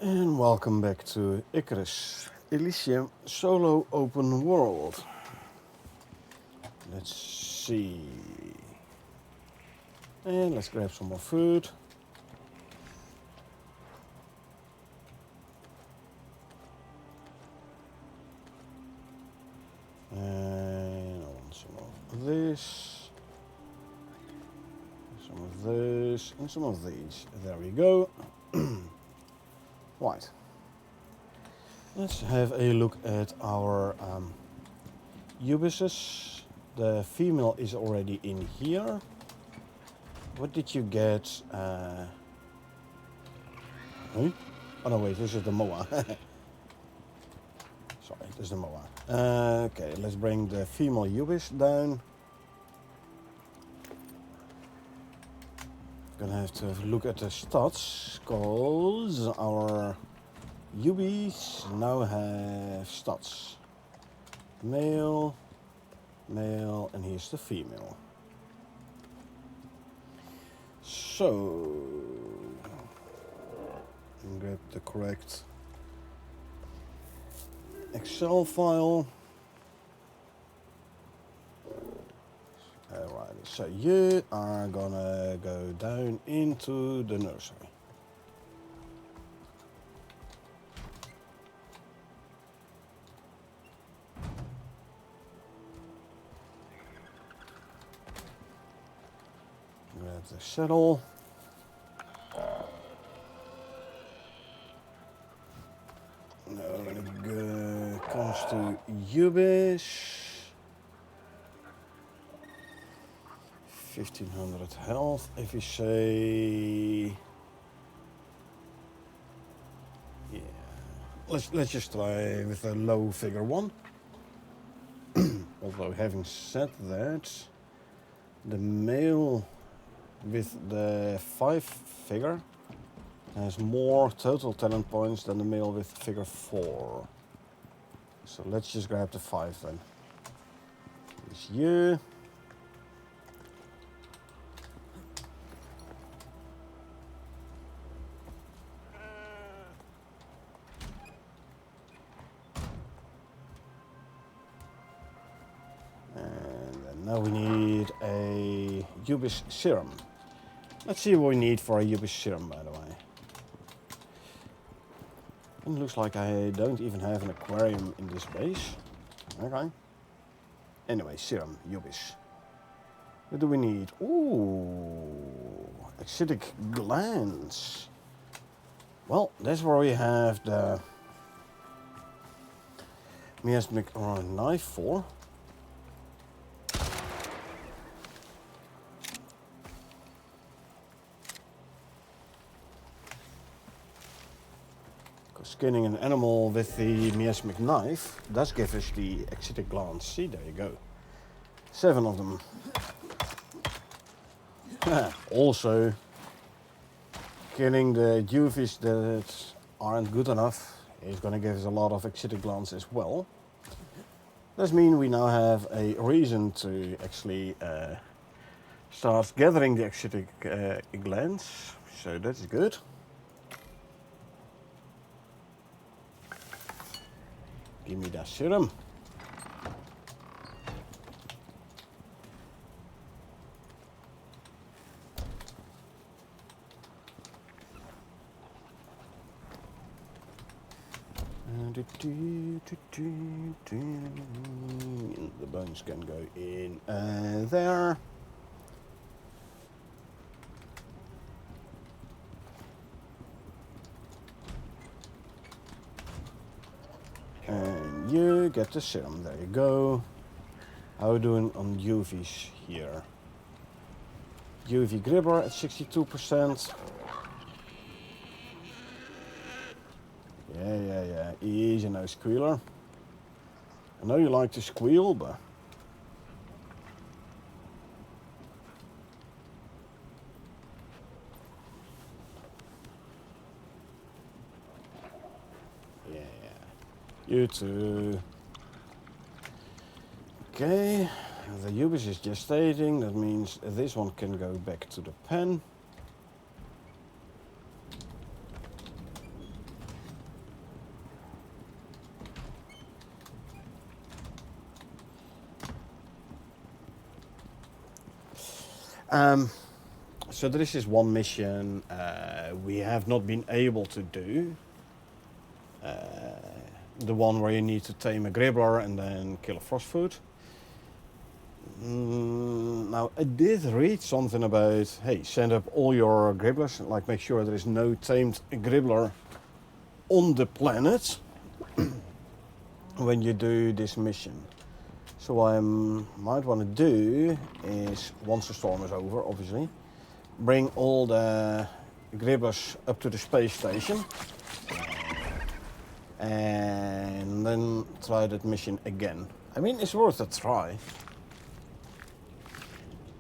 And welcome back to Icarus, Elysium solo open world. Let's see. And let's grab some more food. And I want some of this. Some of this and some of these. There we go. Right. Let's have a look at our Ubises. The female is already in here. What did you get? Huh? Oh no, wait, this is the Moa. Sorry, this is the Moa. Okay, let's bring the female Ubis down. Gonna have to look at the stats, cause our Ubis now have stats. Male, male, and here's the female. So, grab the correct Excel file. Alright, so you are gonna go down into the nursery. Grab the saddle. Now when it comes to Ubis, 1500 health. If you say, yeah, let's just try with a low figure 1. Although having said that, the male with the 5 figure has more total talent points than the male with figure 4. So let's just grab the 5 then. It's you. Now we need a Ubis serum. Let's see what we need for a Ubis serum, by the way. It looks like I don't even have an aquarium in this base. Okay. Anyway, serum, Ubis. What do we need? Ooh, acidic glands. Well, that's where we have the miasmic knife for. Skinning an animal with the miasmic knife does give us the acidic glands. See, there you go. 7 of them. Also, killing the juvies that aren't good enough is going to give us a lot of acidic glands as well. Does mean we now have a reason to actually start gathering the acidic glands. So that's good. Give me that serum. The bones can go in there. And you get the serum, there you go. How are we doing on UVs here? UV gribber at 62%. Yeah. Easy now, squealer. I know you like to squeal, but yeah. You too. Okay, the Ubis is gestating, that means this one can go back to the pen. So there is this one mission we have not been able to do. The one where you need to tame a gribbler and then kill a frostfoot. Now, I did read something about, hey, send up all your gribblers, like make sure there is no tamed gribbler on the planet when you do this mission. So what I might want to do is, once the storm is over, obviously, bring all the gribblers up to the space station and then try that mission again. I mean, it's worth a try.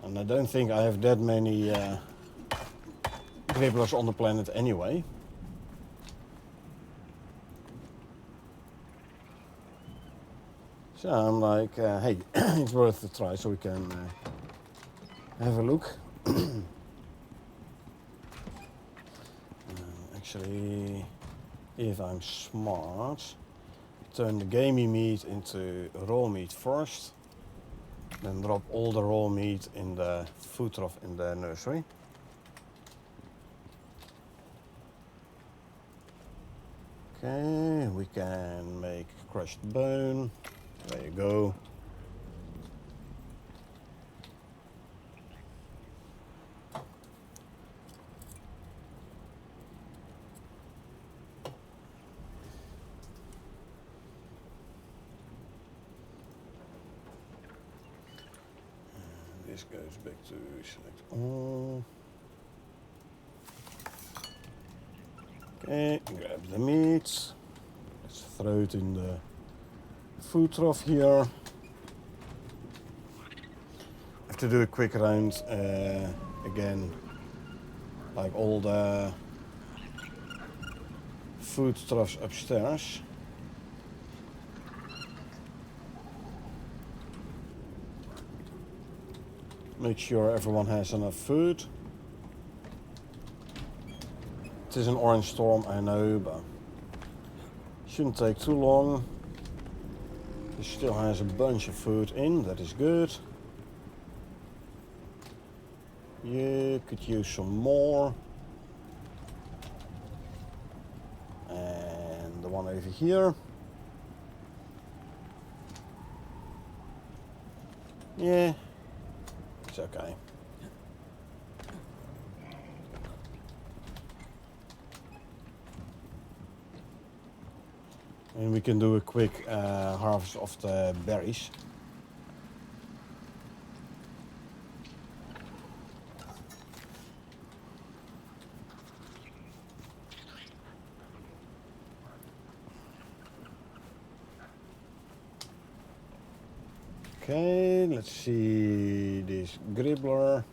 And I don't think I have that many gribblers on the planet anyway. So I'm like, hey, it's worth a try, so we can have a look. Actually, if I'm smart, turn the gamey meat into raw meat first. Then drop all the raw meat in the food trough in the nursery. Okay, we can make crushed bone. There you go. This goes back to select all. Okay, grab the meat. Let's throw it in the food trough here. Have to do a quick round again, like all the food troughs upstairs. Make sure everyone has enough food. It is an orange storm, I know, but shouldn't take too long. It still has a bunch of food in, that is good. You could use some more. And the one over here. Yeah, it's okay. And we can do a quick harvest of the berries. Okay, let's see this gribbler.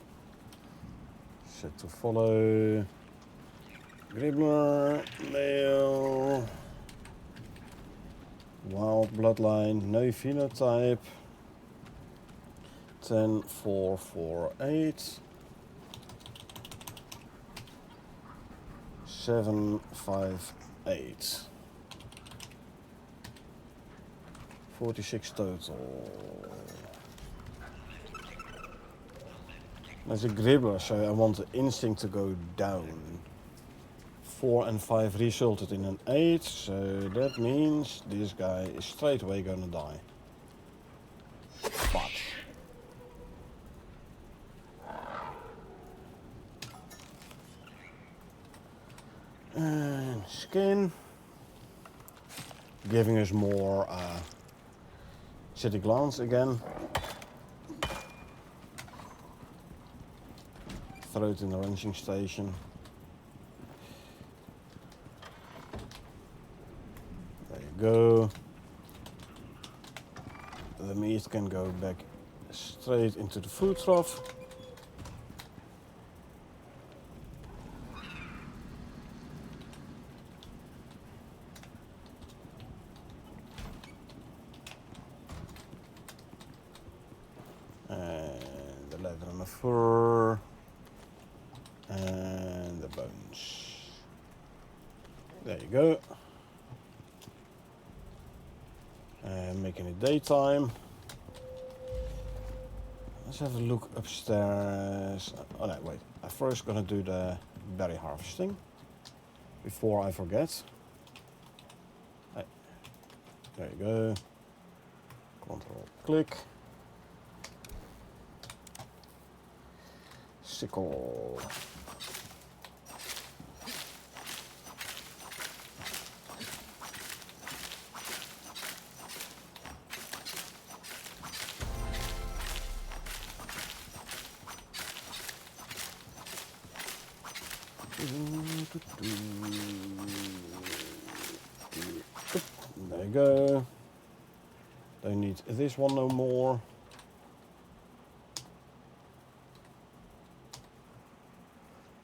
Set to follow. Gribbler, male. Wild bloodline, no phenotype. 10448. 758. 46 total. That's a gribbler, so I want the instinct to go down. 4 and 5 resulted in an 8, so that means this guy is straight away gonna die. But and skin, giving us more city glance again. Throw it in the ranching station. There you go. The meat can go back straight into the food trough. And the leather and the fur. And the bones. There you go. And making it daytime. Let's have a look upstairs. Oh no, wait. I'm first gonna do the berry harvesting before I forget. Hey, there you go. Control click. Sickle. There you go. Don't need this one no more.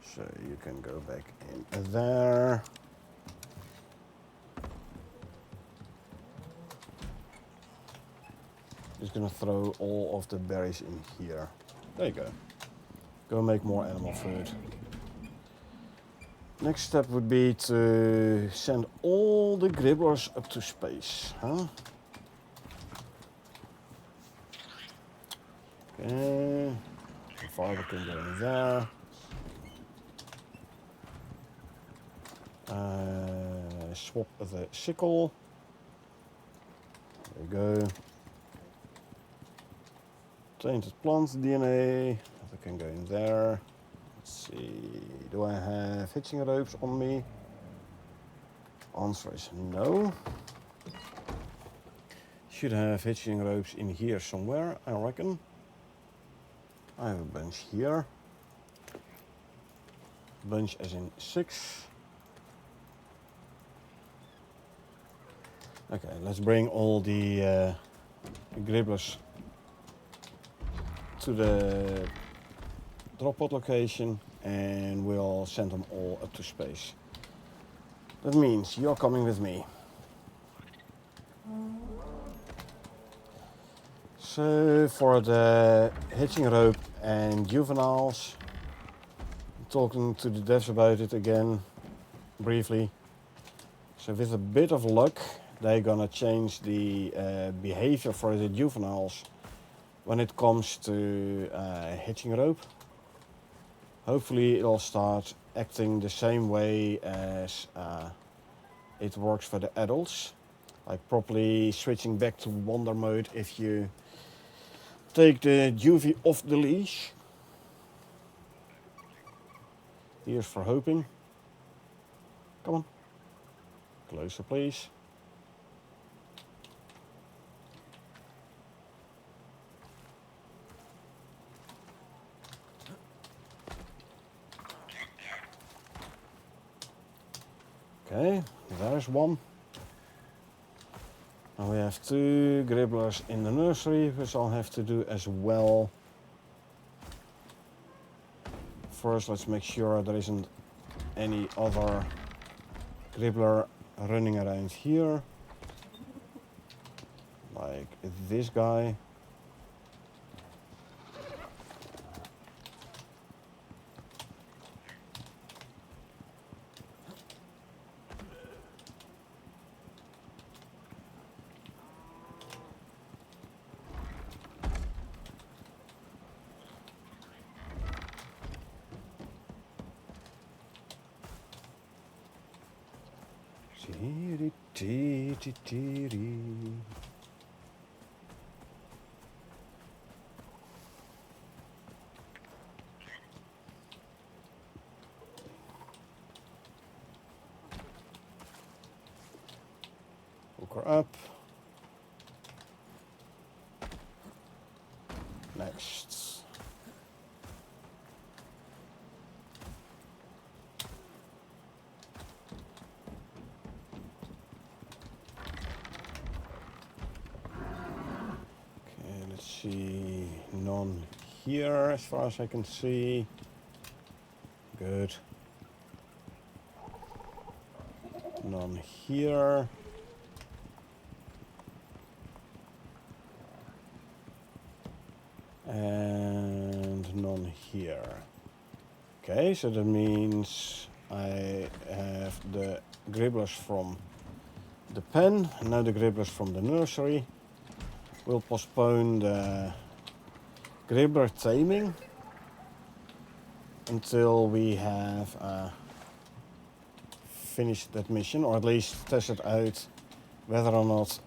So you can go back in there. Just gonna throw all of the berries in here. There you go. Go make more animal food. Next step would be to send all the gribblers up to space, huh? Okay. The farmer can go in there. Swap the sickle. There you go. Tainted plant DNA. That can go in there. Let's see. Do I have hitching ropes on me? Answer is no. Should have hitching ropes in here somewhere, I reckon. I have a bunch here. Bunch as in 6. Okay, let's bring all the gribblers to the drop pod location and we'll send them all up to space. That means you're coming with me. So for the hitching rope and juveniles, talking to the devs about it again briefly. So with a bit of luck, they're gonna change the behavior for the juveniles when it comes to hitching rope. Hopefully it'll start acting the same way as it works for the adults, like properly switching back to wander mode if you take the juvie off the leash. Here's for hoping. Come on. Closer, please. Okay, there's one. Now we have 2 gribblers in the nursery, which I'll have to do as well. First, let's make sure there isn't any other gribbler running around here. Like this guy. Hook her up. Next. Okay, let's see. None here as far as I can see. Good. None here. And none here. Okay, so that means I have the gribblers from the pen, now the gribblers from the nursery. We'll postpone the Gribbler taming until we have finished that mission, or at least tested out whether or not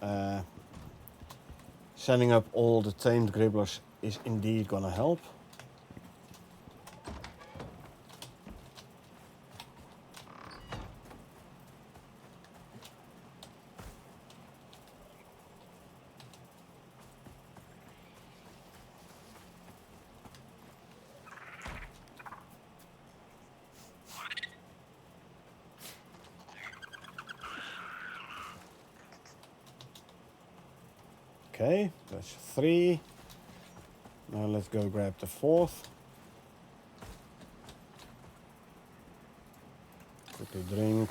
sending up all the tamed Gribblers is indeed gonna help. Okay, that's 3. Now let's go grab the 4th. Quickly drink.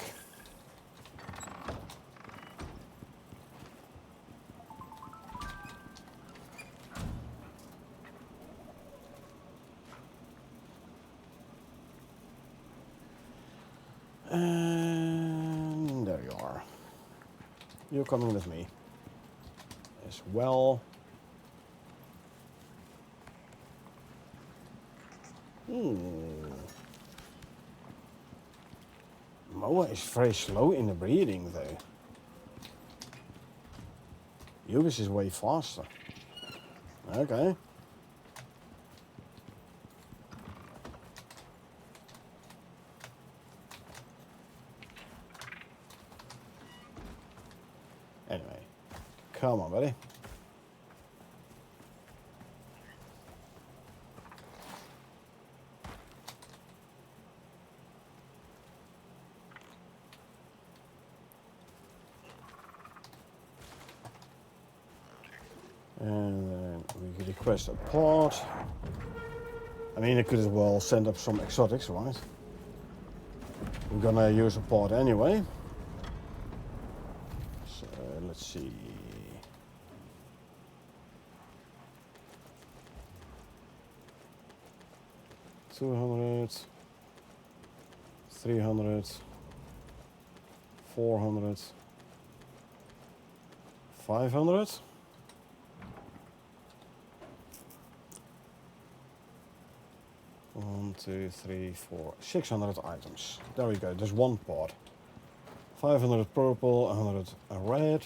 And there you are. You're coming with me as well. Moa is very slow in the breeding though. Ubis is way faster. Okay. Anyway, come on, buddy. And then we request a pod. I mean, I could as well send up some exotics, right? We're gonna use a pod anyway. So let's see. $200, $300, $400, $500. One, two, three, four, 600 items. There we go. There's one pod. 500 purple, 100 red.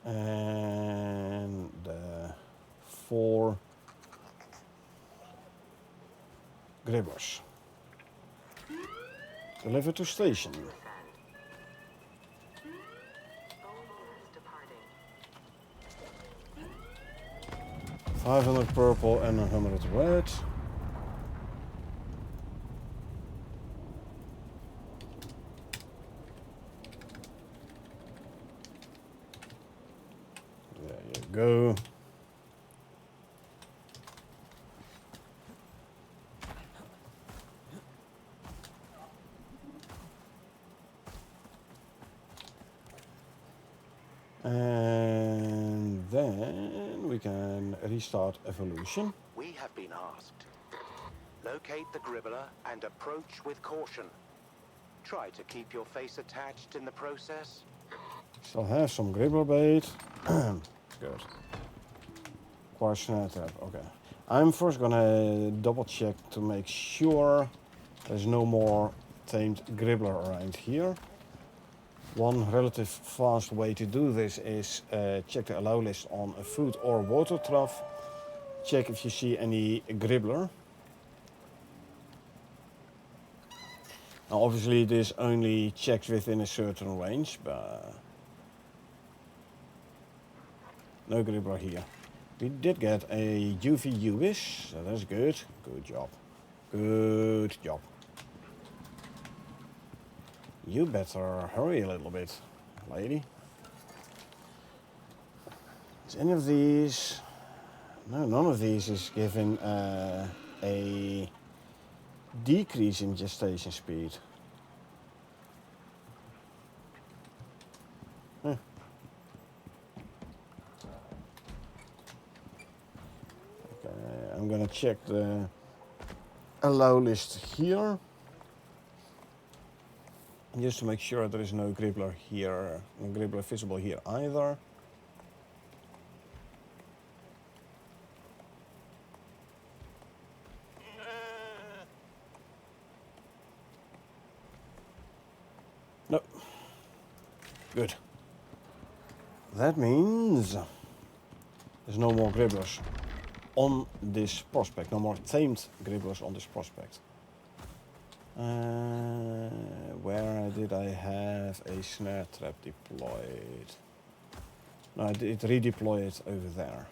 And 4 Gribblers. Deliver to station. 500 purple and 100 red. There you go. And then we can restart evolution. We have been asked. Locate the Gribbler and approach with caution. Try to keep your face attached in the process. Still have some Gribbler bait. Good. Snare trap, okay. I'm first gonna double check to make sure there's no more tamed Gribbler around here. One relative fast way to do this is check the allow list on a food or water trough. Check if you see any Gribbler. Now obviously this only checks within a certain range, but no Gribbler here. We did get a UV Ubis, so that's good. Good job. Good job. You better hurry a little bit, lady. Is any of these... No, none of these is given a decrease in gestation speed. I'm gonna check the allow list here. Just to make sure there is no gribbler here, no gribbler visible here either. No. Good. That means there's no more gribblers on this prospect. No more tamed gribblers on this prospect. Where did I have a snare trap deployed? No, I did redeploy it over there.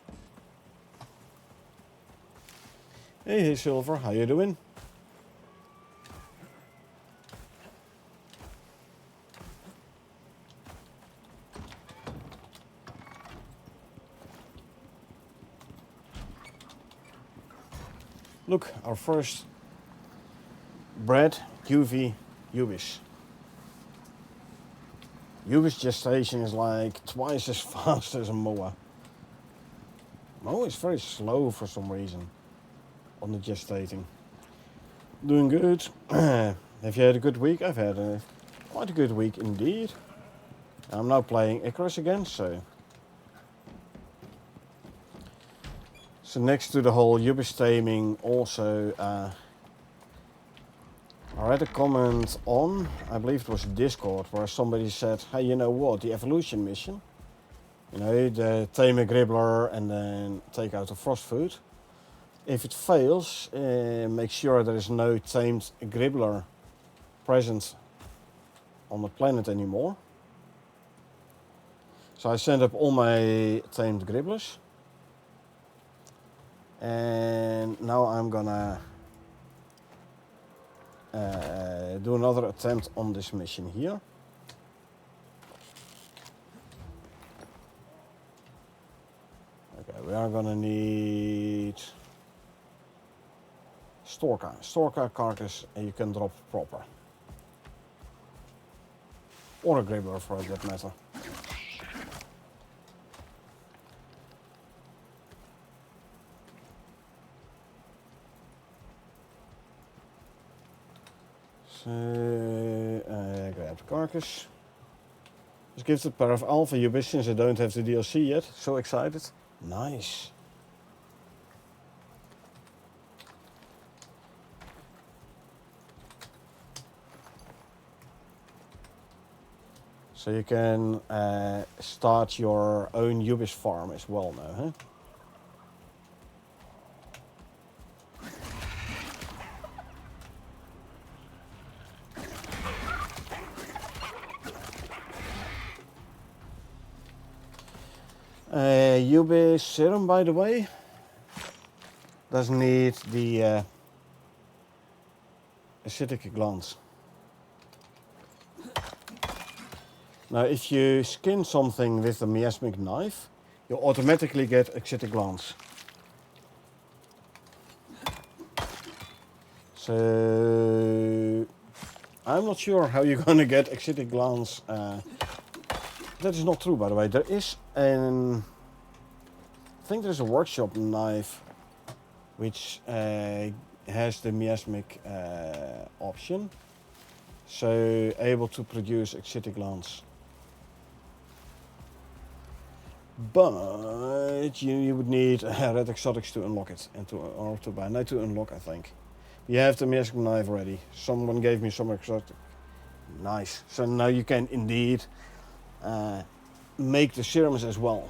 Hey Silver, how you doing? Look, our first bred UV Ubis. Ubis gestation is like twice as fast as a Moa. Moa is very slow for some reason on the gestating. Doing good. Have you had a good week? I've had quite a good week indeed. I'm now playing Icarus again, so next to the whole Ubis taming, also I read a comment on, I believe it was Discord, where somebody said, hey, you know what, the evolution mission, you know, the tame a gribbler and then take out the frost food. If it fails, make sure there is no tamed gribbler present on the planet anymore. So I sent up all my tamed gribblers. And now I'm gonna do another attempt on this mission here. Okay, we are gonna need Storka carcass, and you can drop proper. Or a gribbler for that matter. So, grab the carcass. Just give the pair of alpha Ubis since I don't have the DLC yet. So excited. Nice. So you can start your own Ubis farm as well now, huh? Ubis serum, by the way, doesn't need the acidic glands. Now, if you skin something with a miasmic knife, you automatically get acidic glands. So, I'm not sure how you're gonna get acidic glands. That is not true, by the way. There is I think there's a workshop knife which has the miasmic option, so able to produce acidic glands. But you would need red exotics to unlock it, and to buy, not to unlock, I think. You have the miasmic knife already. Someone gave me some exotic. Nice. So now you can indeed make the serums as well.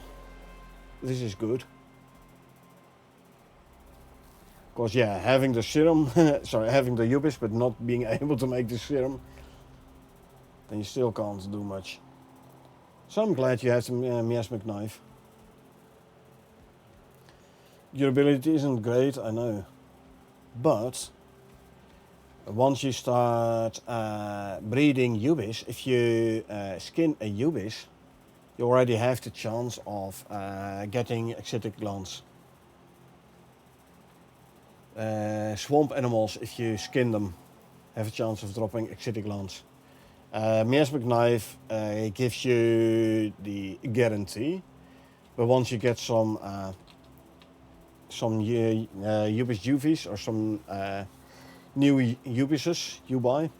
This is good. Because yeah, having the serum, having the Ubis but not being able to make the serum, then you still can't do much. So I'm glad you have the miasmic knife. Durability isn't great, I know. But once you start breeding Ubis, if you skin a Ubis, you already have the chance of getting acidic glands. Swamp animals, if you skin them, have a chance of dropping acidic glands. Miasmic knife gives you the guarantee, but once you get some some Ubis Juvies or some new Ubises you buy.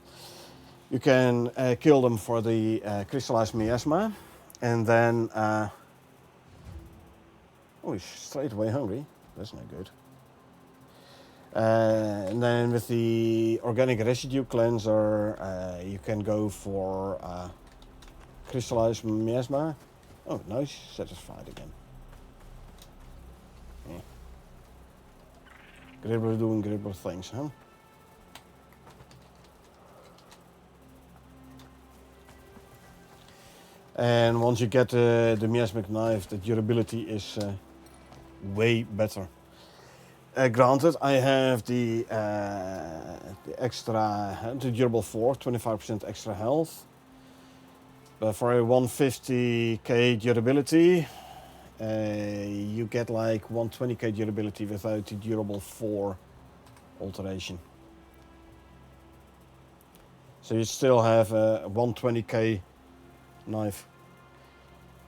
You can kill them for the crystallized miasma, and then oh, he's straight away hungry. That's not good. And then with the organic residue cleanser, you can go for crystallized miasma. Oh, nice, satisfied again. Yeah. Gribbler doing gribbler things, huh? And once you get the miasmic knife, the durability is way better. Granted, I have the extra, the durable 4, 25% extra health. But for a 150k durability, you get like 120k durability without the durable 4 alteration. So you still have a 120k knife.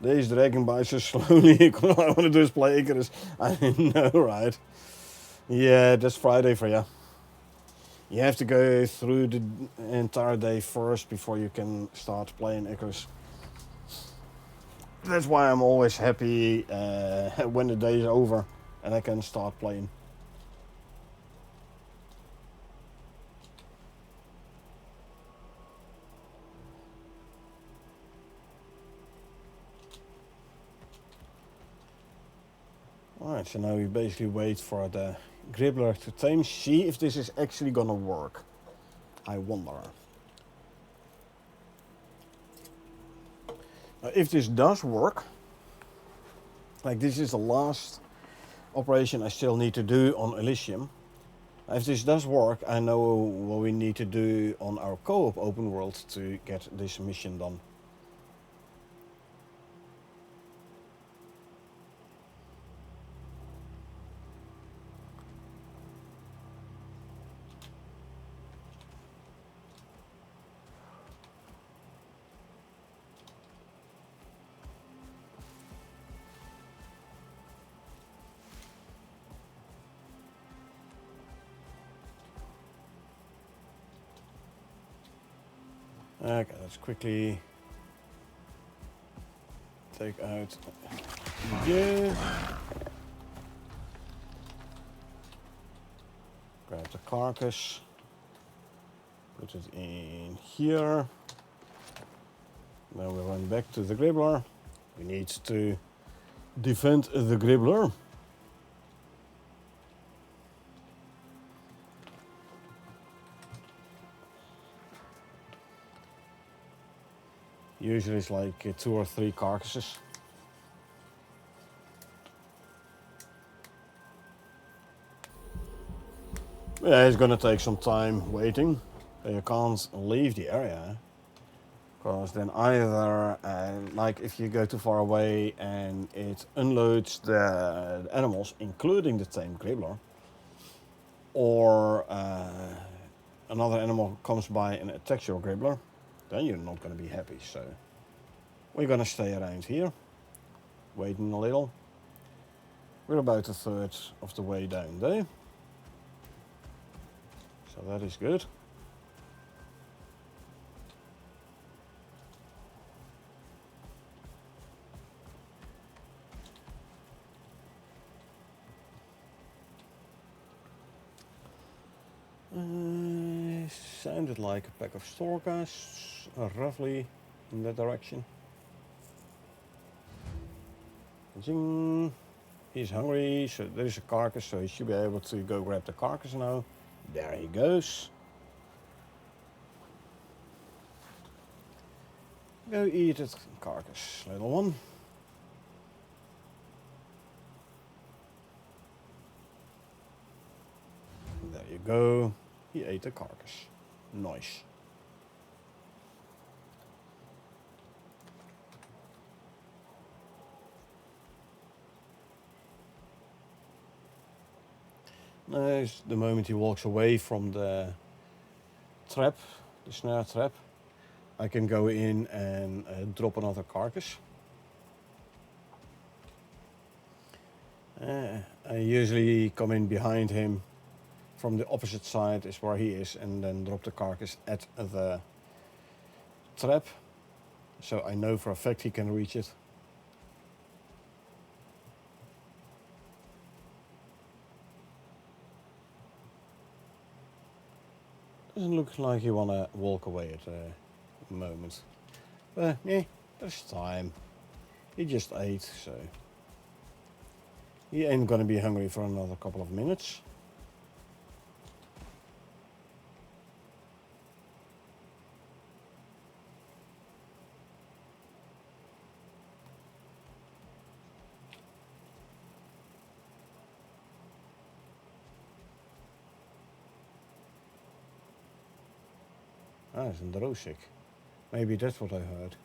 These dragon bites so slowly. All I want to do is play Icarus. I know, right? Yeah, that's Friday for you. You have to go through the entire day first before you can start playing Icarus. That's why I'm always happy when the day is over and I can start playing. Alright, so now we basically wait for the Gribbler to tame, see if this is actually gonna work. I wonder. Now, if this does work, like this is the last operation I still need to do on Elysium. If this does work, I know what we need to do on our co-op open world to get this mission done. Okay, let's quickly take out you. Grab the carcass. Put it in here. Now we run back to the Gribbler. We need to defend the Gribbler. Usually it's like 2 or 3 carcasses. Yeah, it's gonna take some time waiting. You can't leave the area. Because then either, like if you go too far away and it unloads the animals, including the tame Gribbler, or another animal comes by and attacks your Gribbler, then you're not going to be happy. So we're going to stay around here, waiting a little. We're about a third of the way down there, so that is good. Sounded like a pack of storkas, roughly in that direction. Zing. He's hungry, so there is a carcass, so he should be able to go grab the carcass now. There he goes. Go eat it, carcass, little one. There you go. He ate the carcass. Nice. Nice. The moment he walks away from the trap, the snare trap, I can go in and drop another carcass. I usually come in behind him from the opposite side is where he is, and then drop the carcass at the trap, so I know for a fact he can reach it. Doesn't look like you wanna walk away at the moment. But yeah, there's time. He just ate, so he ain't gonna be hungry for another couple of minutes. Ah, it's een droosik. Maybe that's what I heard.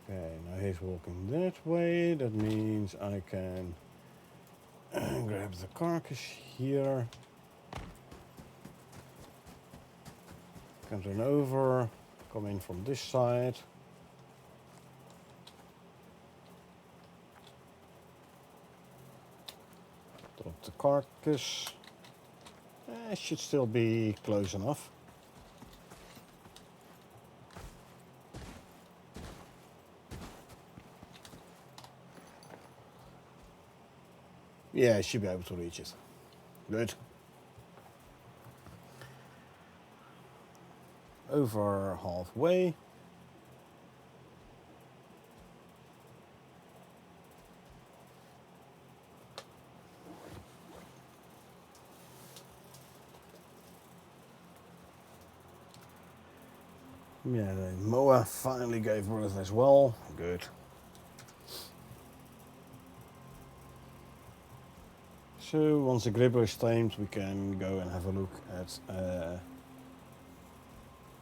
Okay, now he's walking that way. That means I can grab the carcass here. Can turn over, come in from this side. Drop the carcass. It should still be close enough. Yeah, I should be able to reach it. Good. Over halfway. Yeah, the moa finally gave birth as well. Good. So once the gribbler is tamed, we can go and have a look at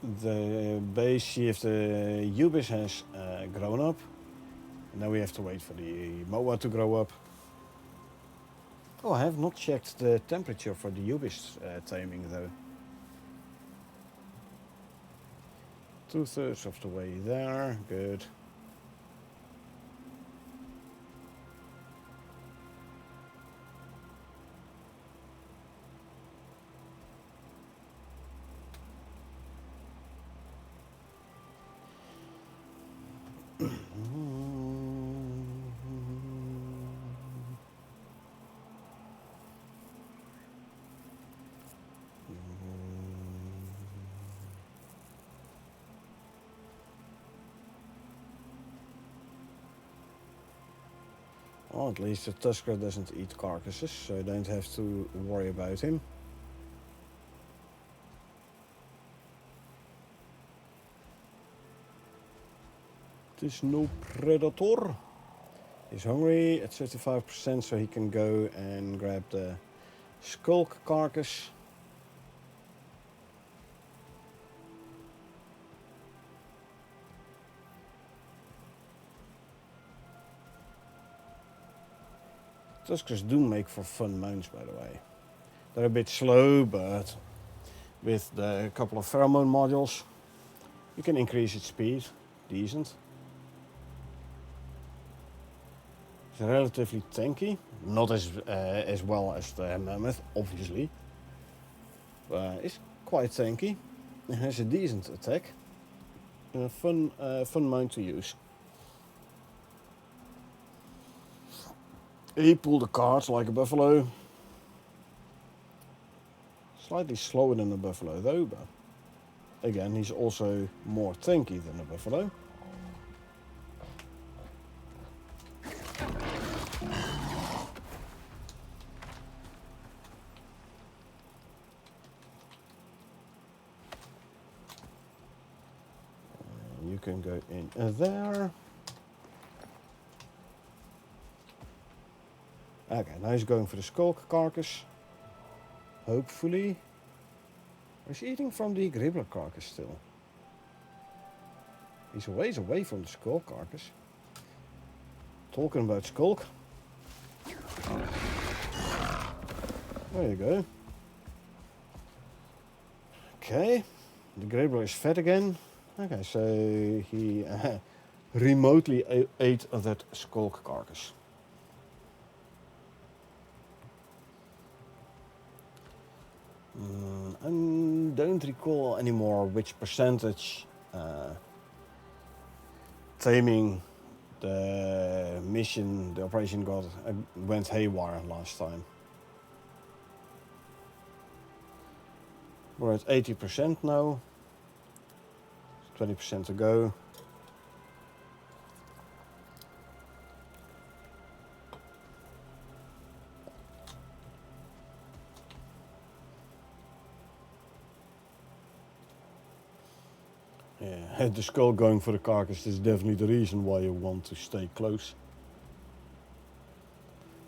the base, see if the Ubis has grown up. And now we have to wait for the moa to grow up. Oh, I have not checked the temperature for the Ubis taming though. 2/3 of the way there, good. Well, at least the Tusker doesn't eat carcasses, so I don't have to worry about him. There's no predator. He's hungry at 35%, so he can go and grab the skulk carcass. Tuskers do make for fun mounts, by the way. They're a bit slow, but with the couple of pheromone modules, you can increase its speed. Decent. It's relatively tanky. Not as well as the mammoth, obviously. But it's quite tanky. It has a decent attack. And a fun mount to use. He pulled the cards like a buffalo. Slightly slower than a buffalo though, but again, he's also more tanky than a buffalo. You can go in there. Okay, now he's going for the skulk carcass. Hopefully. He's eating from the gribbler carcass still. He's a ways away from the skulk carcass. Talking about skulk. There you go. Okay, the Gribbler is fed again. Okay, so he remotely ate that skulk carcass. I don't recall anymore which percentage taming the mission, the operation went haywire last time. We're at 80% now. 20% to go. Yeah, the skull going for the carcass is definitely the reason why you want to stay close.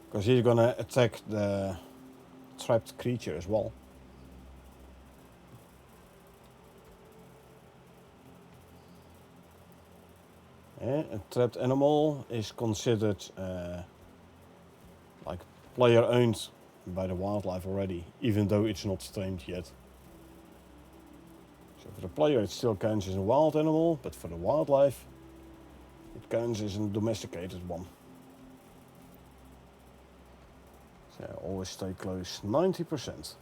Because he's gonna attack the trapped creature as well. Yeah, a trapped animal is considered like player owned by the wildlife already, even though it's not tamed yet. So for the player it still counts as a wild animal, but for the wildlife it counts as a domesticated one. So always stay close, 90%.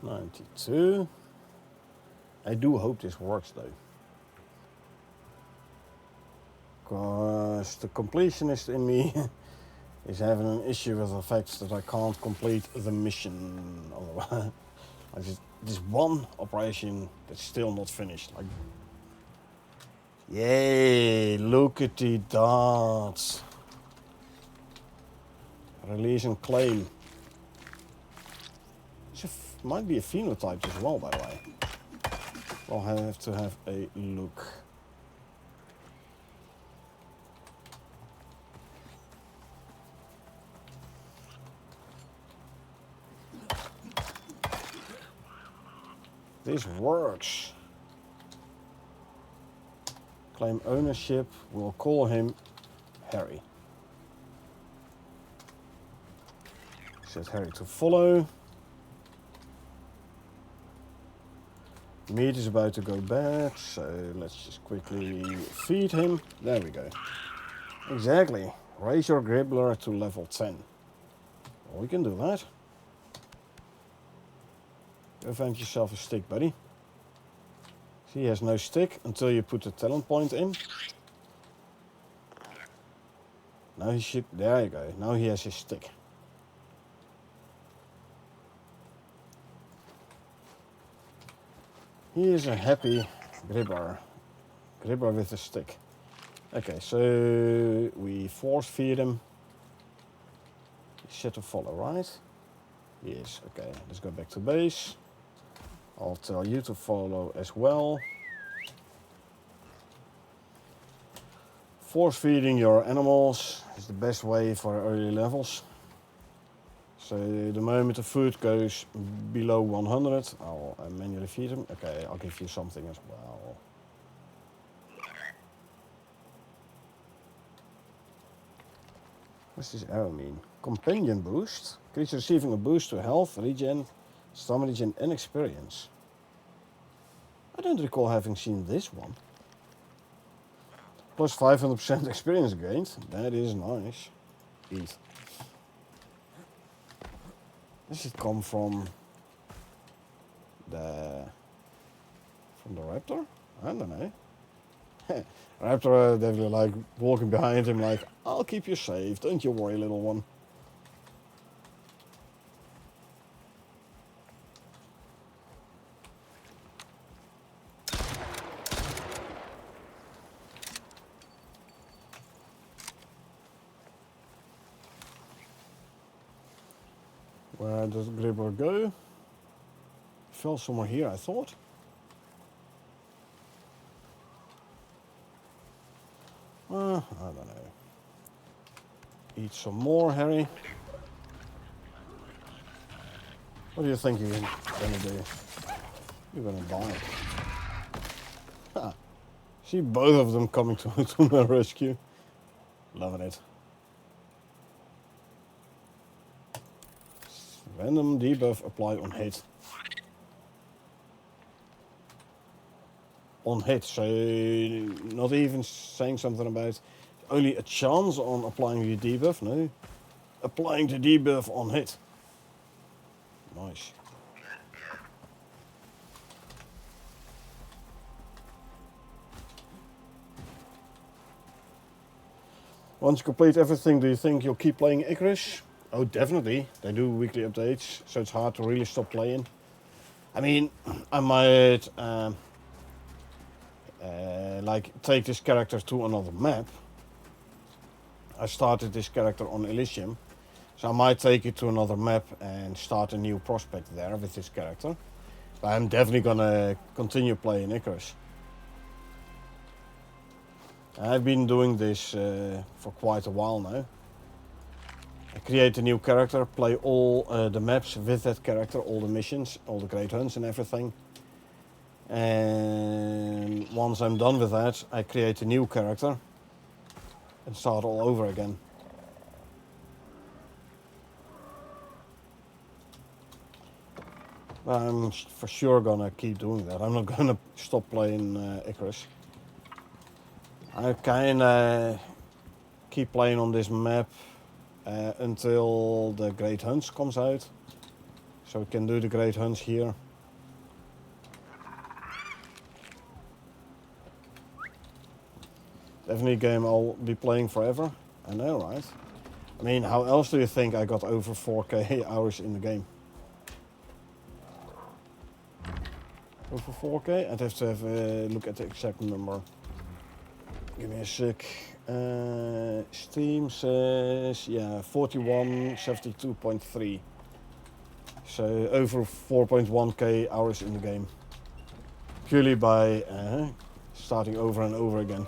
$92. I do hope this works though. Because the completionist in me is having an issue with the fact that I can't complete the mission. Like this one operation that's still not finished. Like, yay! Look at the dots. Release and claim. Might be a phenotype as well, by the way. I'll have to have a look. This works. Claim ownership. We'll call him Harry. Set Harry to follow. Meat is about to go bad, so let's just quickly feed him. There we go. Exactly. Raise your Gribbler to level 10. Well, we can do that. Go find yourself a stick, buddy. See, he has no stick until you put the talent point in. Now he should... There you go. Now he has his stick. He is a happy Gribbler. Gribbler with a stick. Okay, so we force feed him. He's set to follow, right? Yes, okay. Let's go back to base. I'll tell you to follow as well. Force feeding your animals is the best way for early levels. So the moment the food goes below 100, I'll manually feed them. Okay, I'll give you something as well. What's this arrow mean? Companion boost. Creature receiving a boost to health, regen, stamina regen, and experience. I don't recall having seen this one. Plus 500% experience gained. That is nice. Eat. This should come from the raptor? I don't know. Raptor definitely like walking behind him like, I'll keep you safe, don't you worry, little one. Where does Gribbler go? Fell somewhere here, I thought. I don't know. Eat some more, Harry. What do you think you're gonna do? You're gonna die. See both of them coming to my rescue. Loving it. Random debuff apply on hit. On hit, so not even saying something about only a chance on applying the debuff, no. Applying the debuff on hit. Nice. Once you complete everything, do you think you'll keep playing Icarus? Oh, definitely. They do weekly updates, so it's hard to really stop playing. I mean, I might like take this character to another map. I started this character on Elysium, so I might take it to another map and start a new prospect there with this character. But I'm definitely gonna continue playing Icarus. I've been doing this for quite a while now. I create a new character, play all the maps with that character, all the missions, all the great hunts and everything. And once I'm done with that, I create a new character and start all over again. I'm for sure gonna keep doing that. I'm not gonna stop playing Icarus. I kinda keep playing on this map until the Great Hunts comes out. So we can do the Great Hunts here. Definitely a game I'll be playing forever. I know, right? I mean, how else do you think I got over 4K hours in the game? Over 4K? I'd have to have a look at the exact number. Give me a sec. Steam says, yeah, 4172.3. So over 4.1K hours in the game. Purely by starting over and over again.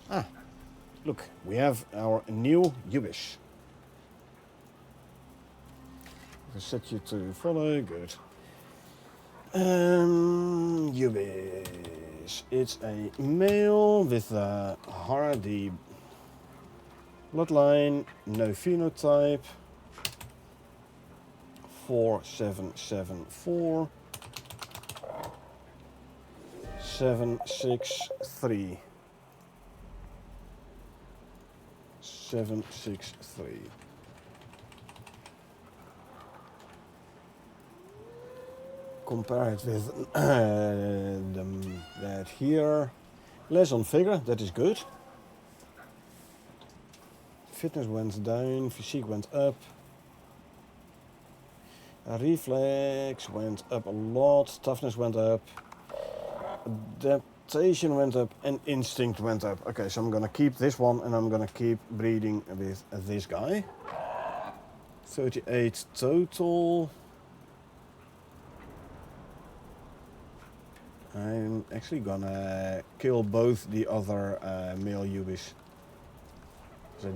Ah, look, we have our new Ubis. I'll set you to follow, good. Ubis. It's a male with a hardy bloodline, no phenotype. 4774 763 763. Compare it with that here. Less on figure, that is good. Fitness went down, physique went up. Reflex went up a lot, toughness went up. Adaptation went up and instinct went up. Okay, so I'm gonna keep this one and I'm gonna keep breeding with this guy. 38 total. I'm actually gonna kill both the other male Ubis. So,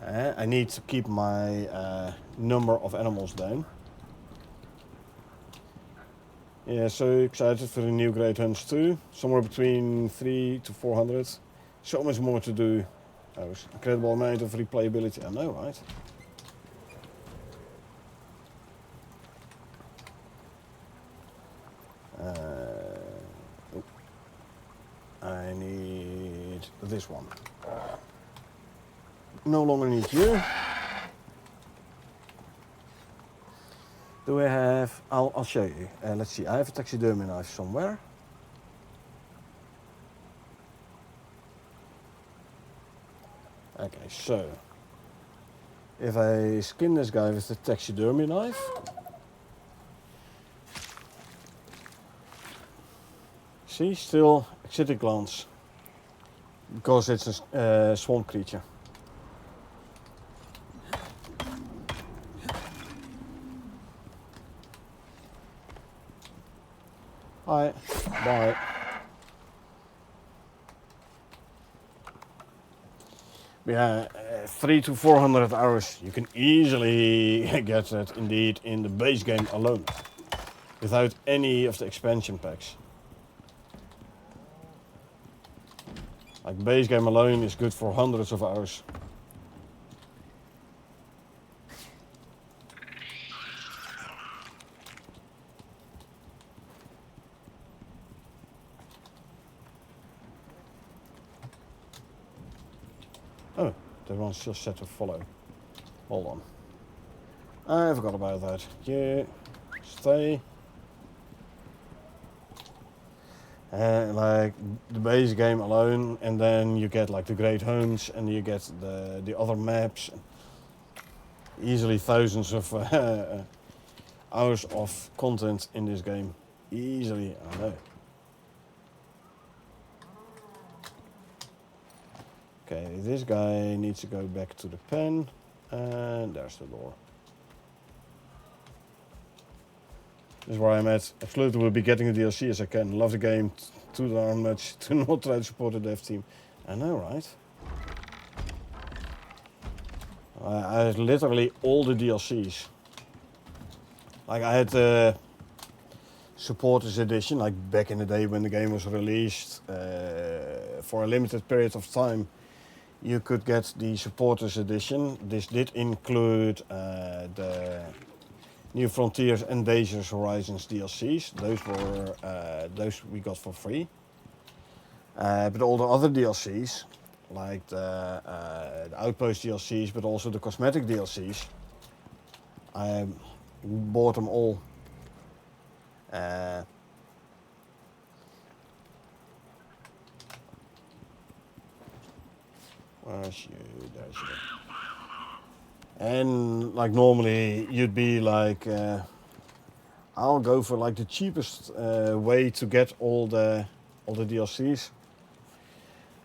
I need to keep my number of animals down. Yeah, so excited for the new Great Hunts too. Somewhere between 300 to 400. So much more to do. Oh, incredible amount of replayability. I know, right? I need this one. No longer need you. Do I have... I'll show you. Let's see. I have a taxidermy knife somewhere. Okay, so... if I skin this guy with the taxidermy knife... see, still excitic glance. Because it's a swamp creature. Hi, bye. Yeah, 300 to 400 hours. You can easily get that indeed in the base game alone. without any of the expansion packs. Like base game alone is good for hundreds of hours. Oh, that one's just set to follow. Hold on. I forgot about that. Yeah, stay. Like the base game alone, and then you get like the great homes, and you get the other maps. Easily thousands of hours of content in this game. Easily, I know. Okay, this guy needs to go back to the pen, and there's the door. This is where I'm at. Absolutely will be getting the DLC as I can. Love the game too darn much to not try to support the dev team. I know, right? I had literally all the DLCs. Like I had the supporters edition, like back in the day when the game was released for a limited period of time. You could get the supporters edition. This did include the New Frontiers and Dangerous Horizons DLCs. Those we got for free. But all the other DLCs, like the Outpost DLCs, but also the cosmetic DLCs, I bought them all. Where's you? There's you. And like normally you'd be like, I'll go for like the cheapest way to get all the DLCs.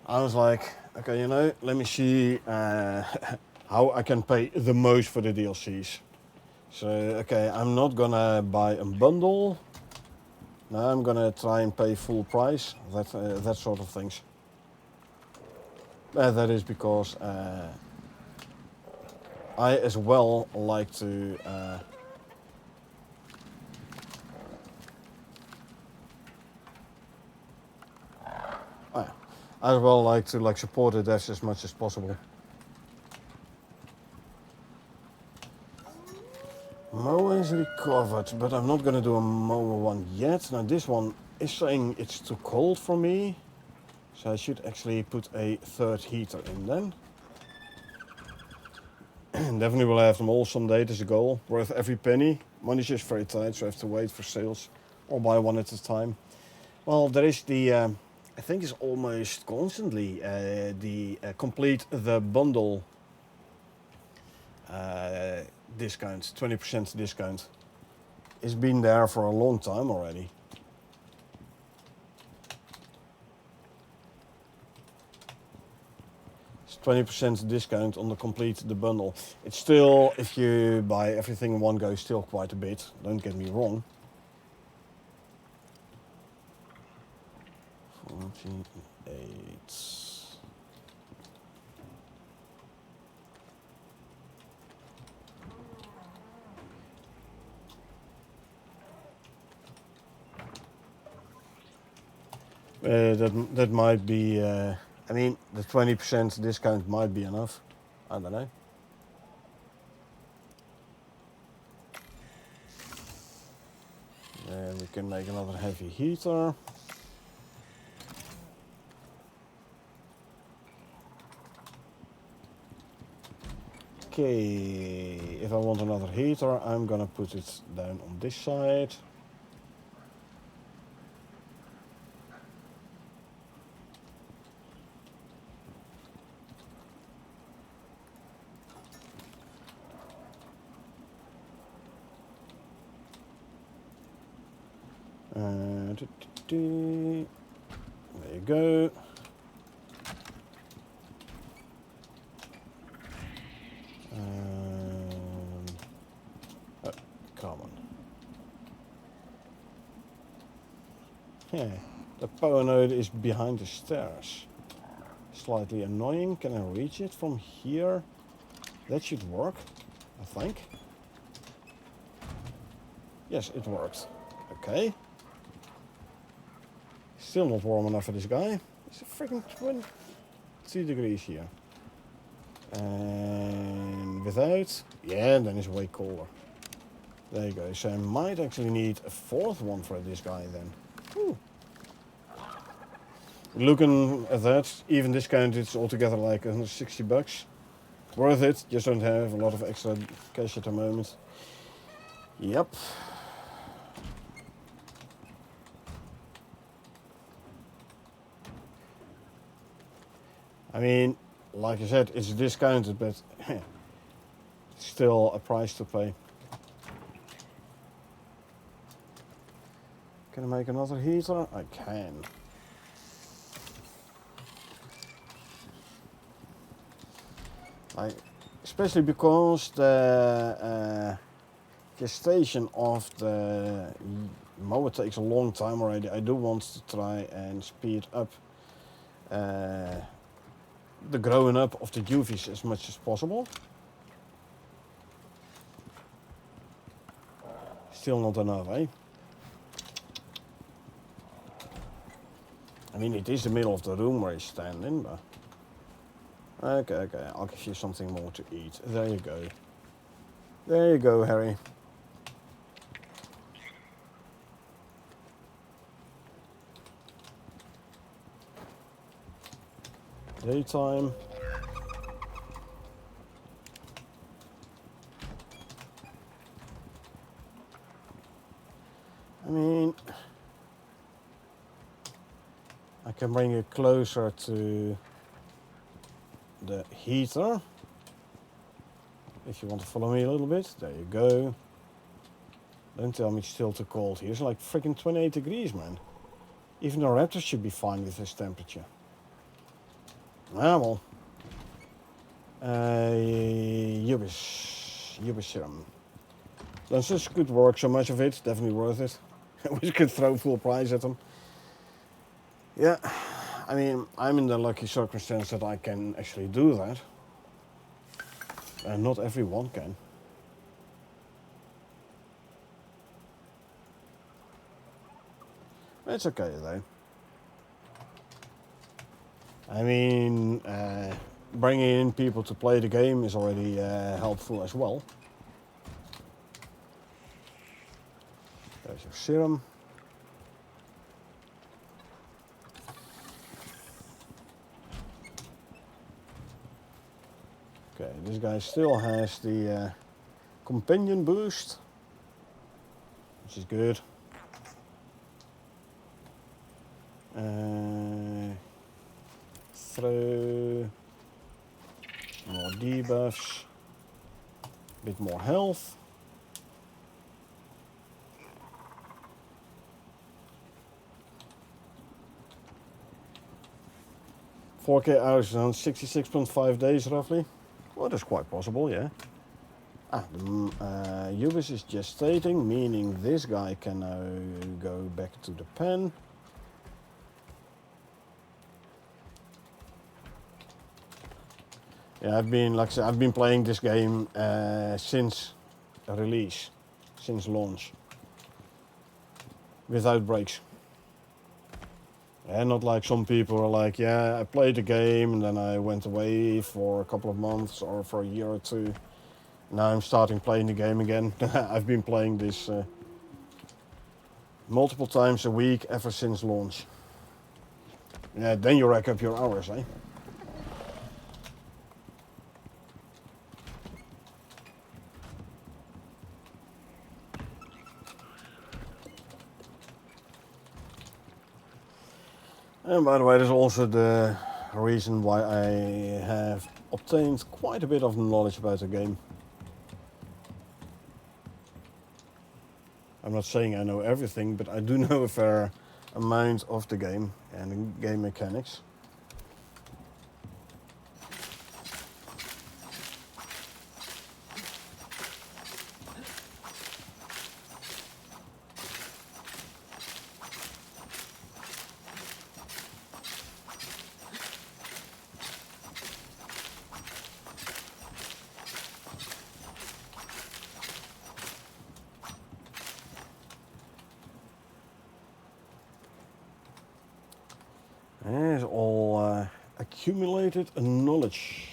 I was like, okay, you know, let me see how I can pay the most for the DLCs. So okay, I'm not gonna buy a bundle. No, I'm gonna try and pay full price. That sort of things. That is because I as well like to I as well like to support the devs as much as possible. Mower is recovered, but I'm not gonna do a mower one yet. Now this one is saying it's too cold for me, so I should actually put a third heater in then. Definitely will have them all someday. There's a goal, worth every penny. Money's just very tight, so I have to wait for sales or buy one at a time. Well, there is the, I think it's almost constantly the complete the bundle discount, 20% discount. It's been there for a long time already. It's 20% discount on the complete the bundle. It's still, if you buy everything in one go, still quite a bit. Don't get me wrong. 48. That might be. I mean, the 20% discount might be enough. I don't know. Then we can make another heavy heater. Okay, if I want another heater, I'm gonna put it down on this side. There you go. Oh, come on. Yeah, the power node is behind the stairs. Slightly annoying. Can I reach it from here? That should work, I think. Yes, it worked. Okay. Still not warm enough for this guy. It's a freaking 20 degrees here. And without, yeah, then it's way colder. There you go. So I might actually need a fourth one for this guy then. Whew. Looking at that, even discounted, it's altogether like 160 bucks. Worth it. Just don't have a lot of extra cash at the moment. Yep. I mean, like I said, it's discounted, but it's still a price to pay. Can I make another heater? I can. Especially because the gestation of the mower takes a long time already. I do want to try and speed up the growing up of the UVs as much as possible. Still not enough, eh? I mean, it is the middle of the room where he's standing, but... Okay, I'll give you something more to eat. There you go. There you go, Harry. Daytime. I mean... I can bring it closer to the heater. If you want to follow me a little bit. There you go. Don't tell me it's still too cold here. It's like freaking 28 degrees, man. Even the raptors should be fine with this temperature. Ah, well. Ubis serum. Done such good work, so much of it. Definitely worth it. We could throw full price at them. Yeah, I mean, I'm in the lucky circumstance that I can actually do that. And not everyone can. It's okay though. I mean, bringing in people to play the game is already helpful as well. There's your serum. Okay, this guy still has the companion boost, which is good. Throw more debuffs, a bit more health. "4K hours on 66.5 days roughly." Well, that's quite possible, yeah. Ubis is gestating, meaning this guy can now go back to the pen. Yeah, I've been playing this game since release, since launch, without breaks. And not like some people are like, yeah, I played the game and then I went away for a couple of months or for a year or two. Now I'm starting playing the game again. I've been playing this multiple times a week ever since launch. Yeah, then you rack up your hours, eh? And by the way, there's also the reason why I have obtained quite a bit of knowledge about the game. I'm not saying I know everything, but I do know a fair amount of the game and the game mechanics. It's all accumulated knowledge.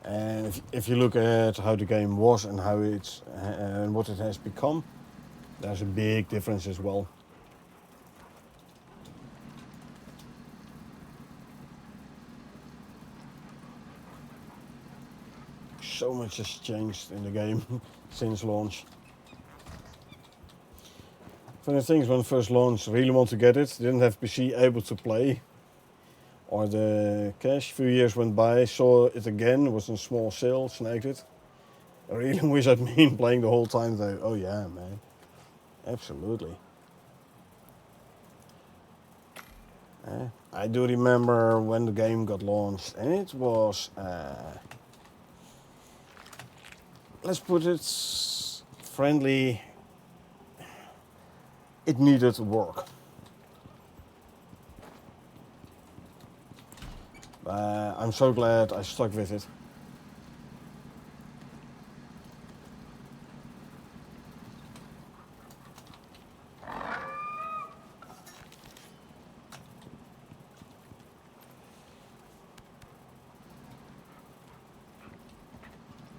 And if you look at how the game was and how it's and what it has become, there's a big difference as well. So much has changed in the game since launch. Funny things, when it first launched, really want to get it, didn't have PC able to play. Or the cash, few years went by, saw it again, was in small sale, snagged it. I really wish I'd been playing the whole time though. Oh yeah, man. Absolutely. I do remember when the game got launched, and it was, let's put it friendly, it needed work. I'm so glad I stuck with it.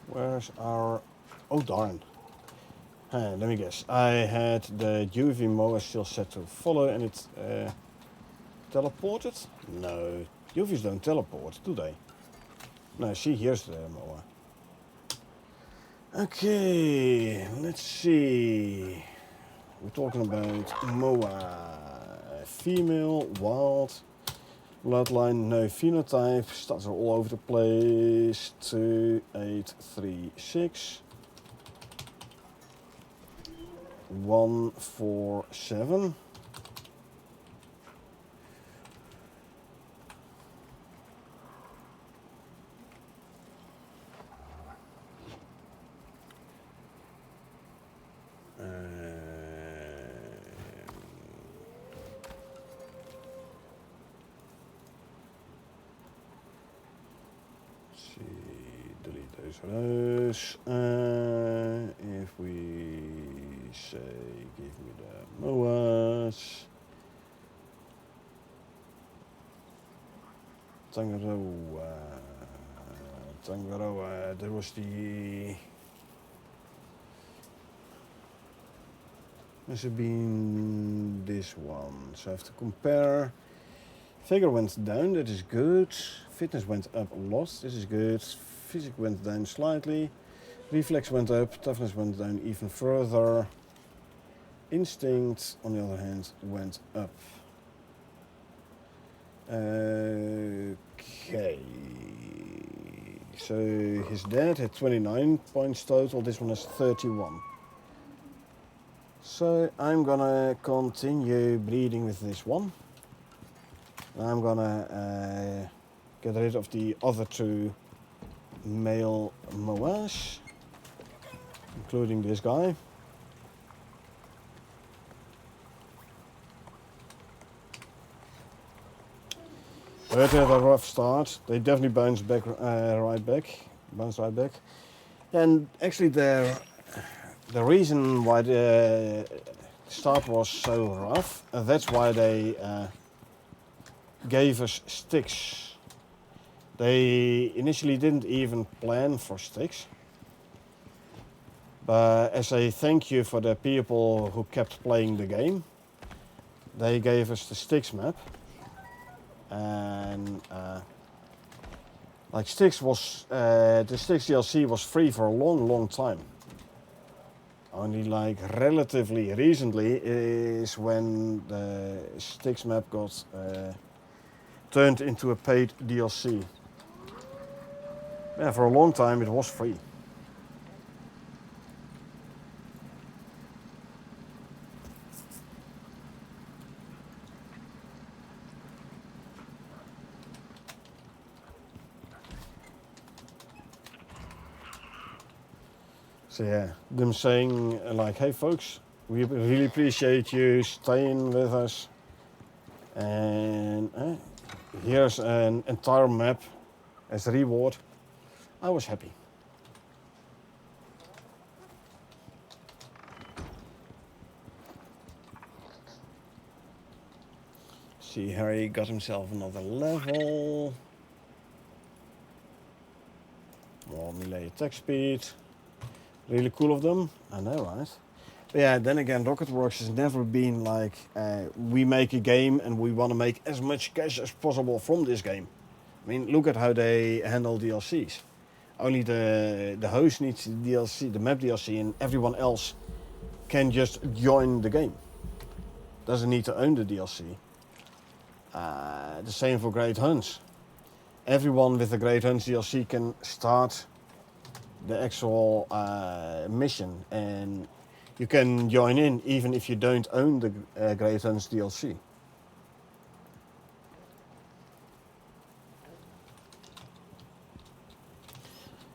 Where's our... Oh darn. Let me guess. I had the UV mower still set to follow and it teleported? No. UVs don't teleport, do they? No, see, here's the mower. Okay, let's see. We're talking about mower. Female, wild, bloodline, no phenotype. Stats are all over the place. 2, 8, 3, 6. 1, 4, 7. Delete those. If we say, give me the MOAs. Tangaroa, there was the... Must have been this one. So I have to compare. Vigor went down, that is good. Fitness went up a lot, this is good. Physics went down slightly. Reflex went up, toughness went down even further. Instinct, on the other hand, went up. Okay. So his dad had 29 points total, this one has 31. So I'm gonna continue breeding with this one. I'm gonna get rid of the other 2 male moas, including this guy. But they had a rough start. They definitely bounced back, right back. And actually, the reason why the start was so rough, that's why they gave us sticks. They initially didn't even plan for sticks. But as a thank you for the people who kept playing the game, they gave us the sticks map. And like sticks was, the sticks DLC was free for a long time. Only like relatively recently is when the sticks map got turned into a paid DLC. Yeah, for a long time it was free. So yeah, them saying like, hey folks, we really appreciate you staying with us. And here's an entire map as a reward. I was happy. See, Harry got himself another level. More melee attack speed. Really cool of them. I know, right? But yeah, then again, Rocketworks has never been like, we make a game and we want to make as much cash as possible from this game. I mean, look at how they handle DLCs. Only the host needs the DLC, the map DLC, and everyone else can just join the game. Doesn't need to own the DLC. The same for Great Hunts. Everyone with the Great Hunts DLC can start the actual mission, and you can join in even if you don't own the Great Hunts DLC.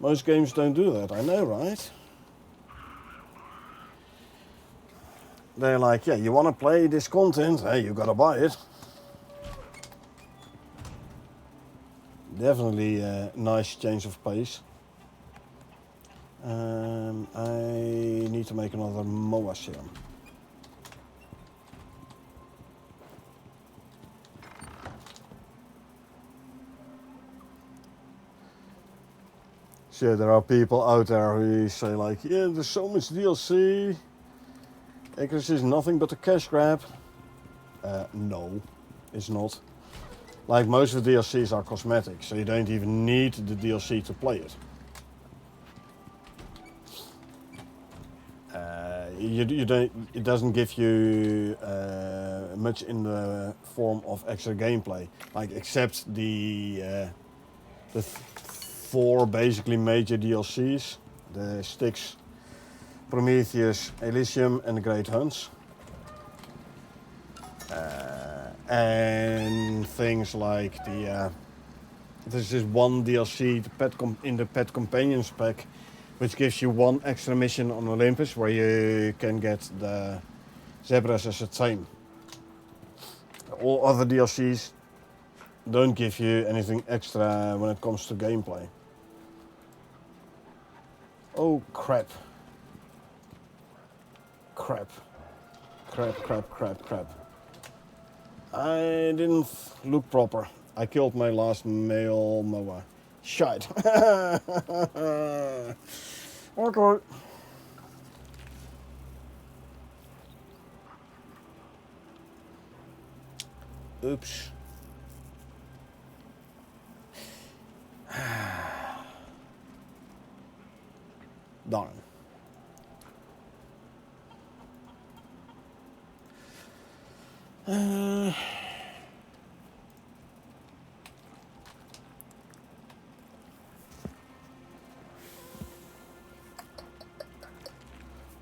Most games don't do that, I know, right? They're like, yeah, you want to play this content? Hey, you gotta buy it. Definitely a nice change of pace. I need to make another MOA serum. So there are people out there who say like, yeah, there's so much DLC. Icarus is nothing but a cash grab. No, it's not. Like most of the DLCs are cosmetic, so you don't even need the DLC to play it. You don't. It doesn't give you much in the form of extra gameplay, like except the 4 basically major DLCs: the Styx, Prometheus, Elysium, and the Great Hunts. And things like there's this one DLC, in the Pet Companions pack, which gives you one extra mission on Olympus where you can get the zebras as a tame. All other DLCs don't give you anything extra when it comes to gameplay. Oh crap. Crap. I didn't look proper. I killed my last male moa. Shite. Okay. Oops. Darn.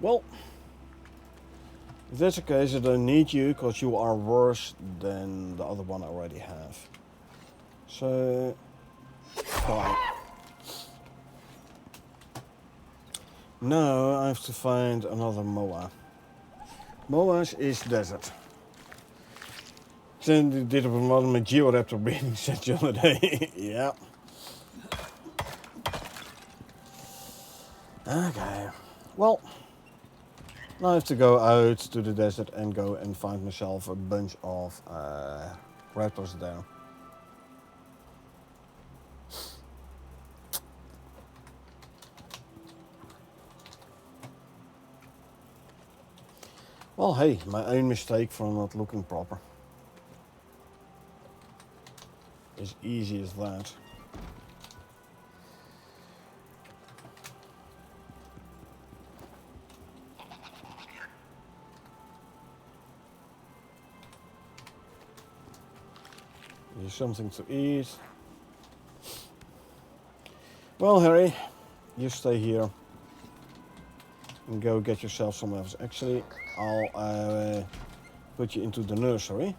Well, if that's the case, I don't need you because you are worse than the other one I already have. So, fine. Now I have to find another moa. Moas is desert. Then did one of my Georaptor breeding set the other day. Yeah. Okay. Well, now I have to go out to the desert and go and find myself a bunch of raptors there. Well, hey, my own mistake for not looking proper. As easy as that. Here's something to eat. Well, Harry, you stay here and go get yourself some of. Actually, I'll put you into the nursery,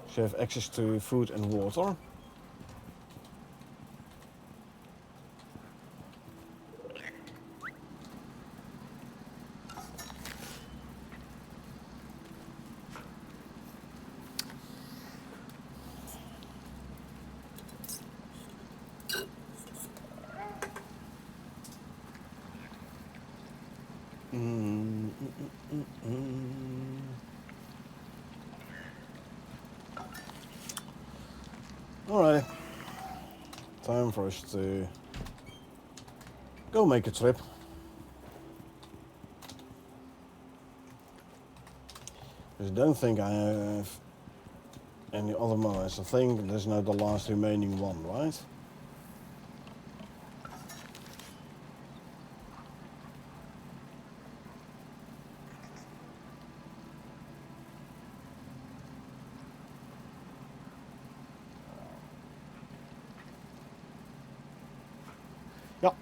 so you have access to food and water. Alright. Time for us to go make a trip. I don't think I have any other mowers. I think there's now the last remaining one, right? Yep.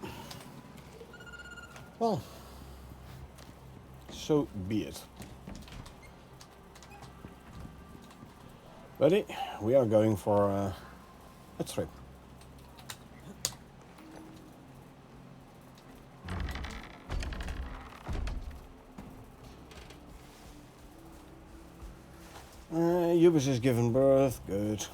Well, so be it. Ready? We are going for a trip. Ubis has given birth. Good.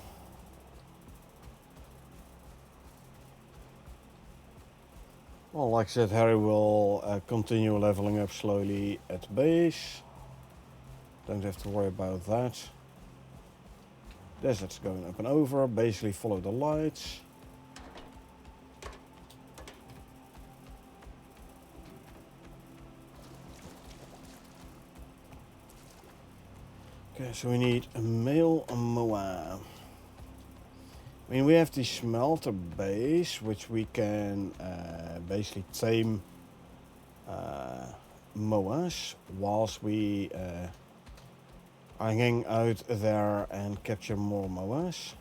Well, like I said, Harry will continue leveling up slowly at base. Don't have to worry about that. Desert's going up and over. Basically follow the lights. Okay, so we need a male moa. I mean, we have the smelter base, which we can basically tame moas whilst we are hanging out there and capture more moas.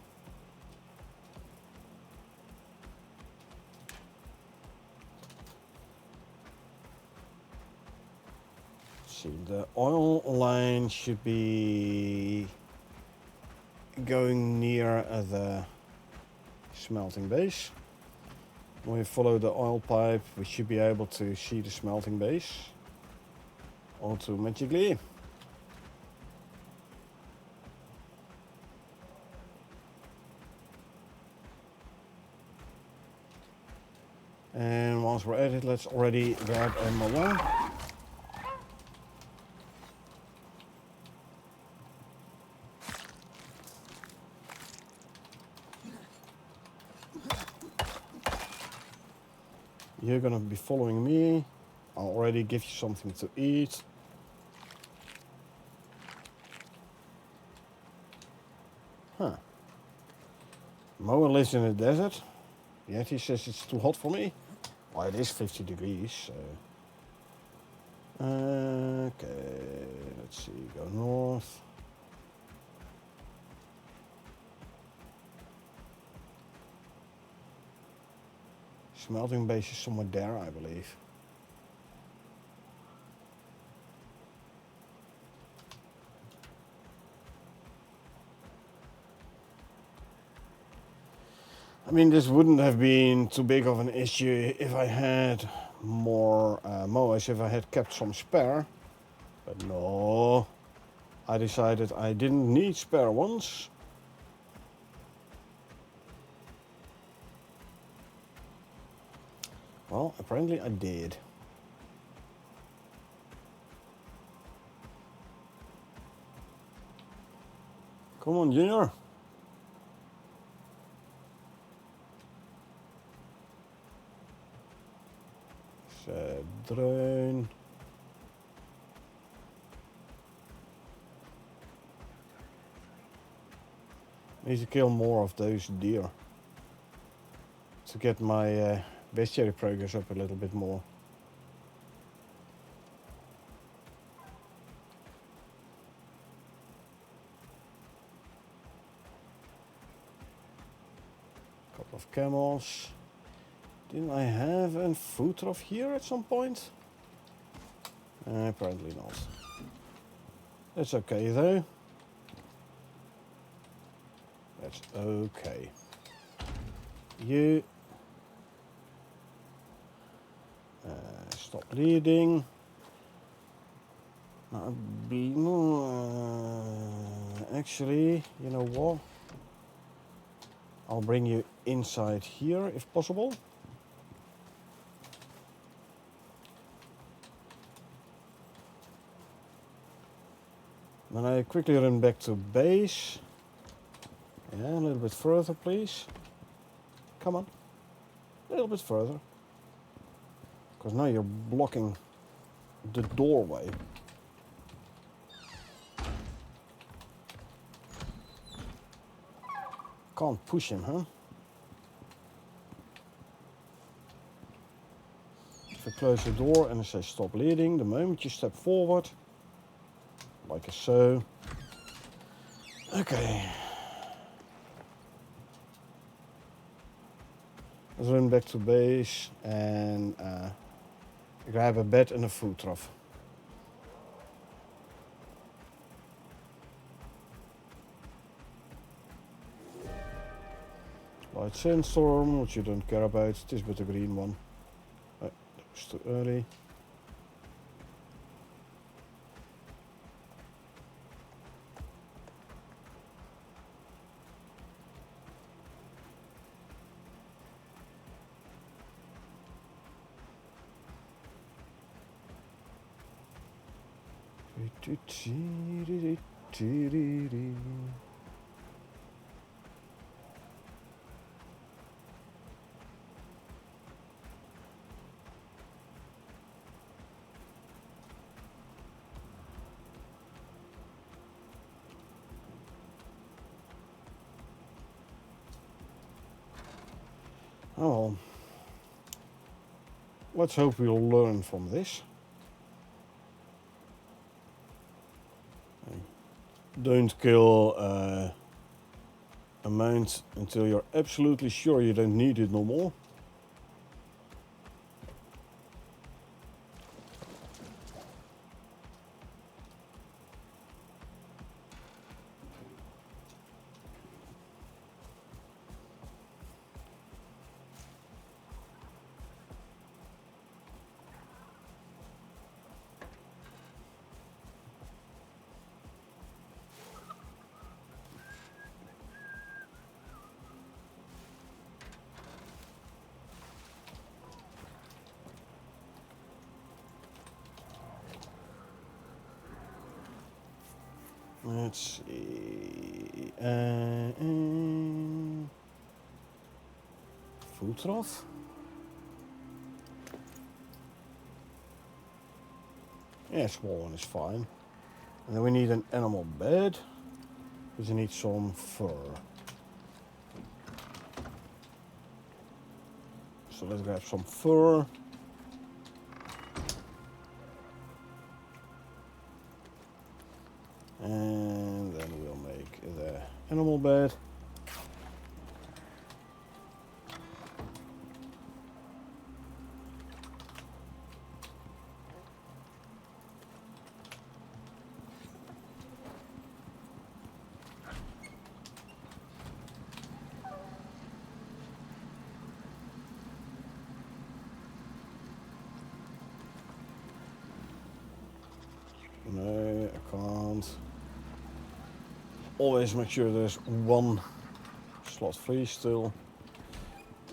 See, the oil line should be going near the smelting base. When we follow the oil pipe, we should be able to see the smelting base automatically. And once we're at it, let's already grab a moa. You're gonna be following me. I'll already give you something to eat. Huh. Moa lives in the desert. Yet he says it's too hot for me. Well, it is 50 degrees, so... Okay, let's see, go north. Smelting base is somewhere there, I believe. I mean, this wouldn't have been too big of an issue if I had more moas, if I had kept some spare. But no, I decided I didn't need spare ones. Well, apparently I did. Come on, Junior. Drone. Need to kill more of those deer to get my bestiary progress up a little bit more. Couple of camels. Didn't I have a food trough here at some point? Apparently not. That's okay though. That's okay. You stop bleeding. Actually, you know what? I'll bring you inside here if possible. Then I quickly run back to base. Yeah, a little bit further, please. Come on. A little bit further. Because now you're blocking the doorway. Can't push him, huh? If I close the door and I say stop leading, the moment you step forward, like so. Okay. Let's run back to base and grab a bed and a food trough. Light sandstorm, which you don't care about, it is but a green one. That was too early. Oh well. Let's hope we'll learn from this. Don't kill a mount until you're absolutely sure you don't need it no more. Let's see. Food trough. Yeah, small one is fine. And then we need an animal bed, because you need some fur. So let's grab some fur. And then we'll make the animal bed. No, I can't. Always make sure there's one slot free still.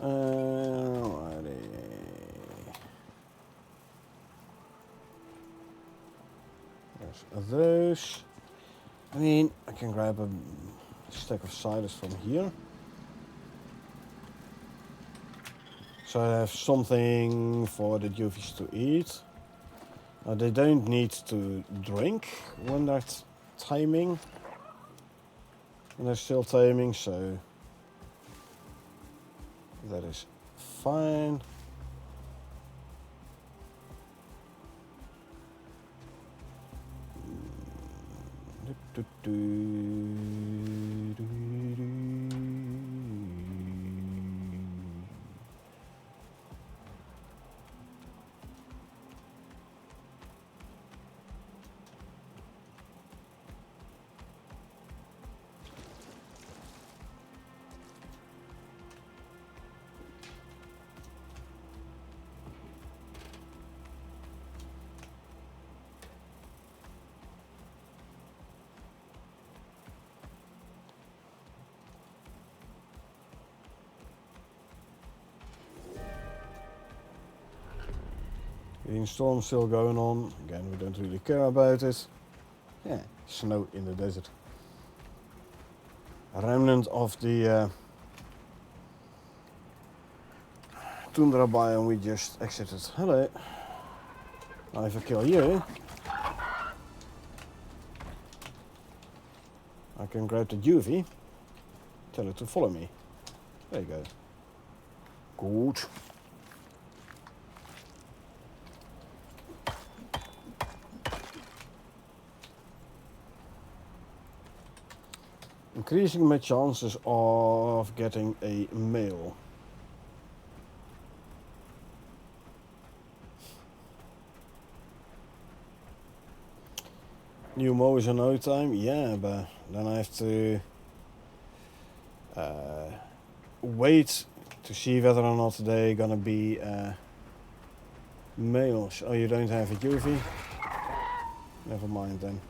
Alrighty. There's those. I mean, I can grab a stack of ciders from here. So I have something for the Juvies to eat. They don't need to drink when they're timing. And they're still taming, so that is fine. Green storm still going on. Again, we don't really care about it. Yeah, snow in the desert. remnant of the tundra biome we just exited. Hello. Now if I kill you, I can grab the UV, tell it to follow me. There you go. Good. Increasing my chances of getting a male. New mowers in no time, yeah, but then I have to wait to see whether or not they're gonna be males. Oh, you don't have a UV? Never mind then.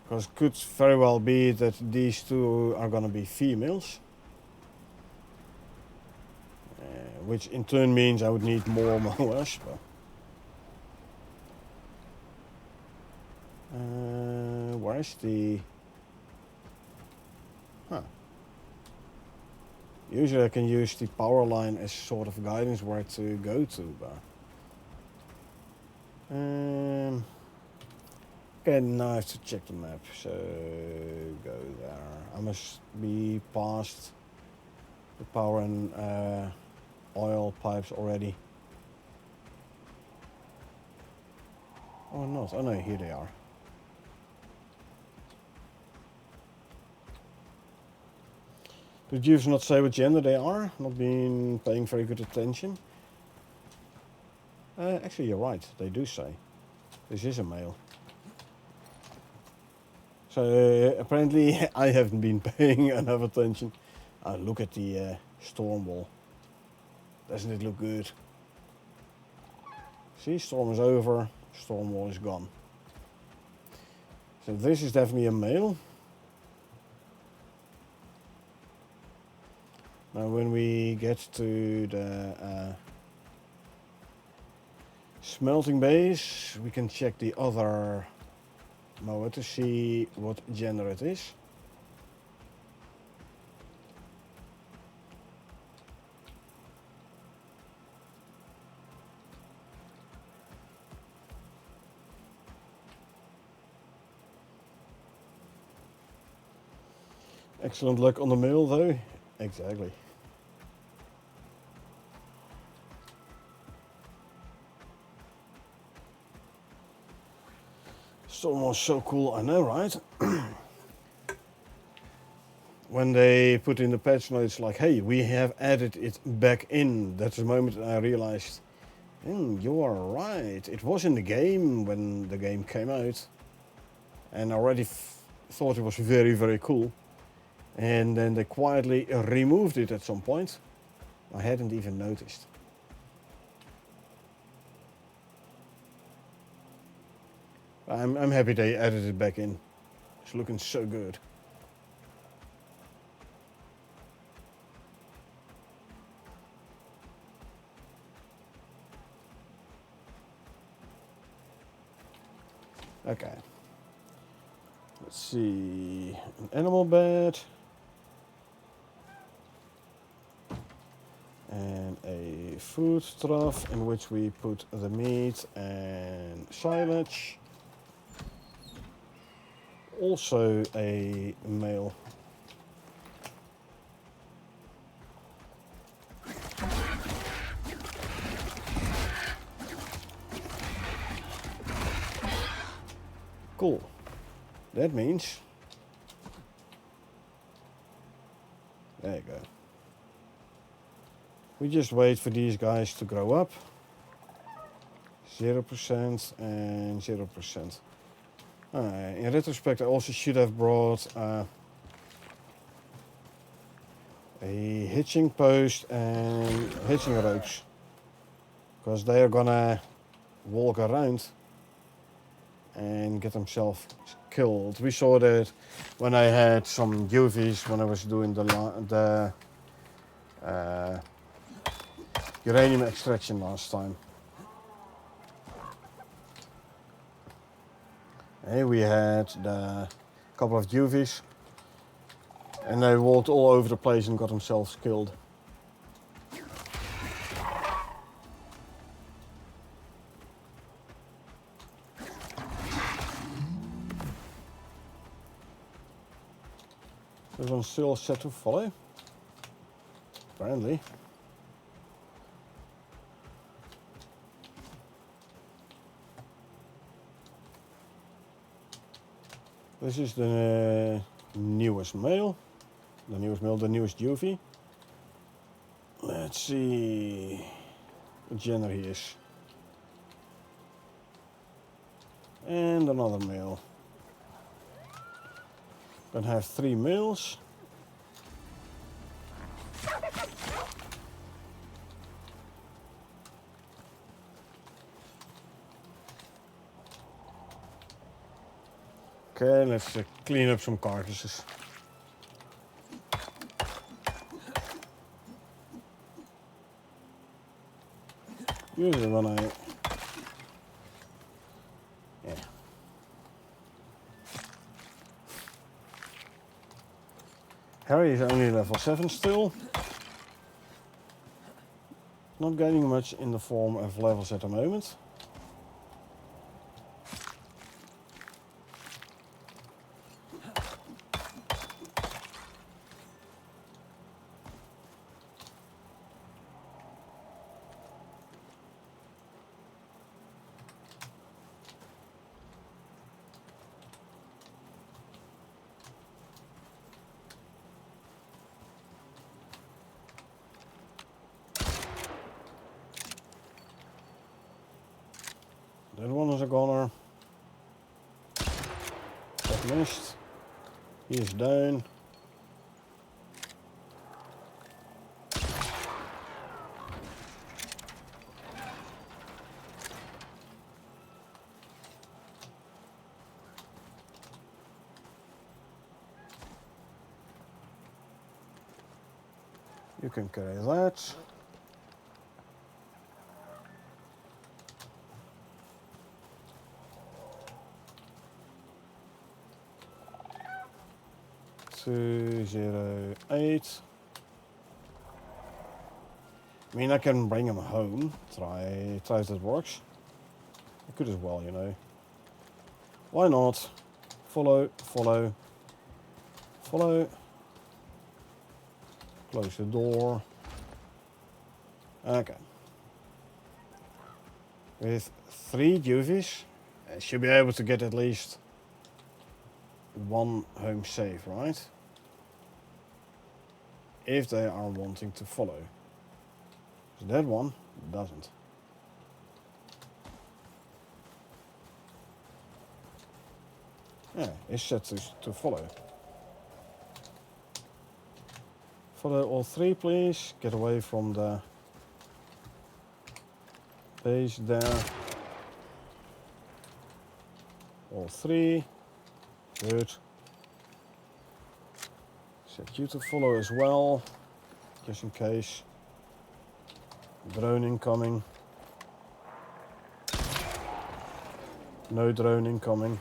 Because it could very well be that these two are gonna be females. Which in turn means I would need more mowers. Where's the... Huh. Usually I can use the power line as sort of guidance where to go to, but... Okay, now I have to check the map, so go there. I must be past the power and oil pipes already. Or not, oh no, here they are. Did you not say what gender they are? Not been paying very good attention. Actually you're right, they do say. This is a male. So apparently I haven't been paying enough attention. Look at the storm wall. Doesn't it look good? See, storm is over, storm wall is gone. So this is definitely a male. Now when we get to the smelting base, we can check the other mower to see what gender it is. Excellent luck on the male though. Exactly. Storm was so cool, I know, right? When they put in the patch notes like, hey, we have added it back in. That's the moment I realized, you are right. It was in the game when the game came out. And I already thought it was very, very cool. And then they quietly removed it at some point. I hadn't even noticed. I'm happy they added it back in. It's looking so good. Okay. Let's see. An animal bed. And a food trough in which we put the meat and silage. Also a male. Cool. That means... There you go. We just wait for these guys to grow up. 0% and 0%. In retrospect, I also should have brought a hitching post and hitching ropes, because they are gonna walk around and get themselves killed. We saw that when I had some UVs when I was doing the uranium extraction last time. Hey, we had the couple of Ubis, and they walked all over the place and got themselves killed. This one's still set to follow, apparently. This is the newest male. The newest Yuvi. Let's see what gender he is. And another male. Gonna have 3 males. Okay, let's clean up some carcasses. Usually when I... Yeah. Harry is only level 7 still. Not gaining much in the form of levels at the moment. That one is a goner. That missed. He is down. You can carry that. Two, 0, 8. I mean, I can bring him home. Try if that works. I could as well, you know. Why not? Follow, follow, follow. Close the door. Okay. With 3 Juvies, I should be able to get at least 1 home safe, right? If they are wanting to follow. So that one doesn't. Yeah, it's set to follow. Follow all 3, please. Get away from the base there. All 3. Good. Set you to follow as well, just in case. Drone incoming. No drone incoming.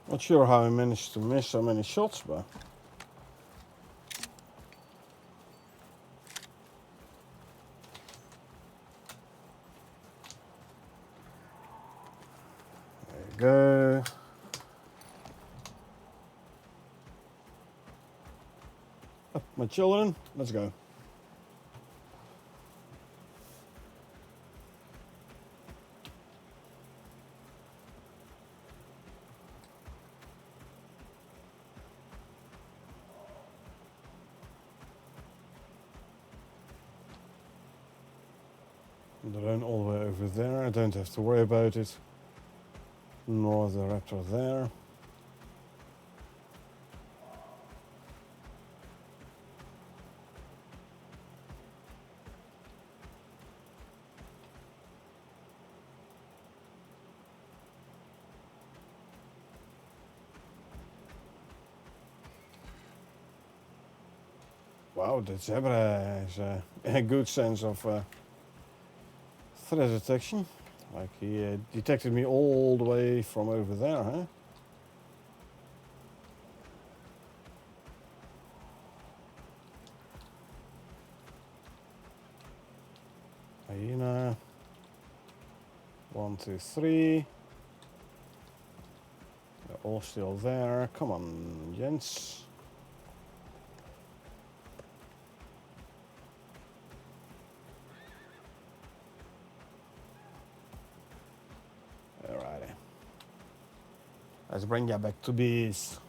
Not sure how I managed to miss so many shots, but there you go. Up, my children, let's go. Drone all the way over there. I don't have to worry about it. Nor the raptor there. Wow, the zebra has a good sense of threat detection. Like he detected me all the way from over there, huh? Hyena. 1, 2, 3. They're all still there. Come on, Jens. Alrighty. Let's bring you back to bees.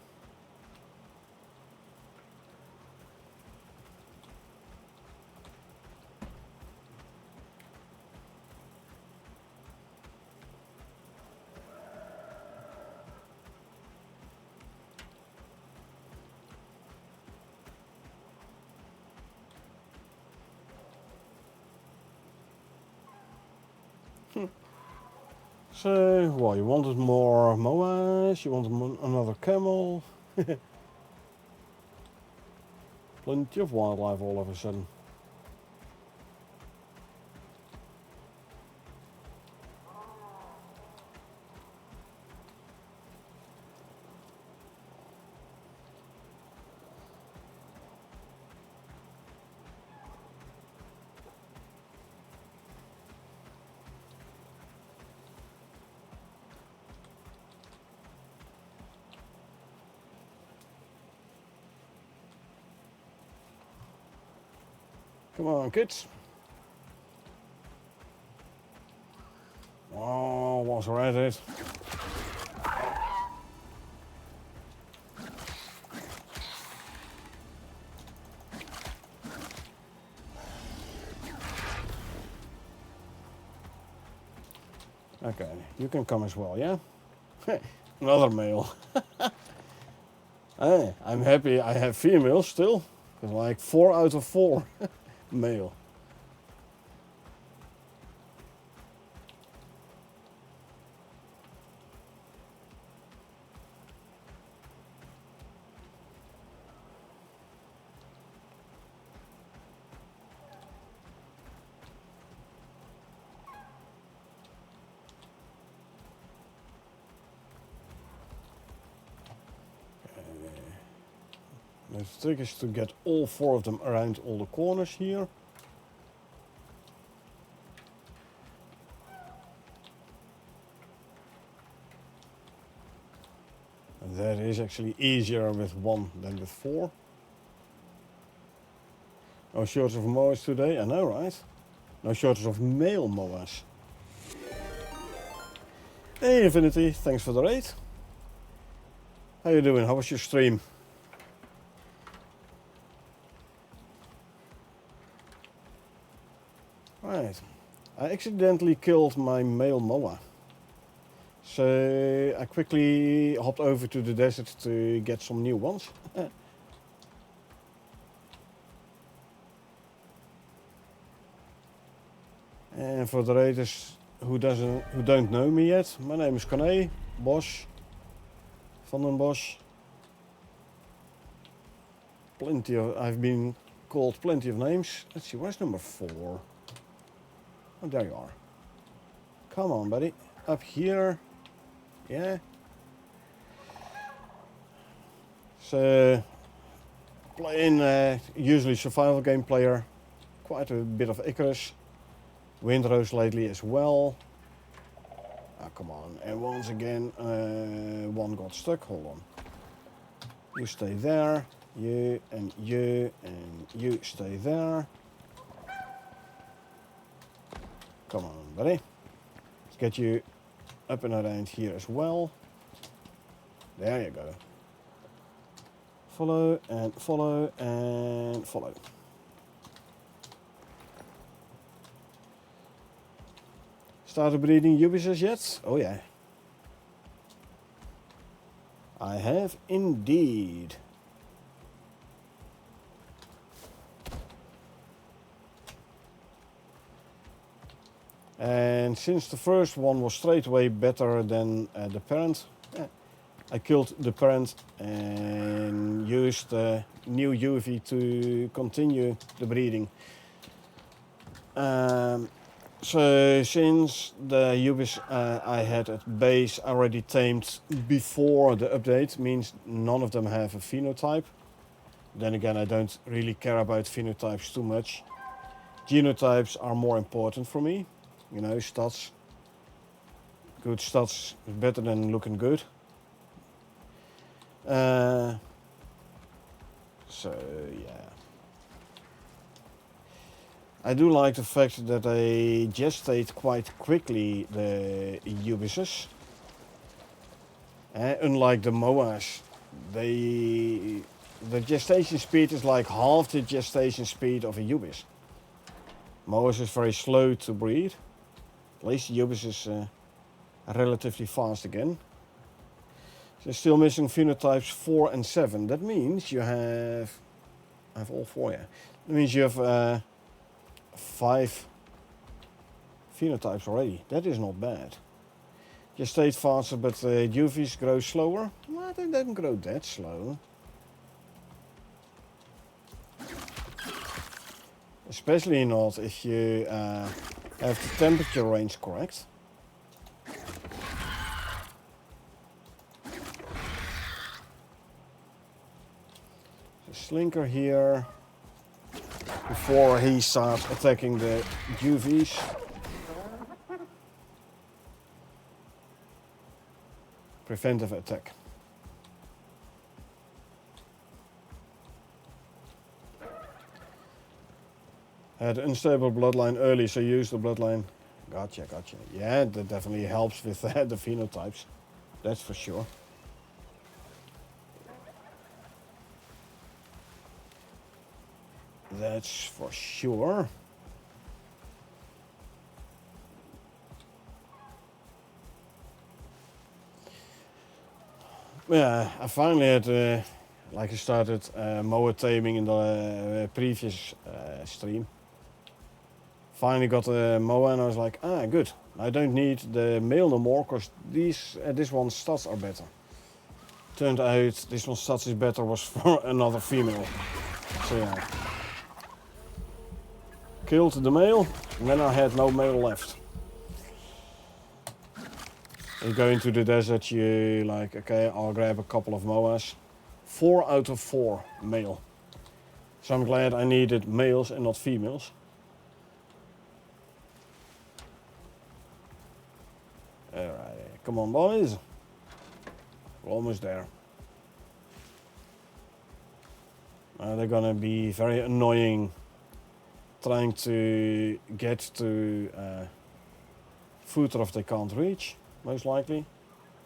So, well, you wanted more moas, you wanted another camel. Plenty of wildlife all of a sudden. Come on, kids. Oh, what's right it? Okay, you can come as well, yeah? Another male. Hey, I'm happy I have females still. Like 4 out of 4 male. The trick is to get all 4 of them around all the corners here. And that is actually easier with 1 than with 4. No shortage of mowers today, I know, right? No shortage of male mowers. Hey Infinity, thanks for the raid. How you doing? How was your stream? Right. I accidentally killed my male moa. So I quickly hopped over to the desert to get some new ones. And for the raiders who don't know me yet, my name is Corné Bosch van den Bosch. I've been called plenty of names. Let's see, where's number 4? Oh, there you are. Come on, buddy. Up here. Yeah. So, playing usually survival game player. Quite a bit of Icarus. Windrose lately as well. Ah, come on. And once again, one got stuck. Hold on. You stay there. You and you stay there. Come on, buddy. Let's get you up and around here as well. There you go. Follow and follow and follow. Started breeding Ubis yet? Oh yeah. I have indeed. And since the first one was straight away better than the parent, I killed the parent and used the new UV to continue the breeding. So since the Ubis I had at base already tamed before the update, means none of them have a phenotype. Then again, I don't really care about phenotypes too much. Genotypes are more important for me. You know, stats. Good stats is better than looking good. So yeah. I do like the fact that they gestate quite quickly, the Ubises. Unlike the Moas, the gestation speed is like half the gestation speed of a Ubis. Moas is very slow to breed. At least the Ubis is relatively fast again. So still missing phenotypes 4 and 7. That means you have... I have all 4, yeah. That means you have 5 phenotypes already. That is not bad. Gestate faster, but UVs grow slower. Well, they don't grow that slow. Especially not if you have the temperature range correct. The Slinker here. Before he starts attacking the UVs. Preventive attack. Had unstable bloodline early, so use the bloodline. Gotcha. Yeah, that definitely helps with the phenotypes. That's for sure. That's for sure. Yeah, I finally had, like I started mower taming in the previous stream. Finally got a mower and I was like, good. I don't need the male no more, because this one's stats are better. Turned out this one's stats is better was for another female. So yeah. Killed the male, and then I had no male left. You go into the desert, you like, okay, I'll grab a couple of moas. 4 out of 4 male. So I'm glad I needed males and not females. Alright, come on boys. We're almost there. They're gonna be very annoying trying to get to food if they can't reach, most likely,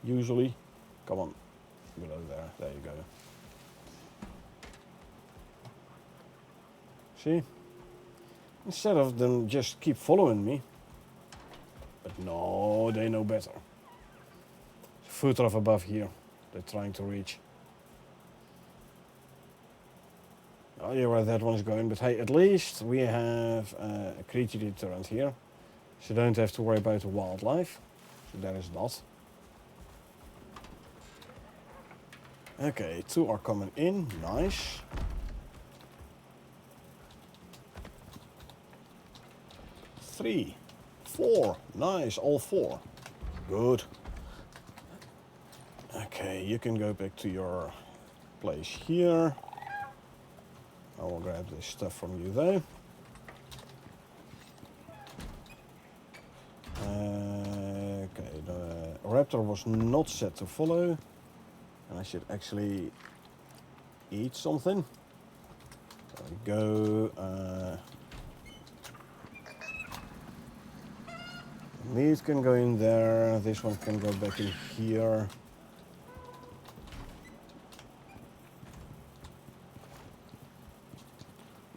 usually. Come on, below there you go. See? Instead of them just keep following me. But no, they know better. Food trough above here, they're trying to reach. Oh yeah, where that one's going, but hey, at least we have a creature deterrent here. So don't have to worry about the wildlife. So that is that. Okay, 2 are coming in, nice. Three, 4, nice, all 4. Good. Okay, you can go back to your place here. I will grab this stuff from you there. Okay, the raptor was not set to follow. And I should actually eat something. There we go. Meat can go in there. This one can go back in here.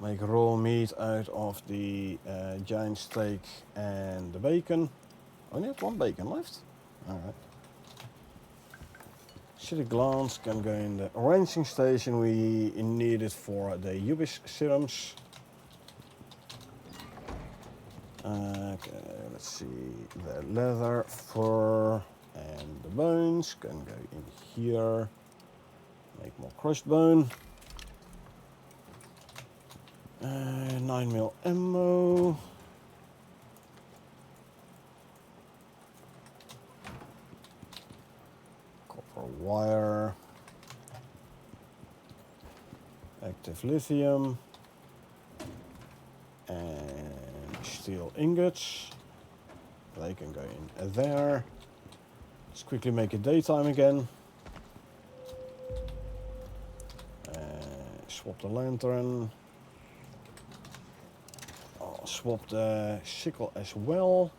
Make raw meat out of the giant steak and the bacon. Only have 1 bacon left? Alright. City glance can go in the ranching station we need it for the Ubis serums. Okay, let's see. The leather, fur. And the bones can go in here. Make more crushed bone. 9mm ammo. Copper wire. Active lithium. And steel ingots. They can go in there. Let's quickly make it daytime again. Swap the lantern. I'll swap the sickle as well.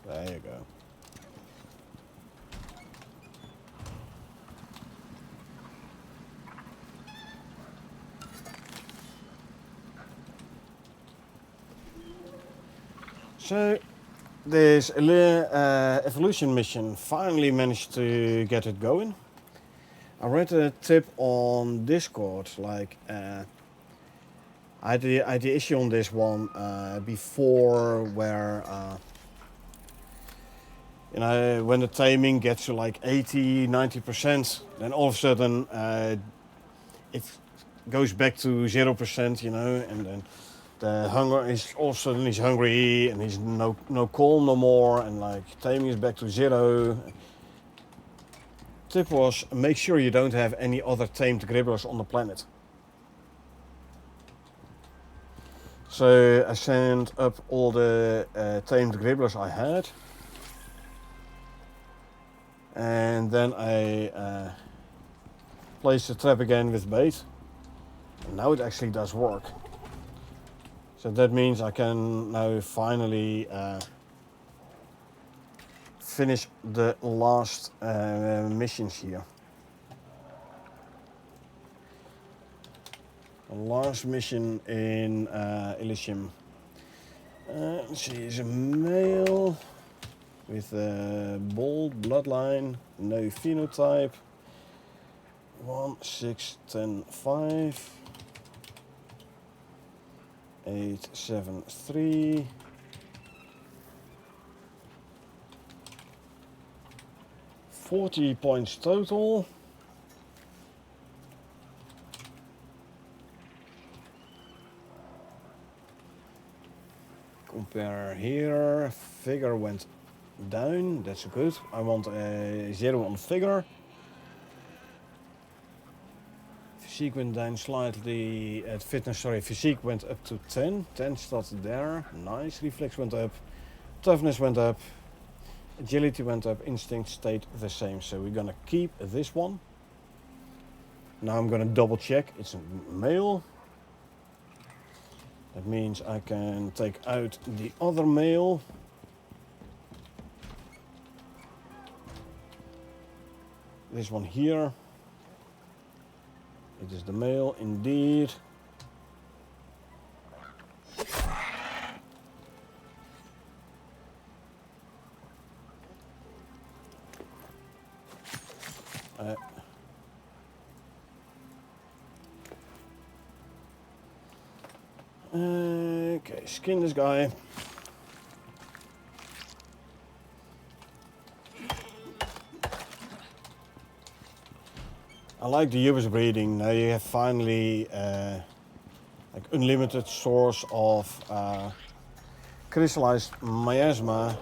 There you go. So this evolution mission finally managed to get it going. I read a tip on Discord, like I had the issue on this one before, where you know, when the taming gets to like 80-90%, then all of a sudden it goes back to 0%, you know, and then the hunger is all of a sudden he's hungry and he's no calm no more, and like taming is back to 0. Tip was, make sure you don't have any other tamed gribblers on the planet. So I sent up all the tamed gribblers I had, and then I placed the trap again with bait, and now it actually does work. So that means I can now finally finish the last missions here. The last mission in Elysium. She is a male with a bold bloodline, no phenotype. 1, 6, 10, 5. 8, 7, 3. 40 points total. Compare here. Figure went down. That's good. I want a 0 on figure. Physique went down slightly. At fitness, sorry, physique went up to 10. 10 started there. Nice. Reflex went up. Toughness went up. Agility went up, instinct stayed the same, so we're gonna keep this one. Now I'm gonna double check, it's a male. That means I can take out the other male. This one here. It is the male indeed. Okay, skin this guy. I like the Ubis breeding. Now you have finally like unlimited source of crystallized miasma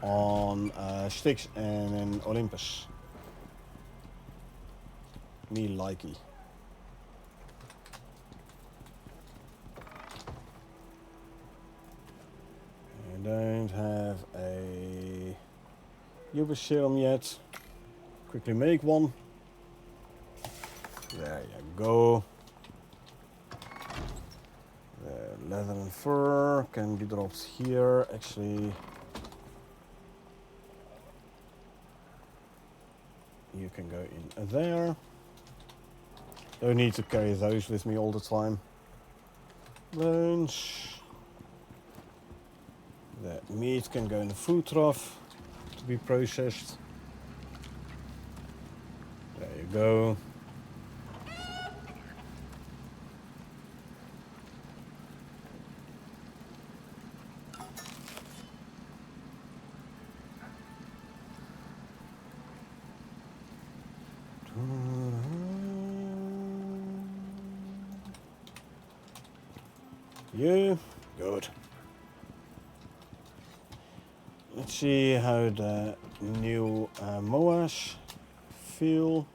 on Styx and in Olympus. Me likey. I don't have a Ubis serum yet. Quickly make one. There you go. The leather and fur can be dropped here. Actually, you can go in there. Don't need to carry those with me all the time. Bones. The meat can go in the food trough to be processed. There you go. You. Good. Let's see how the new MOAs feel.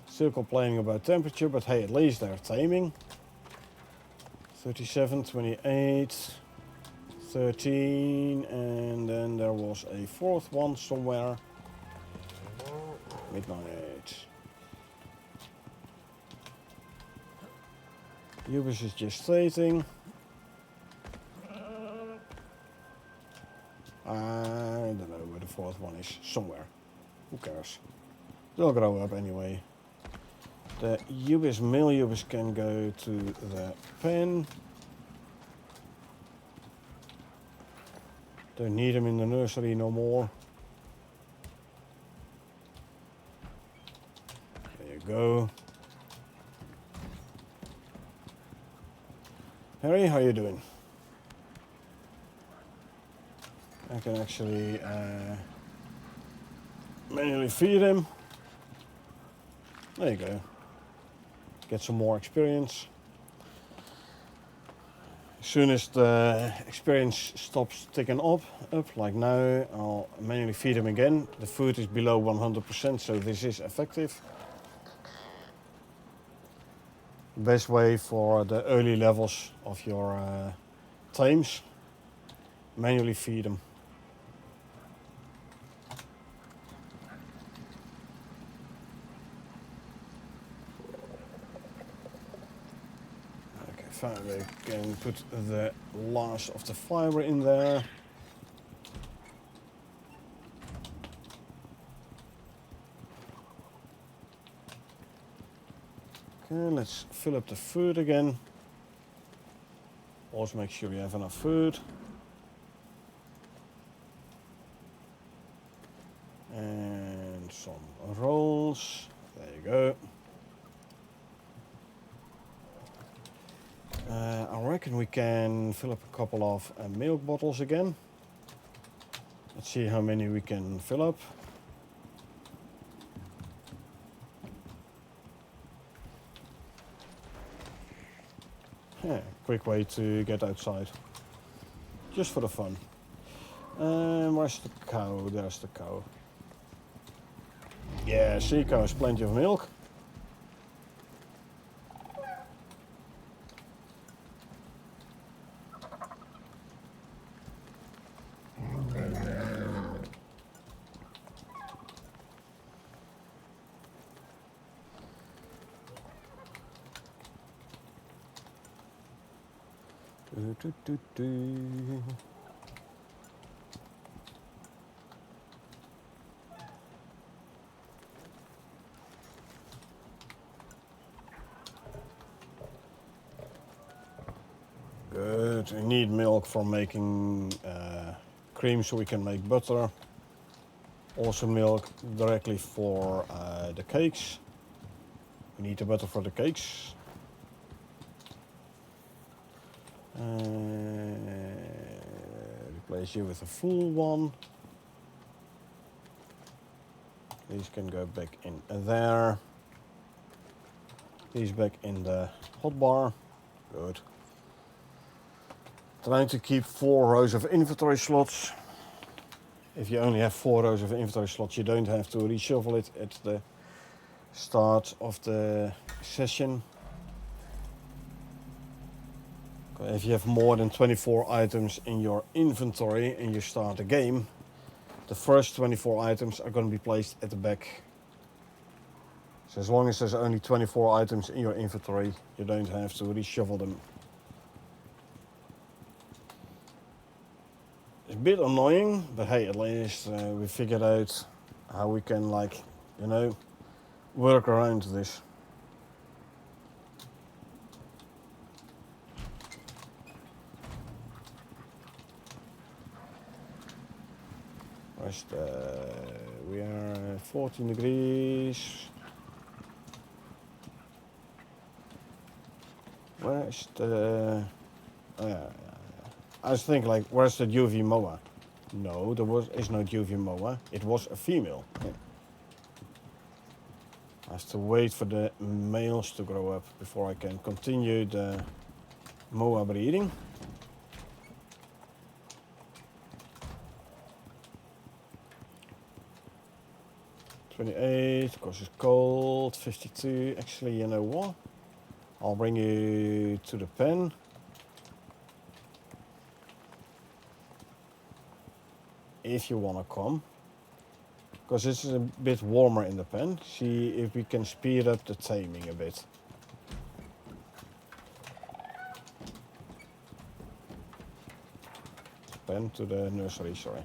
Still complaining about temperature, but hey, at least they're taming. 37, 28, 13, and then there was a fourth one somewhere. Midnight. Ubis is just stating. I don't know where the fourth one is. Somewhere. Who cares? They'll grow up anyway. The Ubis, male Ubis can go to the pen. Don't need them in the nursery no more. There you go. Harry, how you doing? I can actually manually feed him. There you go. Get some more experience. As soon as the experience stops ticking up like now, I'll manually feed him again. The food is below 100%, so this is effective. Best way for the early levels of your tames, manually feed them. Okay, fine, we can put the last of the fiber in there. Okay, let's fill up the food again. Also make sure you have enough food. And some rolls. There you go. I reckon we can fill up a couple of milk bottles again. Let's see how many we can fill up. Yeah, quick way to get outside. Just for the fun. Where's the cow? There's the cow. Yeah, see, cow has plenty of milk. Good. We need milk for making cream so we can make butter. Also milk directly for the cakes. We need the butter for the cakes. Replace you with a full one. These can go back in there. These back in the hotbar. Good. Trying to keep 4 rows of inventory slots. If you only have 4 rows of inventory slots, you don't have to reshuffle it at the start of the session. If you have more than 24 items in your inventory and you start a game, the first 24 items are going to be placed at the back. So as long as there's only 24 items in your inventory, you don't have to reshuffle them. It's a bit annoying, but hey, at least we figured out how we can, like, you know, work around this. Where's the... we are 14 degrees. Where's the... oh yeah. I was thinking, like, where's the UV moa? No, there is no UV moa. It was a female. Yeah. I have to wait for the males to grow up before I can continue the Moa breeding. $28, because it's cold. $52. Actually, you know what? I'll bring you to the pen. If you want to come. Because it's a bit warmer in the pen. See if we can speed up the taming a bit. Pen to the nursery, sorry.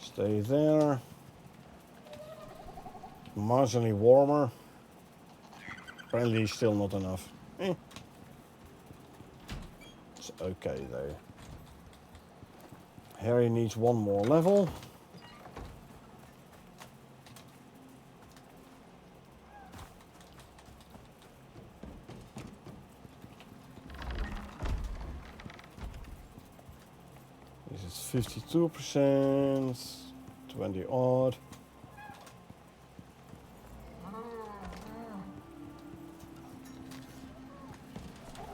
Stay there. Marginally warmer. Apparently still not enough. It's okay though. Harry needs one more level. This is 52%, 20 odd.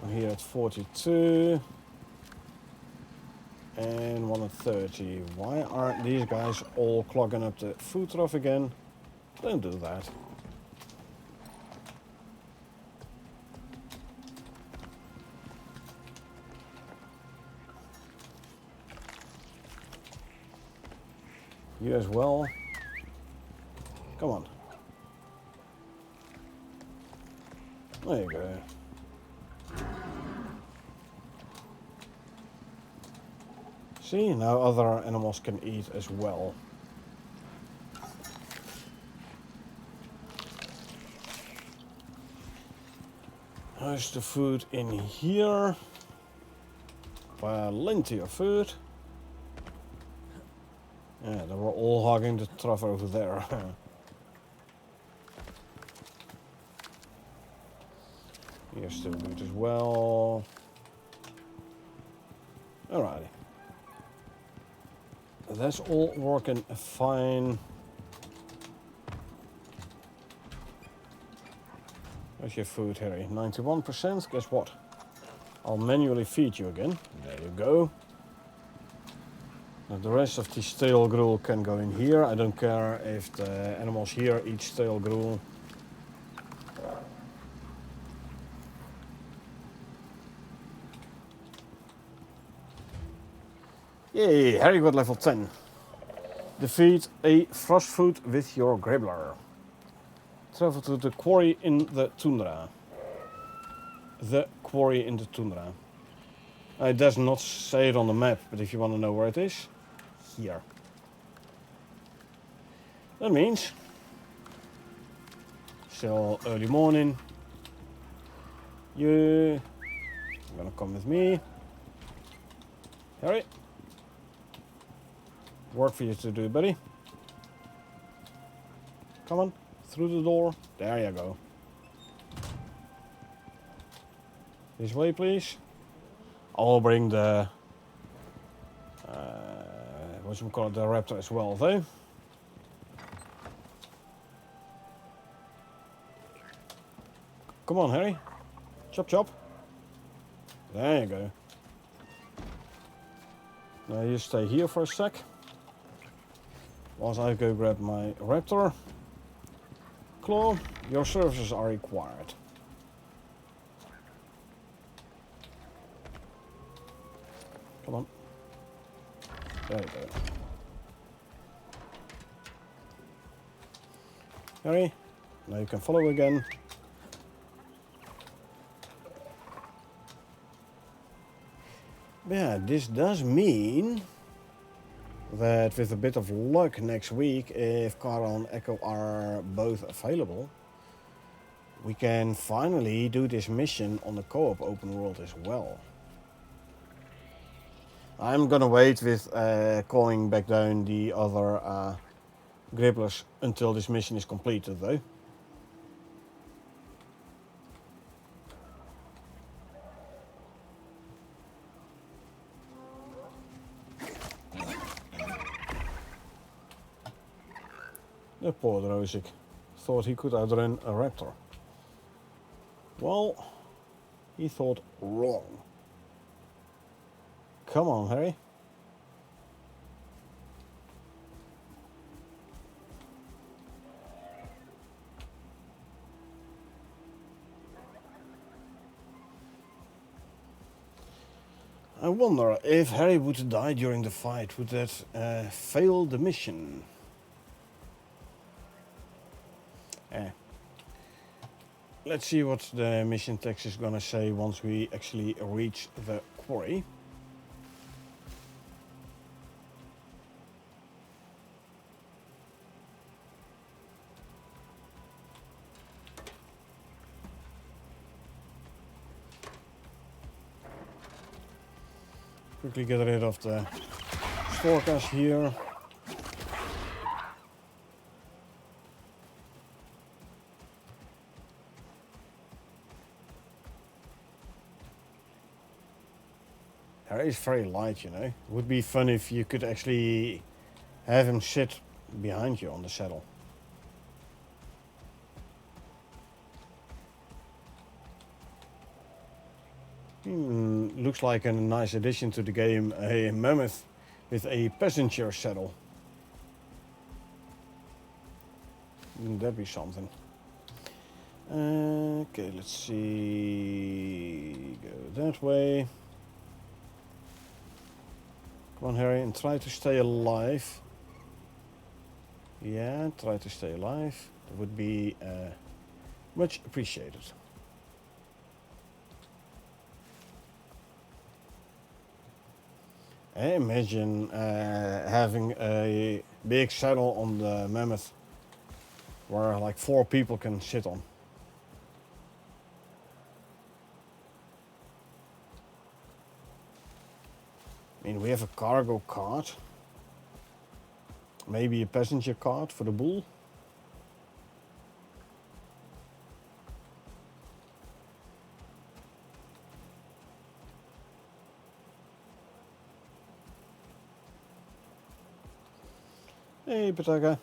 I'm here at 42. And one at 30. Why aren't these guys all clogging up the food trough again? Don't do that. You as well. Come on. There you go. See, now other animals can eat as well. How's the food in here? Plenty of food. Yeah, they were all hogging the trough over there. Here's still good as well. Alrighty. That's all working fine. Where's your food, Harry? 91%. Guess what? I'll manually feed you again. There you go. Now the rest of the stale gruel can go in here. I don't care if the animals here eat stale gruel. Yay, Harry got level 10. Defeat a frostfoot with your Gribbler. Travel to the quarry in the tundra. The quarry in the tundra. It does not say it on the map, but if you want to know where it is, here. That means still early morning. You're gonna come with me. Harry. Work for you to do, buddy. Come on, through the door. There you go. This way, please. I'll bring the whatchamacallit, the raptor as well, though. Come on, Harry. Chop, chop. There you go. Now you stay here for a sec. Whilst I go grab my raptor. Claw, your services are required. Come on. There you go. Harry, now you can follow again. Yeah, this does mean that with a bit of luck next week, if Kara and Echo are both available, we can finally do this mission on the co-op open world as well. I'm gonna wait with calling back down the other Gribblers until this mission is completed, though. The poor Drozig. thought he could outrun a raptor. Well, he thought wrong. Come on, Harry. I wonder if Harry would die during the fight, would that fail the mission? Let's see what the mission text is gonna say once we actually reach the quarry. Quickly get rid of the stalkers here. Harry is very light, you know. It would be fun if you could actually have him sit behind you on the saddle. Looks like a nice addition to the game, a mammoth with a passenger saddle. Wouldn't that be something? Okay, let's see. Go that way. Come on, Harry, and try to stay alive. Yeah, try to stay alive. That would be much appreciated. Imagine having a big saddle on the mammoth where like 4 people can sit on. I mean, we have a cargo cart. Maybe a passenger cart for the bull. Hey, Pataka.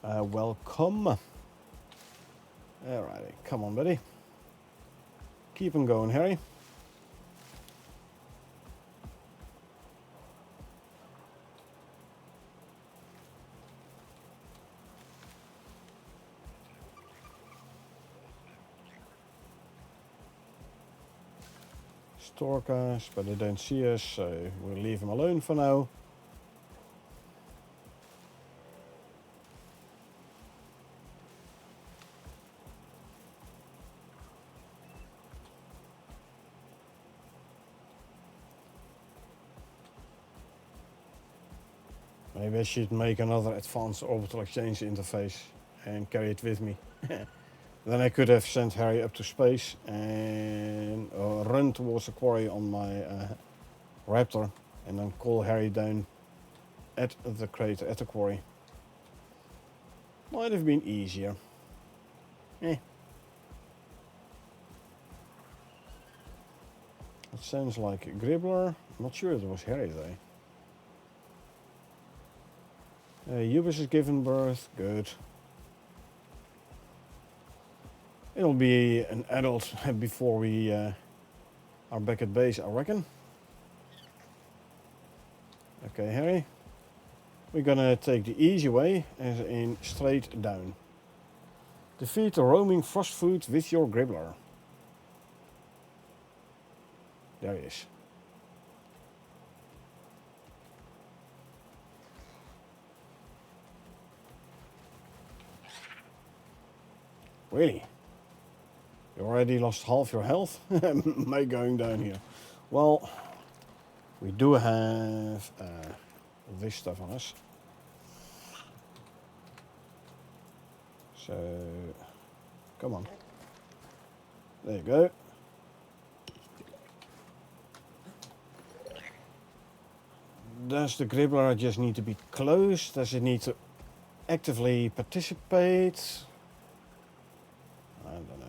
Welcome. Alrighty, come on, buddy. Keep on going, Harry. Stalkers, but they don't see us, so we'll leave them alone for now. Maybe I should make another advanced orbital exchange interface and carry it with me. Then I could have sent Harry up to space and run towards the quarry on my raptor and then call Harry down at the crater, at the quarry. Might have been easier. It sounds like a Gribbler. I'm not sure it was Harry though. Ubis has given birth. Good. It'll be an adult before we are back at base, I reckon. Okay, Harry. We're gonna take the easy way, as in straight down. Defeat the roaming frostfoot with your Gribbler. There he is. Really? You already lost half your health? By going down here. Well, we do have this stuff on us. So, come on. There you go. Does the Gribbler just need to be close? Does it need to actively participate? I don't know.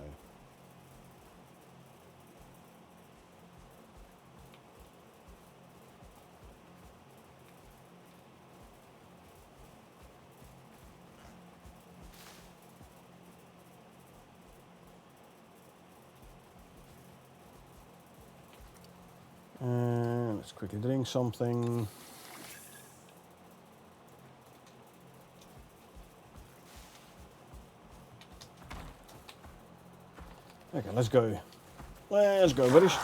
quickly drink something. Okay, let's go. Let's go, buddies.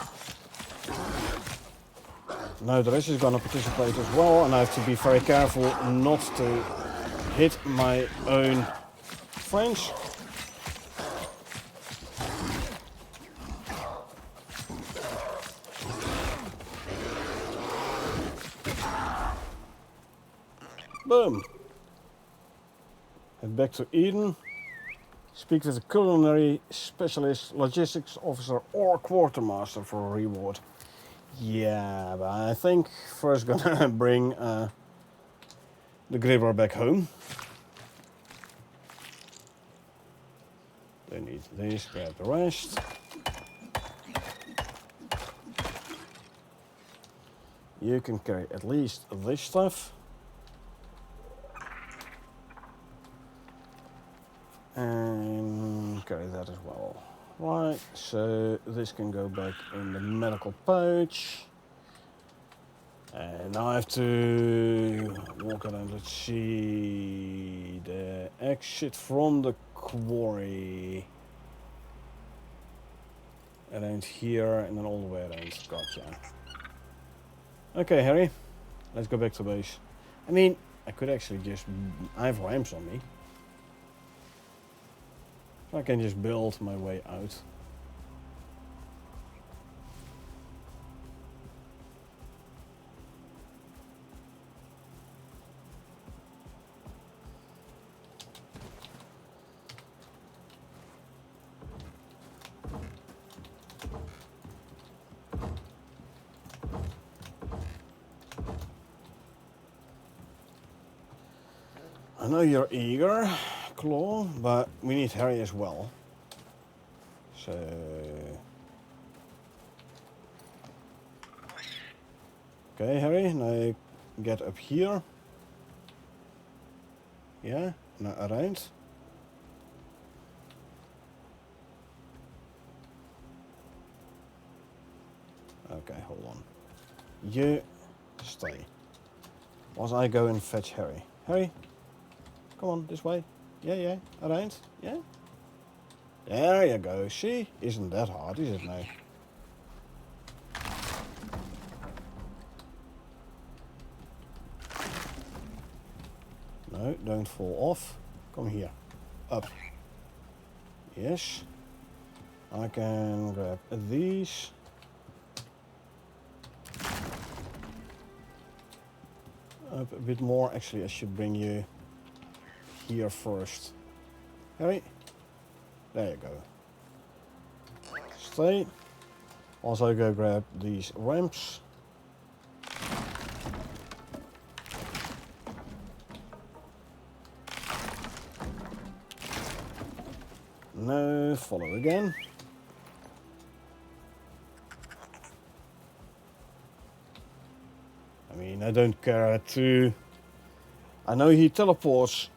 Now the rest is gonna participate as well, and I have to be very careful not to hit my own friends. Boom. Head back to Eden. Speak with a culinary specialist, logistics officer, or quartermaster for a reward. Yeah, but I think first gonna bring the Gribber back home. They need this, grab the rest. You can carry at least this stuff. And carry that as well. Right, so this can go back in the medical pouch. And now I have to walk around. Let's see the exit from the quarry. Around here and then all the way around. Gotcha. Okay, Harry, let's go back to base. I mean, I could actually just... I have ramps on me. So I can just build my way out. I know you're eager, Claw, but we need Harry as well. So... Okay, Harry, now get up here. Yeah, now around. Okay, hold on. You stay. Whilst I go and fetch Harry. Harry? Come on, this way. Yeah, around. Yeah. There you go. See? Isn't that hard, is it now? No, don't fall off. Come here. Up. Yes. I can grab these. Up a bit more. Actually, I should bring you here first. Harry? There you go. Stay. Also go grab these ramps. No, follow again. I mean, I don't care to... I know he teleports,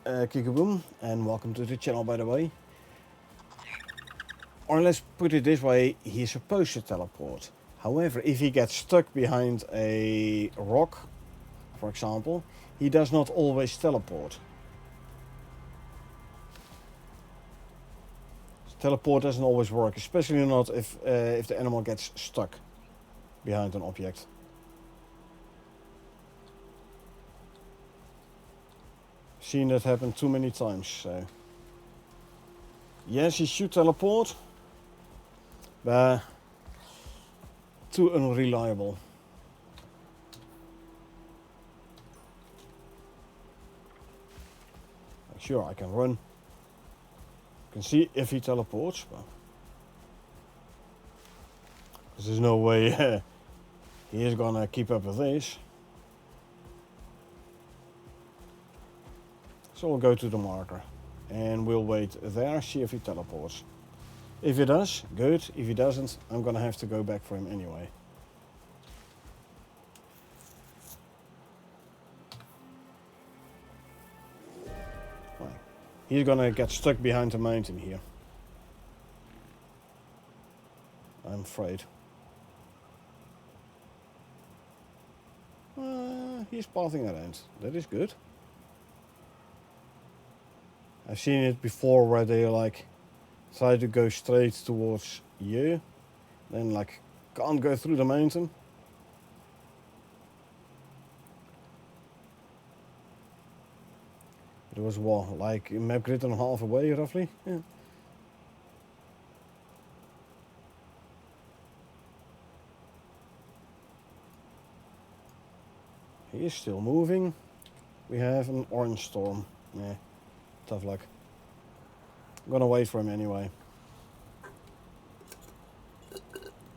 Kikaboom, and welcome to the channel, by the way. Or let's put it this way, he's supposed to teleport. However, if he gets stuck behind a rock, for example, he does not always teleport. Teleport doesn't always work, especially not if the animal gets stuck behind an object. Seen that happen too many times, so... Yes, he should teleport, but too unreliable. Sure, I can run. Can see if he teleports, but there's no way he is gonna keep up with this. So we'll go to the marker and we'll wait there, see if he teleports. If he does, good. If he doesn't, I'm gonna have to go back for him anyway. Well, he's gonna get stuck behind the mountain here, I'm afraid. he's pathing around. That is good. I've seen it before where they like try to go straight towards you, then like can't go through the mountain. It was what, like a map grid and a half away roughly? Yeah. He is still moving. We have an orange storm. Yeah, tough luck. I'm gonna wait for him anyway.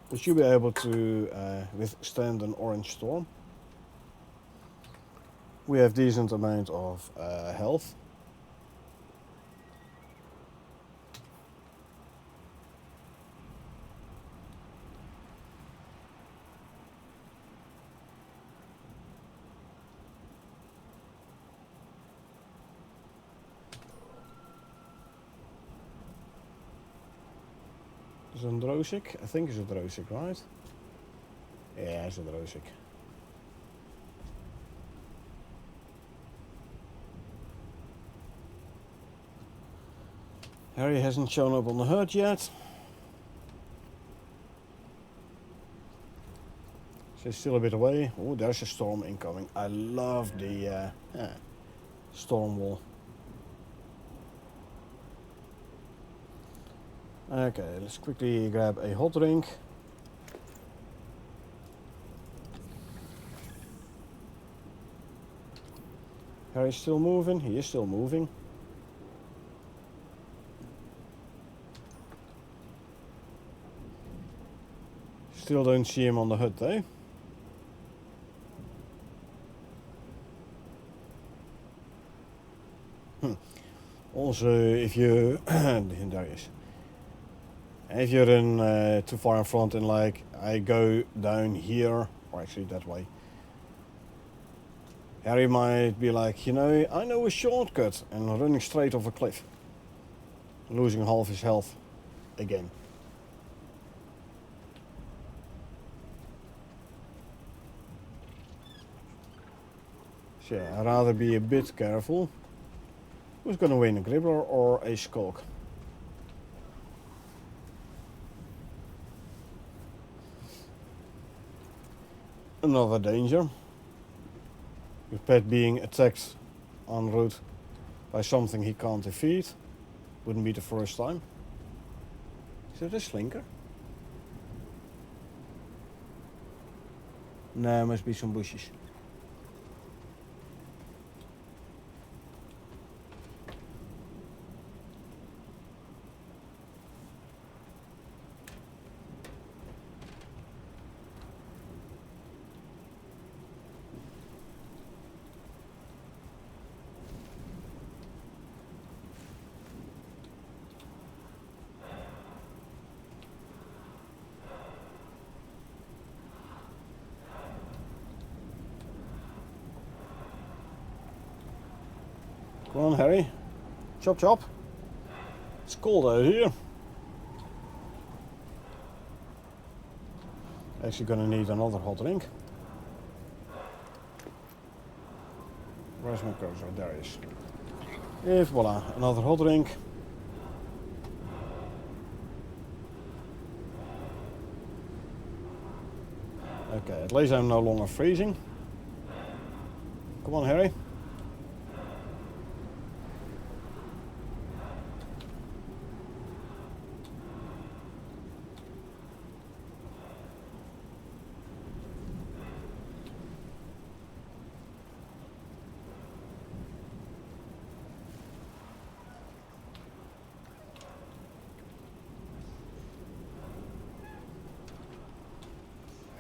We should be able to withstand an orange storm. We have decent amount of health. Is it a Drosik? I think it's a Drosik, right? Yeah, it's a Drosik. Harry hasn't shown up on the hut yet. She's still a bit away. Oh, there's a storm incoming. I love the storm wall. Okay, let's quickly grab a hot drink. Harry's still moving. He is still moving. Still don't see him on the hut though. Also, if you there he is. If you run too far in front and like I go down here, or actually that way, Harry might be like, you know, I know a shortcut, and running straight off a cliff, losing half his health again. So yeah, I'd rather be a bit careful. Who's gonna win, a Gribbler or a Skulk? Another danger. With Pet being attacked en route by something he can't defeat. Wouldn't be the first time. Is it a Slinker? No, must be some bushes. Come on, Harry. Chop chop. It's cold out here. Actually gonna need another hot drink. Where's my cursor? There it is. If voila, another hot drink. Okay, at least I'm no longer freezing. Come on, Harry.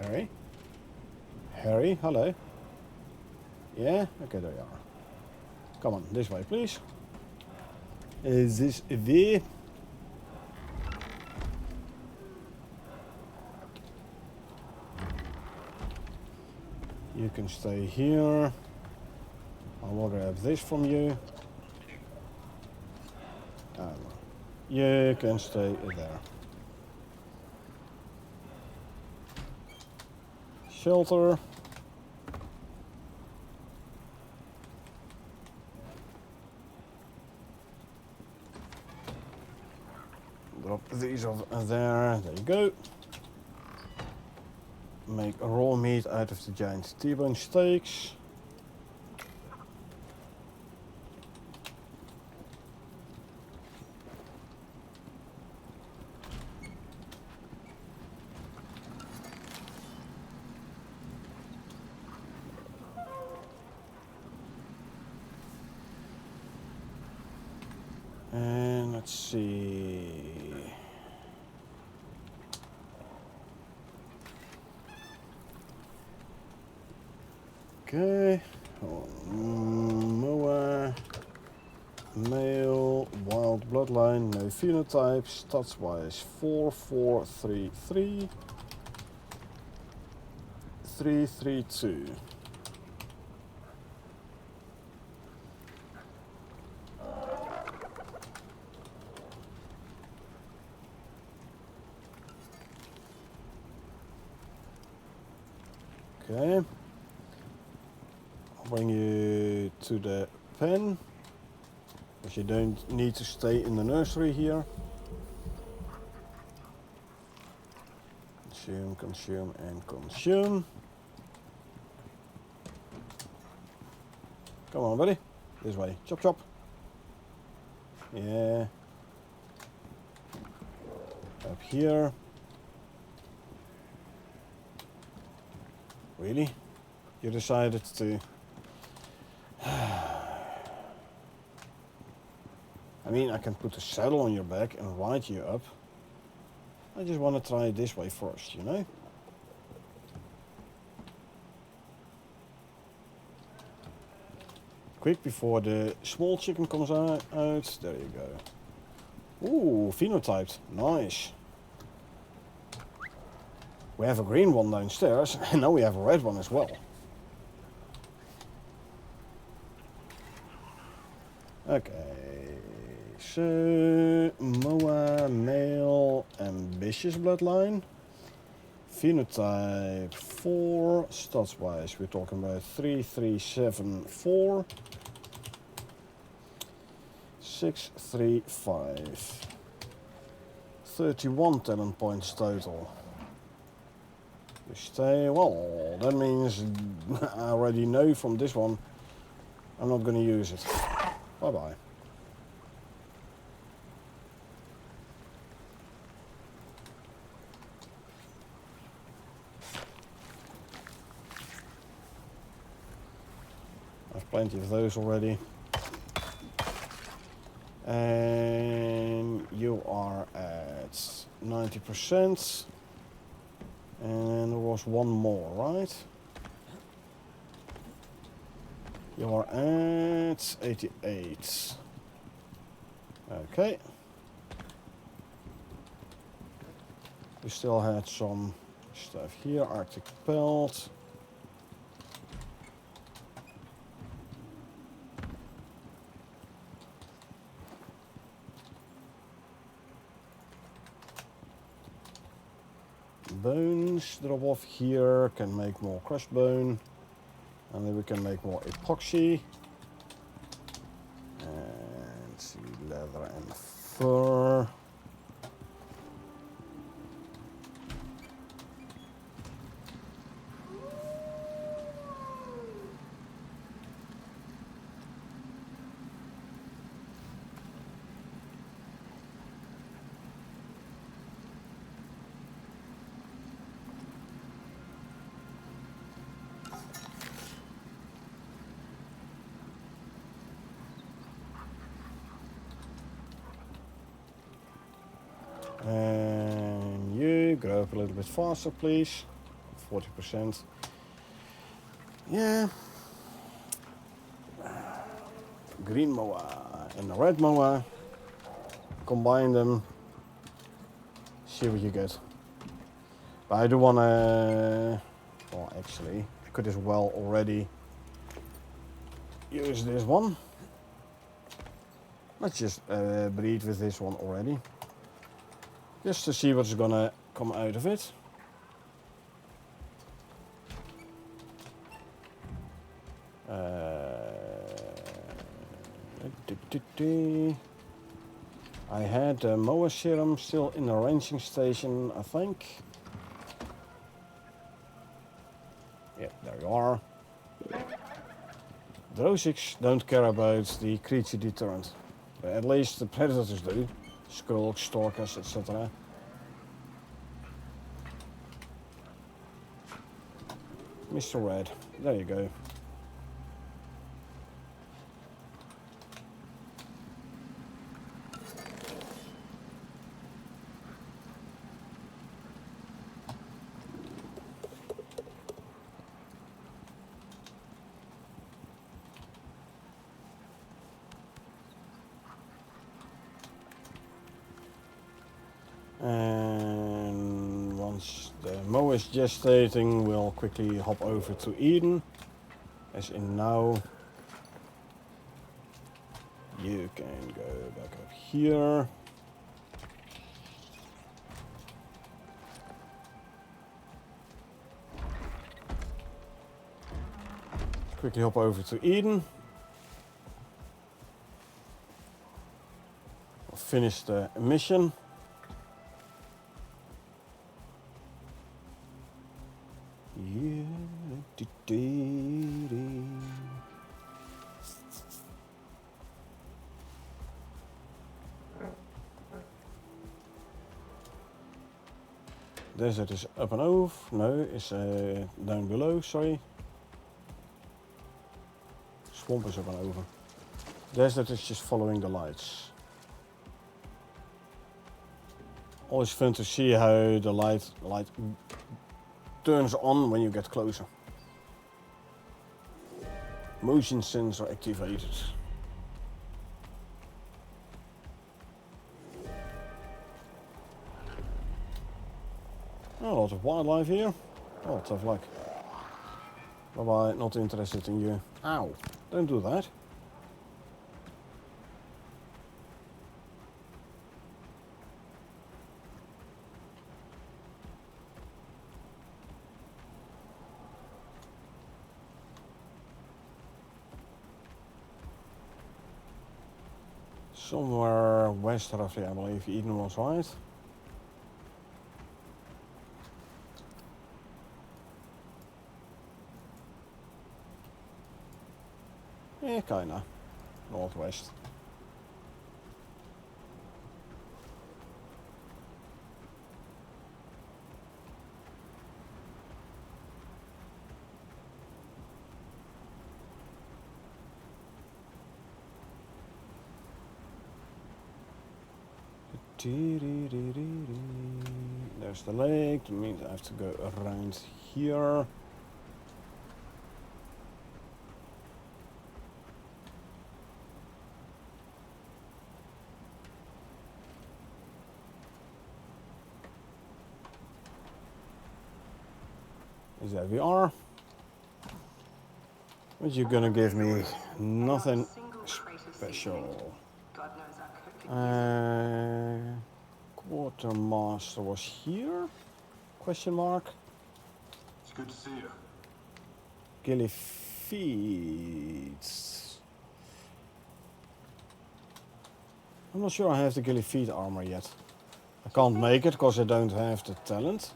Harry? Harry, hello. Yeah? Okay, there you are. Come on, this way, please. Is this way? You can stay here. I will grab this from you. You can stay there. Shelter. these over there. There you go. Make raw meat out of the giant T-bone steaks. And let's see. Okay. Moa. Male. Wild bloodline. No phenotypes. Stats wise 4433. 332. Okay. I'll bring you to the pen, because you don't need to stay in the nursery here. Consume, consume, and consume. Come on, buddy. This way. Chop, chop. Yeah. Up here. Really? You decided to... I mean, I can put a saddle on your back and ride you up. I just want to try it this way first, you know? Quick before the small chicken comes out. There you go. Ooh, phenotyped. Nice. We have a green one downstairs, and now we have a red one as well. Okay, so Moa, male, ambitious bloodline. Phenotype 4, stats wise we're talking about 3374. 635. 31 talent points total. We stay, well, that means I already know from this one I'm not going to use it. Bye bye. I've plenty of those already. And you are at 90%. And there was one more, right? You are at 88. Okay. We still had some stuff here. Arctic pelt. Bones drop off here, can make more crushed bone, and then we can make more epoxy, and see, leather and fur. And you grow up a little bit faster, please. 40%. Yeah. Green moa and the red moa. Combine them. See what you get. But I do want to... Well, actually, I could as well already use this one. Let's just breed with this one already. Just to see what's gonna come out of it. I had the Moa serum still in the ranging station, I think. Yeah, there you are. The Rosics don't care about the creature deterrent. But at least the predators do. Skulks, stalkers, etc. Mr. Red, there you go. And once the Mo is gestating, we'll quickly hop over to Eden. As in now, you can go back up here. Quickly hop over to Eden. We'll finish the mission. Yeah. Desert is up and over. No, it's down below, sorry. Swamp is up and over. Desert is just following the lights. Always fun to see how the light turns on when you get closer. Motion sensor activated. Oh, a lot of wildlife here. Oh, tough luck. Bye bye, not interested in you. Ow, don't do that. Somewhere west roughly, I believe Eden was right. Yeah, kinda. Northwest. There's the lake, that means I have to go around here. There we are. But you're gonna give me nothing special. Quartermaster was here? Question mark. It's good to see you. Gilly feet. I'm not sure I have the Gilly feet armor yet. I can't make it because I don't have the talent.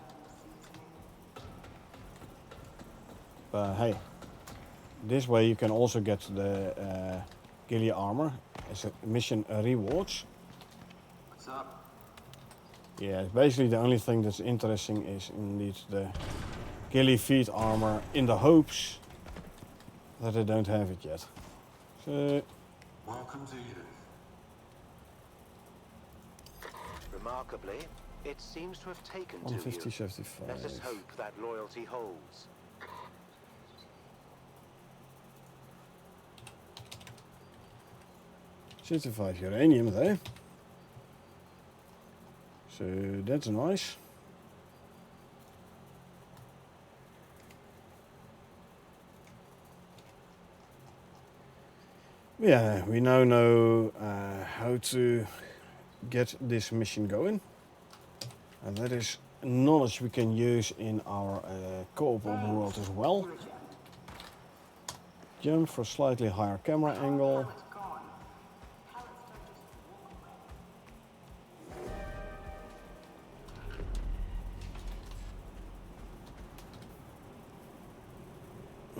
But hey, this way you can also get the Gilly armor as a mission rewards. What's up? Yeah, basically the only thing that's interesting is indeed the Gilly feet armor in the hopes that I don't have it yet. So, Welcome to Eden. Remarkably, it seems to have taken to 150, you. 75. Let us hope that loyalty holds. $65 uranium though. So that's nice. Yeah, we now know how to get this mission going. And that is knowledge we can use in our co-op open world as well. Jump for slightly higher camera angle.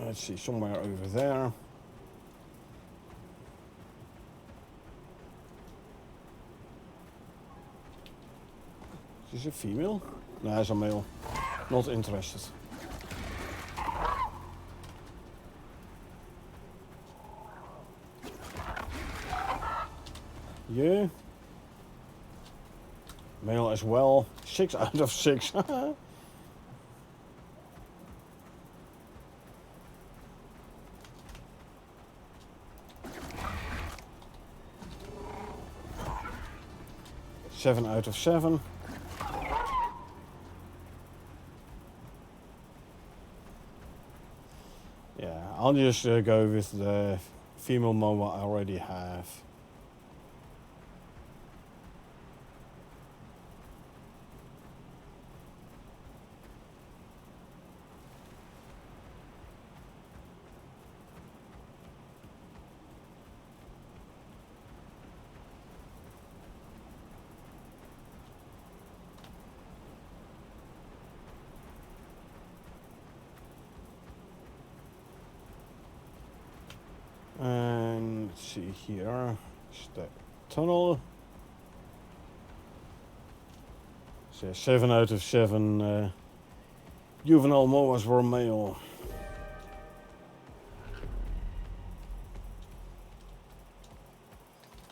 Let's see, somewhere over there. Is this a female? No, it's a male. Not interested. Yeah. Male as well. 6 out of 6. 7 out of 7. Yeah, I'll just go with the female MOA I already have. And let's see here, is the tunnel. So 7 out of 7 juvenile MOAs were male.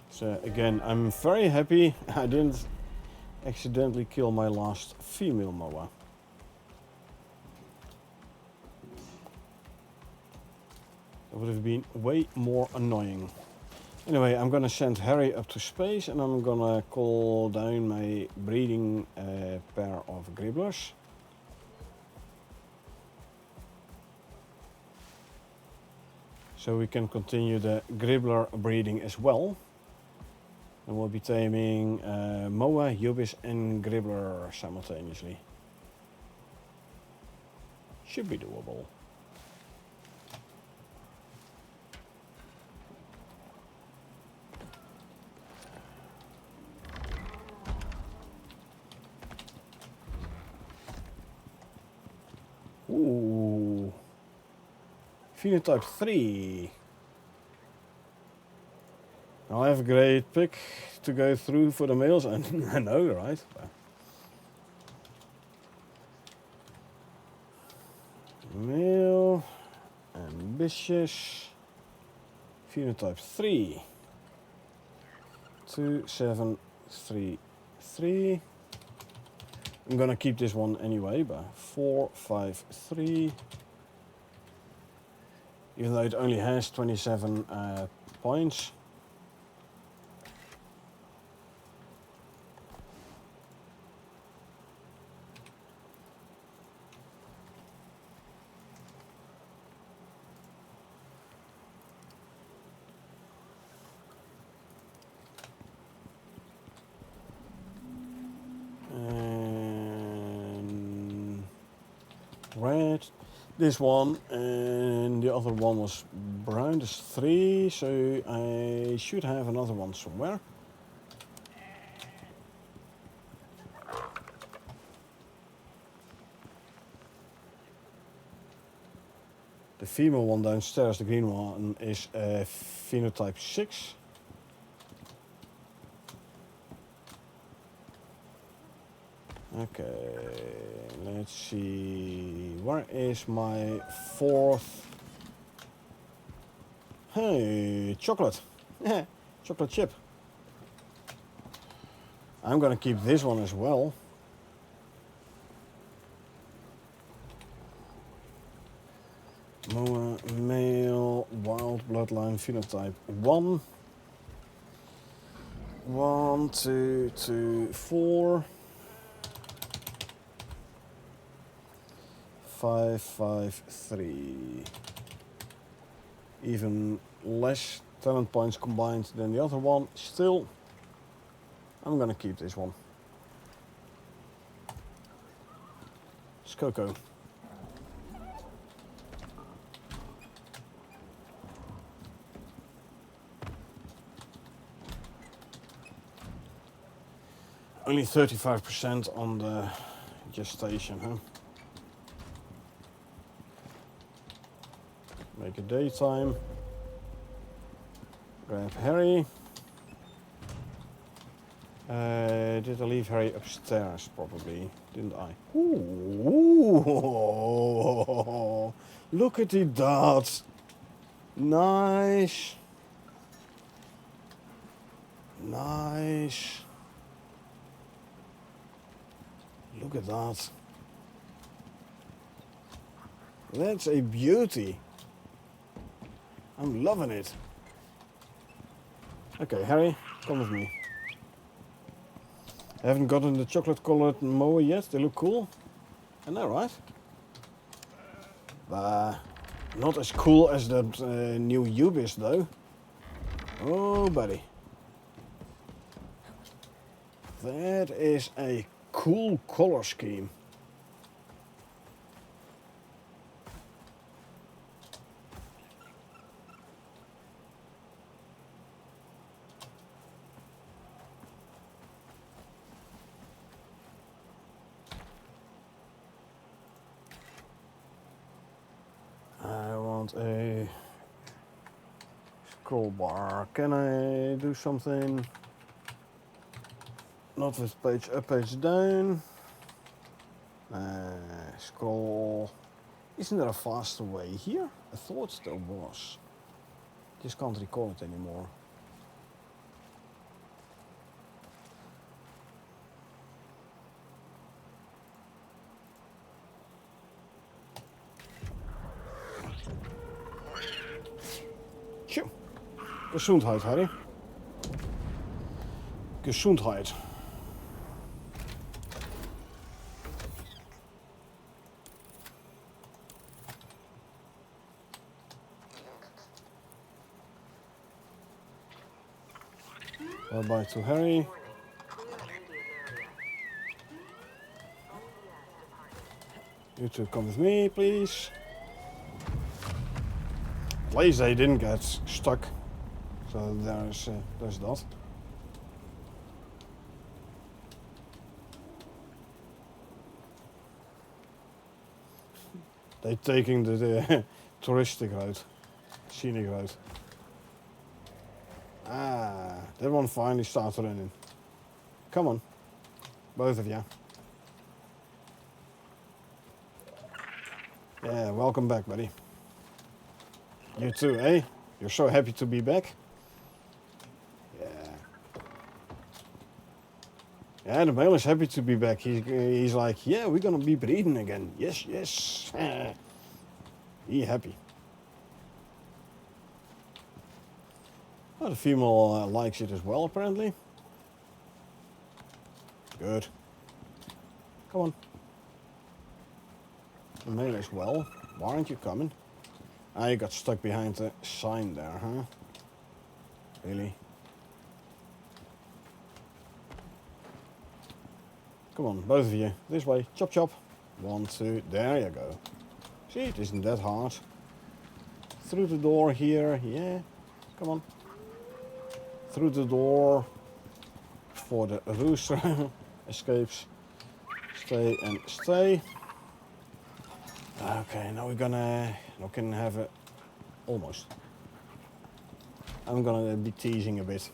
So again, I'm very happy I didn't accidentally kill my last female MOA. That would have been way more annoying. Anyway, I'm gonna send Harry up to space and I'm gonna call down my breeding pair of gribblers. So we can continue the gribbler breeding as well. And we'll be taming MOA, Ubis and gribbler simultaneously. Should be doable. Ooh. Phenotype 3. I'll have a great pick to go through for the males. I know, right? Male, ambitious, phenotype 3. 2733. I'm gonna keep this one anyway, but 453. Even though it only has 27 points. Red, this one, and the other one was brown. There's 3, so I should have another one somewhere. The female one downstairs, the green one, is phenotype 6. Okay, let's see, where is my 4th? Hey, chocolate. Chocolate chip. I'm gonna keep this one as well. MOA, male, wild bloodline, phenotype 1. 1, 2, 2, 4. 5, 5, 3. Even less talent points combined than the other one. Still, I'm gonna keep this one. It's Coco. Only 35% on the gestation, huh? Make it daytime. Grab Harry. Did I leave Harry upstairs? Probably, didn't I? Ooh, look at the dots. Nice. Nice. Look at that. That's a beauty. I'm loving it. Okay, Harry, come with me. I haven't gotten the chocolate colored mower yet. They look cool. I know, right? Not as cool as that new Ubis though. Oh, buddy. That is a cool color scheme. I want a scroll bar. Can I do something? Not with page up, page down. Scroll. Isn't there a faster way here? I thought there was. Just can't recall it anymore. Tjoe. Gesundheit, Harry. Gesundheit. Bye-bye to Harry. You two come with me, please. At least they didn't get stuck. So there's that. They're taking the touristic route, scenic route. Ah, that one finally started running. Come on, both of you. Yeah, welcome back, buddy. You too, eh? You're so happy to be back. Yeah. Yeah, the male is happy to be back. He's like, yeah, we're gonna be breeding again. Yes, yes. He happy. Oh, the female likes it as well, apparently. Good. Come on. The male as well. Why aren't you coming? Ah, you got stuck behind the sign there, huh? Really? Come on, both of you. This way. Chop, chop. 1, 2. There you go. See, it isn't that hard. Through the door here. Yeah. Come on. Through the door. For the rooster escapes. Stay and stay. Okay, now we can have it. Almost. I'm gonna be teasing a bit.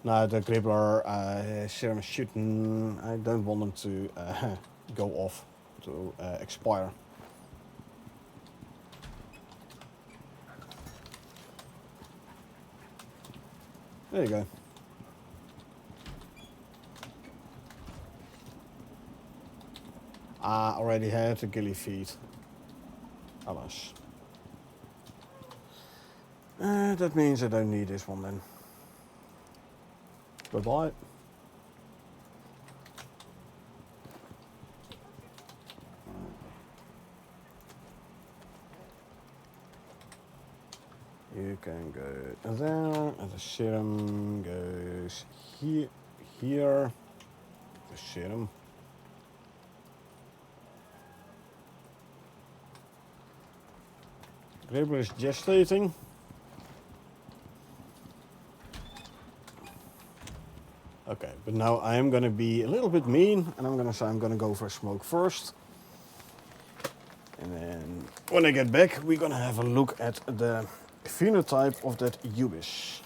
Now the Gribbler serum shooting, I don't want them to go off, to expire. There you go. I already had a ghillie feed. Alas. That means I don't need this one then. Bye-bye. You can go there, and the serum goes here. The serum. Gribbler is gestating. Okay, but now I am gonna be a little bit mean, and I'm gonna say I'm gonna go for a smoke first. And then when I get back, we're gonna have a look at the phenotype of that Ubis.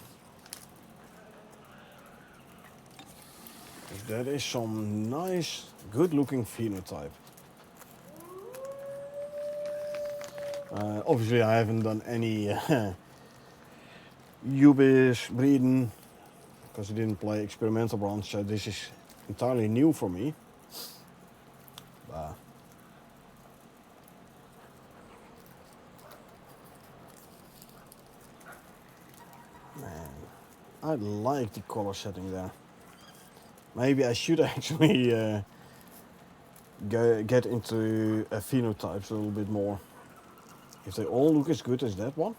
That is some nice, good-looking phenotype. Obviously, I haven't done any Ubis breeding because I didn't play experimental branch, so this is entirely new for me. Man, I like the color setting there. Maybe I should actually get into phenotypes a little bit more. If they all look as good as that one.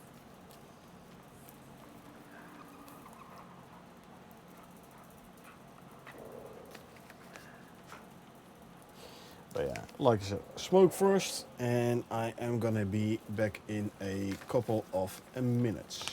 But yeah, like I said, smoke first, and I am gonna be back in a couple of minutes.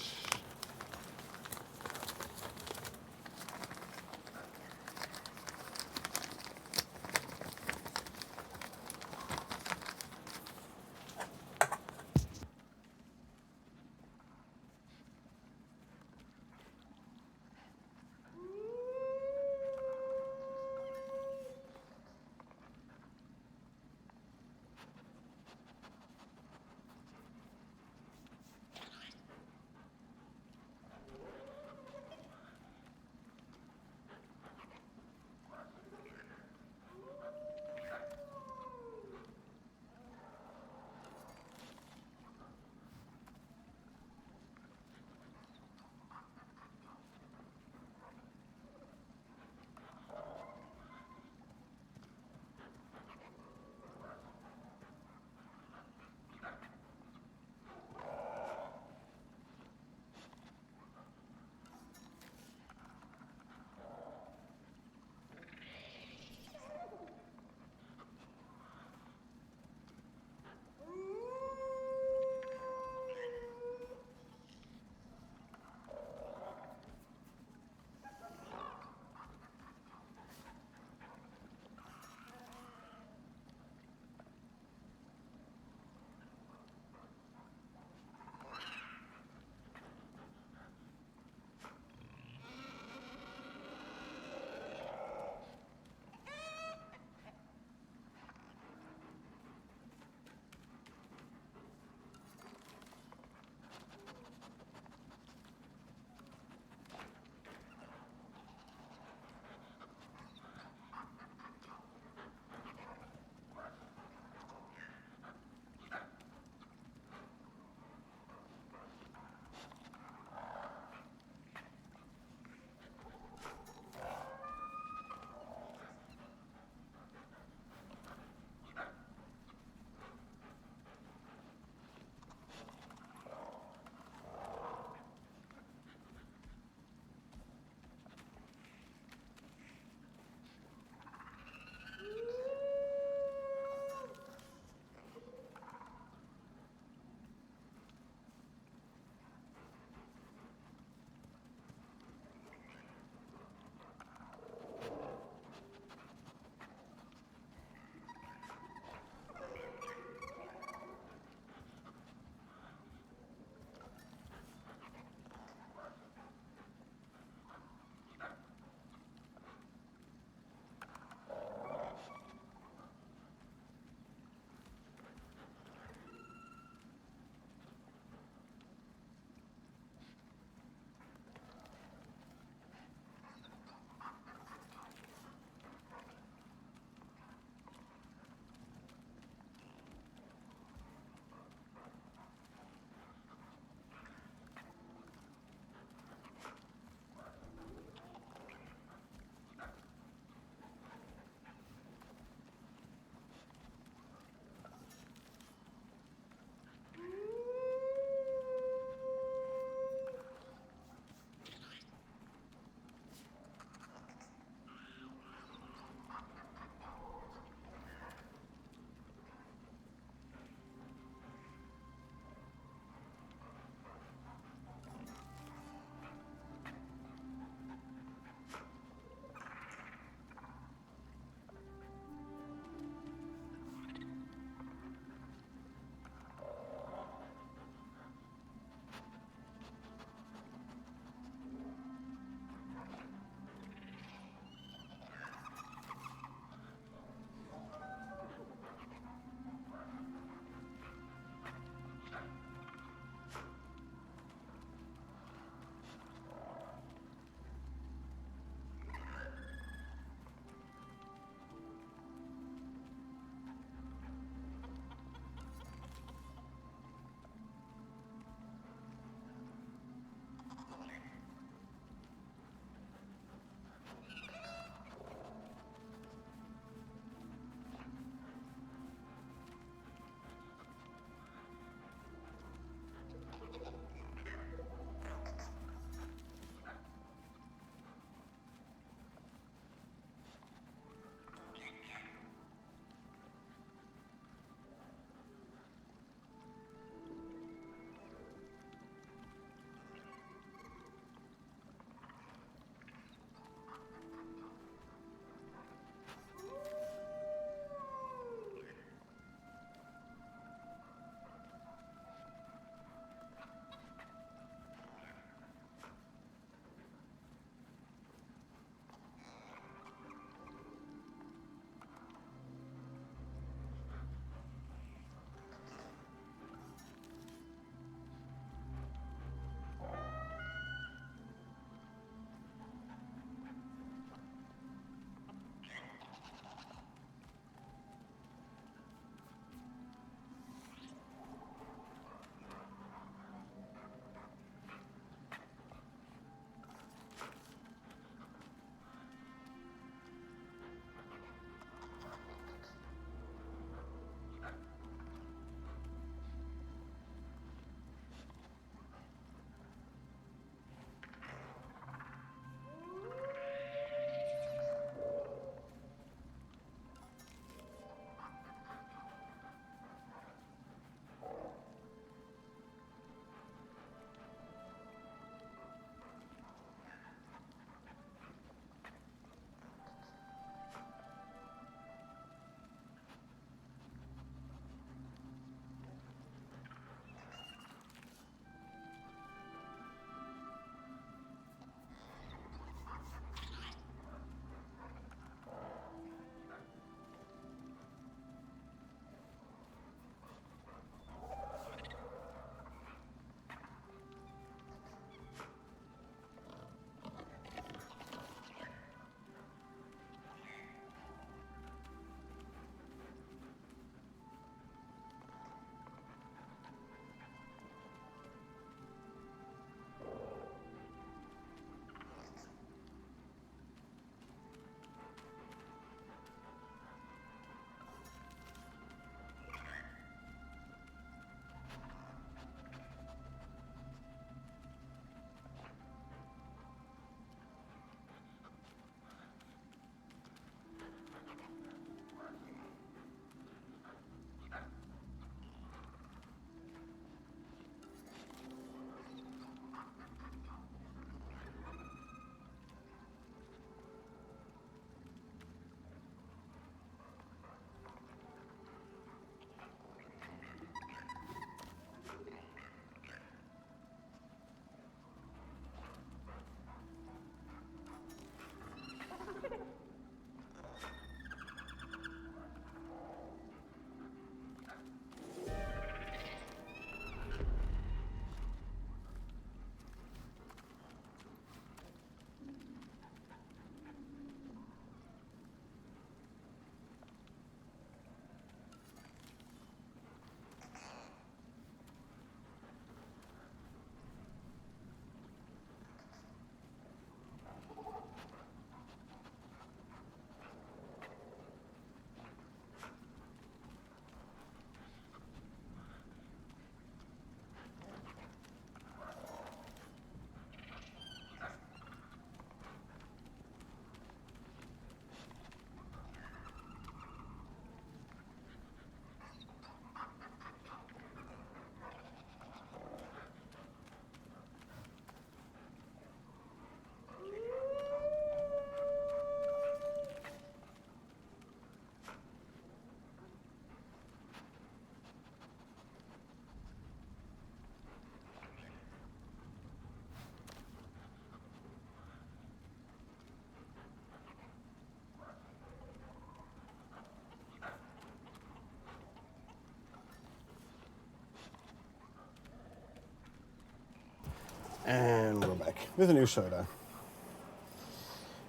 And we're back with a new soda.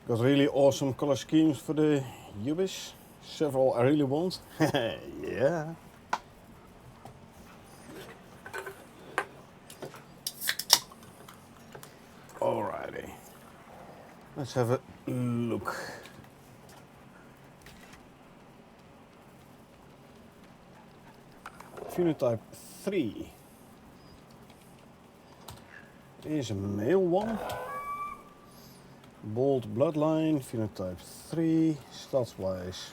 Got really awesome color schemes for the Ubis. Several I really want. Yeah. Alrighty. Let's have a look. Phenotype 3 is a male one. Bold bloodline, phenotype 3, stats wise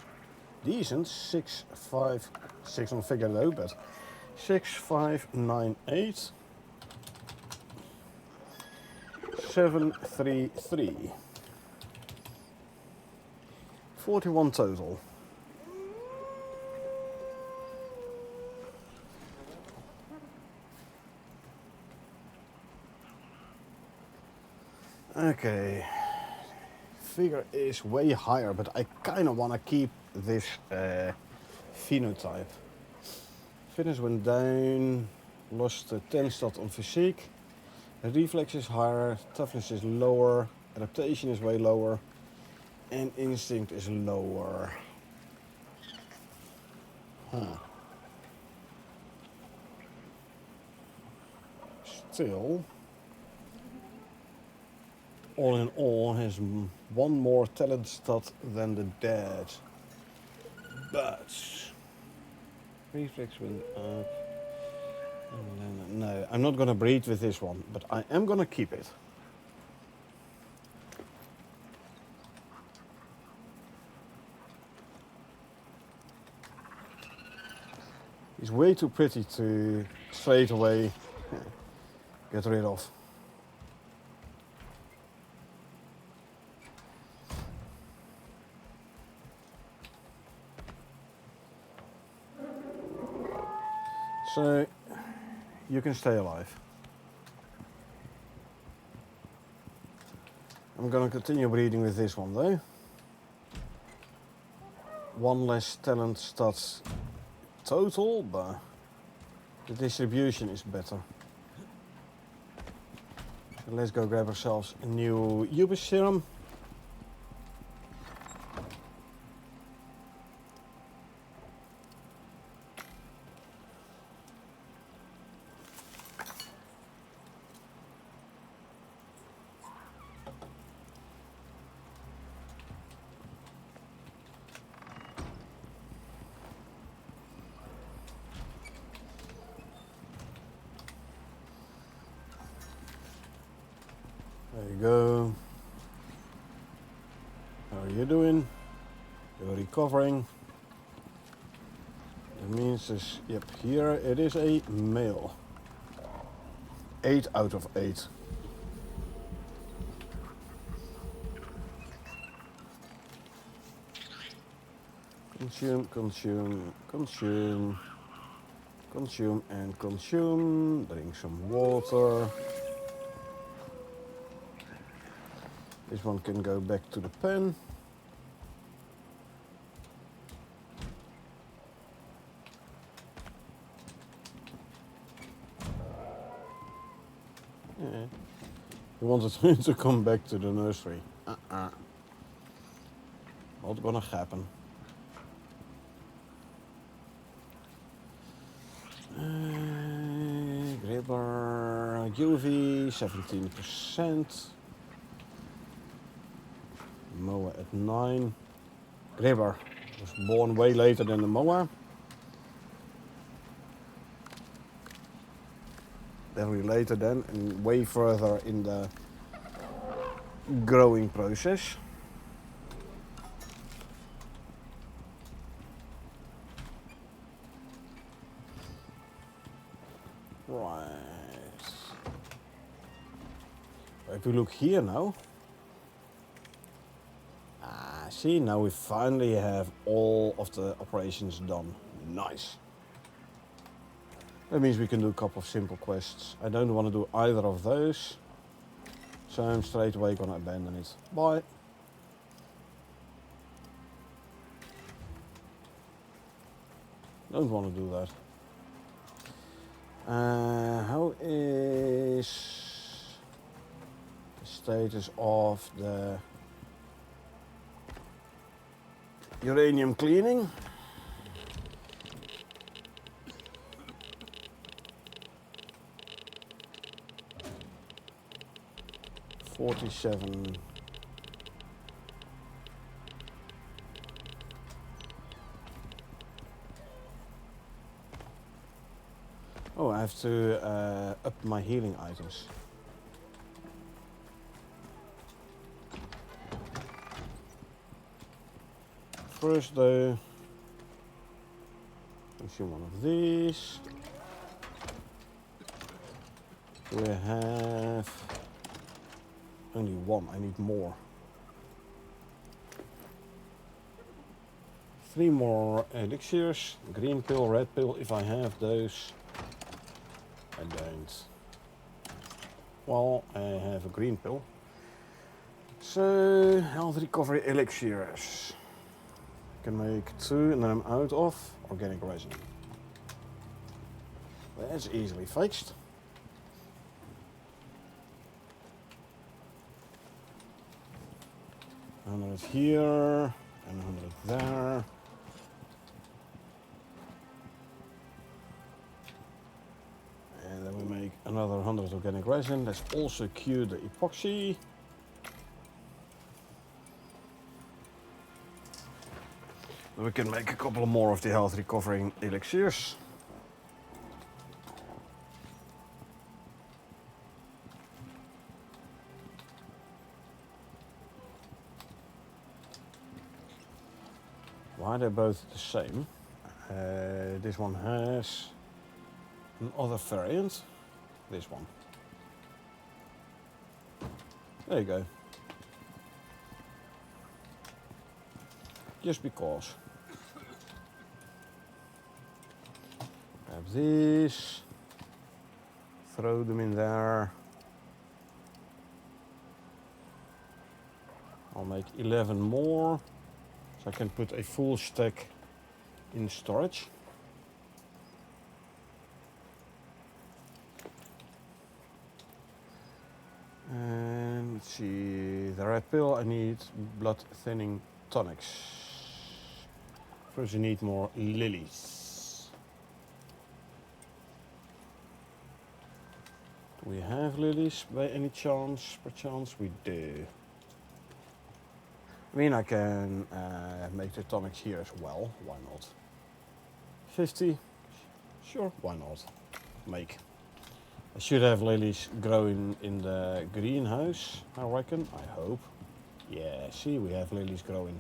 decent, 6'5", 6 on figure though, but 6'5", 7'3", 41 total. Okay, figure is way higher, but I kind of want to keep this phenotype. Fitness went down, lost 10 stat on physique, reflex is higher, toughness is lower, adaptation is way lower, and instinct is lower. Still, all in all, has one more talent stat than the dead. But reflex went up. No, I'm not gonna breed with this one, but I am gonna keep it. He's way too pretty to straight away get rid of. So you can stay alive. I'm gonna continue breeding with this one though. One less talent stats total, but the distribution is better. So let's go grab ourselves a new Ubis serum. There you go. How are you doing? You're recovering. That means this, yep, here it is a male. 8 out of 8. Consume, consume, consume, consume and consume. Drink some water. This one can go back to the pen. Yeah. He wanted him to come back to the nursery. Not gonna happen. Gribber, UV, 17%. Moa at 9. Gribber was born way later than the Moa. Definitely later then, and way further in the growing process. Right. If we look here now, see, now we finally have all of the operations done. Nice. That means we can do a couple of simple quests. I don't want to do either of those, so I'm straight away gonna abandon it. Bye. Don't want to do that. How is status of the uranium cleaning. $47. Oh, I have to up my healing items. First though, consume one of these. We have only one, I need more. 3 more elixirs, green pill, red pill, if I have those. I don't. Well, I have a green pill. So, health recovery elixirs. I can make 2 and then I'm out of organic resin. That's easily fixed. $100 here and $100 there. And then we make another 100 organic resin. Let's also cue the epoxy. Then we can make a couple more of the health recovering elixirs. Why are they both the same? This one has another variant. This one. There you go. Just because. Grab these. Throw them in there. I'll make 11 more. So I can put a full stack in storage. And let's see, the red pill, I need blood thinning tonics. First I need more lilies. Do we have lilies by any chance? Perchance we do. I mean, I can make the tonics here as well. Why not? 50. Sure, why not? Make. I should have lilies growing in the greenhouse, I reckon. I hope. Yeah, see, we have lilies growing.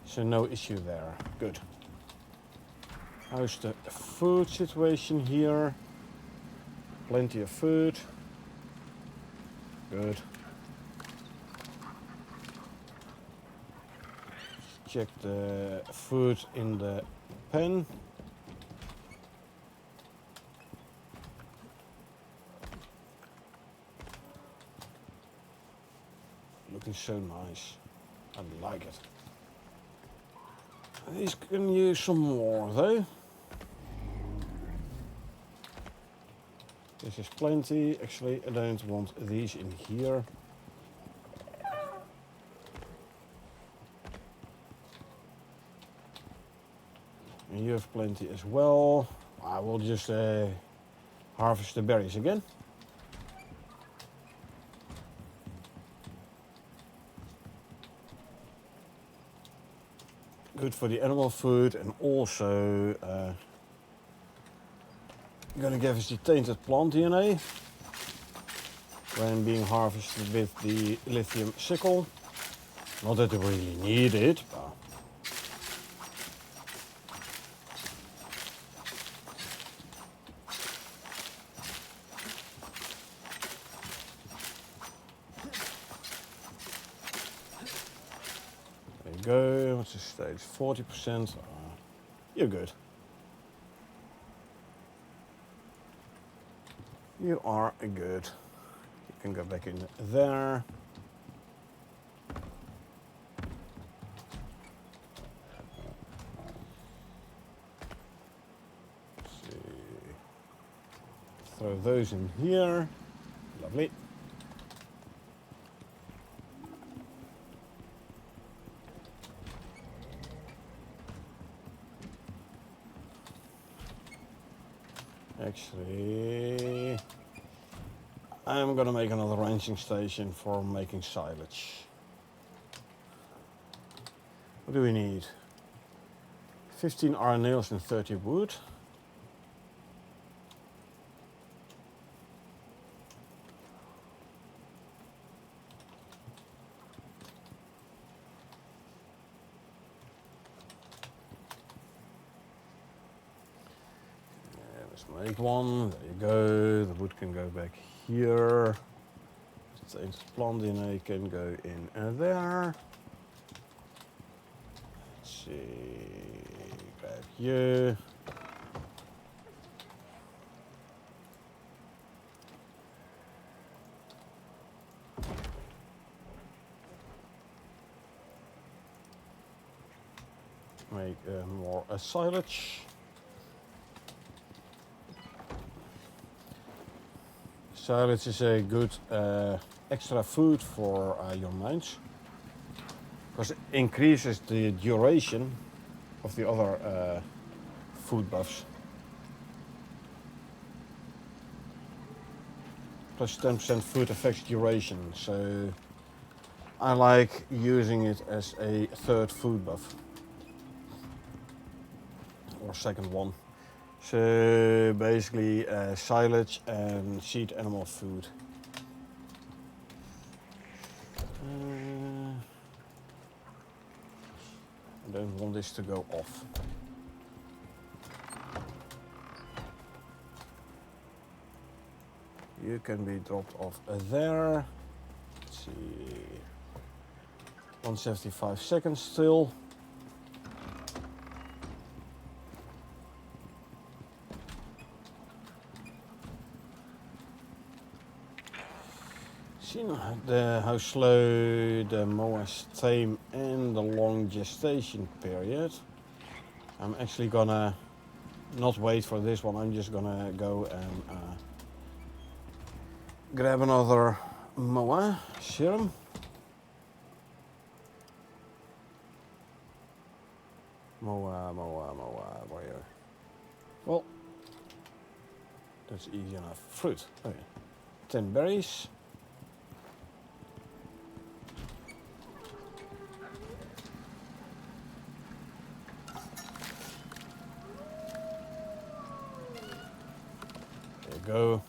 So no issue there. Good. How's the food situation here? Plenty of food. Good. Check the food in the pen. Looking so nice. I like it. These can use some more though. This is plenty. Actually, I don't want these in here. And you have plenty as well. I will just harvest the berries again. Good for the animal food, and also gonna give us the tainted plant DNA when being harvested with the lithium sickle. Not that we really need it, but there you go. What's the stage? 40%. You're good. You are good. You can go back in there. Let's see. Throw those in here. Lovely. Actually, I'm gonna make another ranching station for making silage. What do we need? 15 iron nails and 30 wood. Let's make one. There you go. The wood can go back here. The plant DNA can go in there. Let's see. Grab you. Make more silage. Silage is a good extra food for your mines because it increases the duration of the other food buffs. Plus 10% food affects duration, so I like using it as a third food buff. Or second one. So basically silage and seed animal food. I don't want this to go off. You can be dropped off there. Let's see. 175 seconds still. See how slow the moas tame and the long gestation period. I'm actually gonna not wait for this one. I'm just gonna go and grab another moa serum. Moa, where are you? Well, that's easy enough. Fruit. Okay. 10 berries. There you go.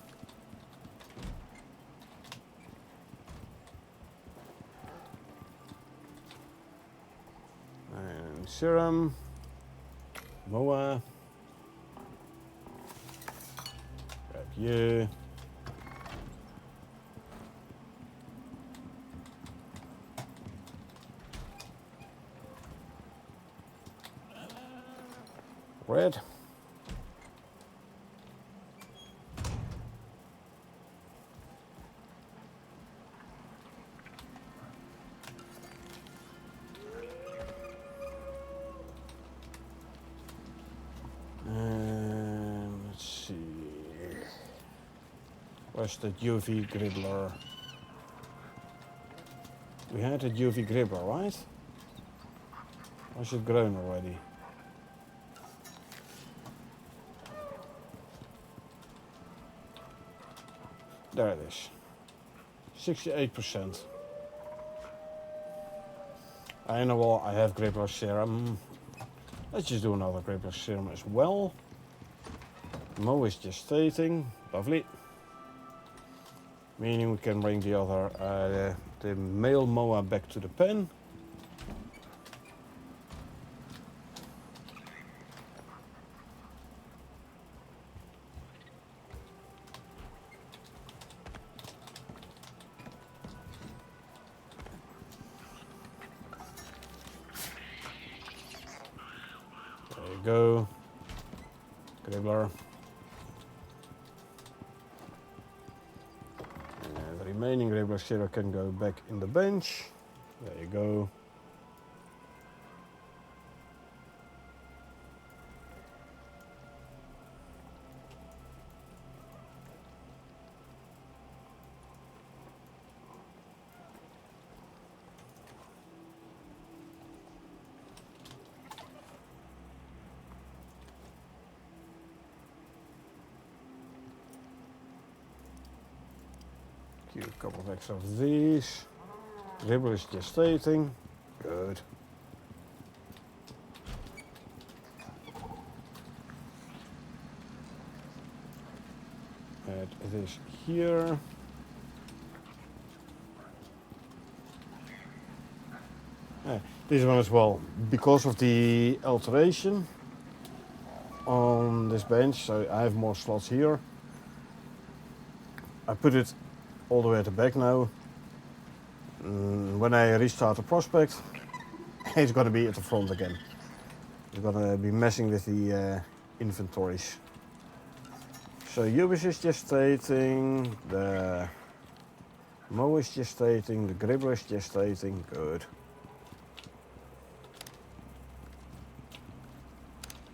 And serum. Moa. Grab you. Red. Let's see. Where's the UV gribbler? We had a UV gribbler, right? Or is it grown already? There it is. 68%. I know what, I have gribbler serum. Let's just do another gribbler serum as well. Mo is gestating. Lovely. Meaning we can bring the other, the male moa back to the pen. There you go. Gribbler. The remaining gribbler serum can go back in the bench. There you go. Cute, a couple of extra of these. Gribble is gestating. Good. Add this here. This one as well, because of the alteration on this bench, so I have more slots here. I put it all the way at the back now. When I restart the prospect, it's going to be at the front again. It's going to be messing with the inventories. So Ubis is gestating, the Mo is gestating, the Gribble is gestating, good.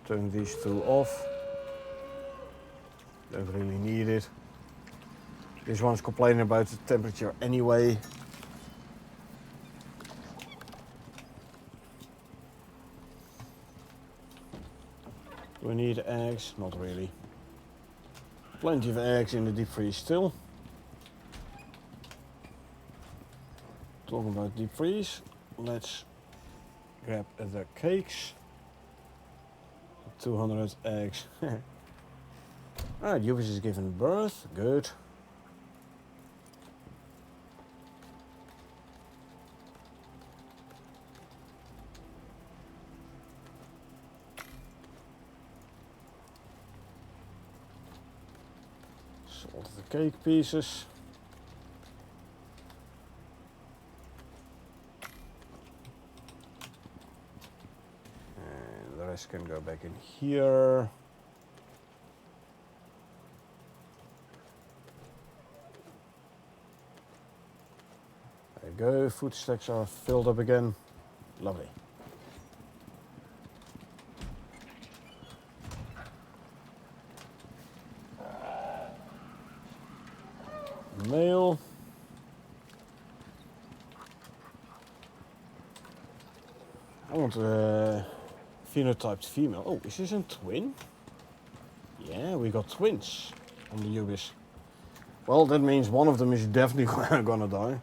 Turn these two off. Don't really need it. This one's complaining about the temperature anyway. Do we need eggs? Not really. Plenty of eggs in the deep freeze still. Talking about deep freeze, let's grab the cakes. 200 eggs. Alright, Ubis is giving birth. Good. Salt the cake pieces. And the rest can go back in here. There you go, food stacks are filled up again. Lovely. Male. I want a phenotyped female. Oh, is this a twin? Yeah, we got twins on the Ubis. Well, that means one of them is definitely gonna die.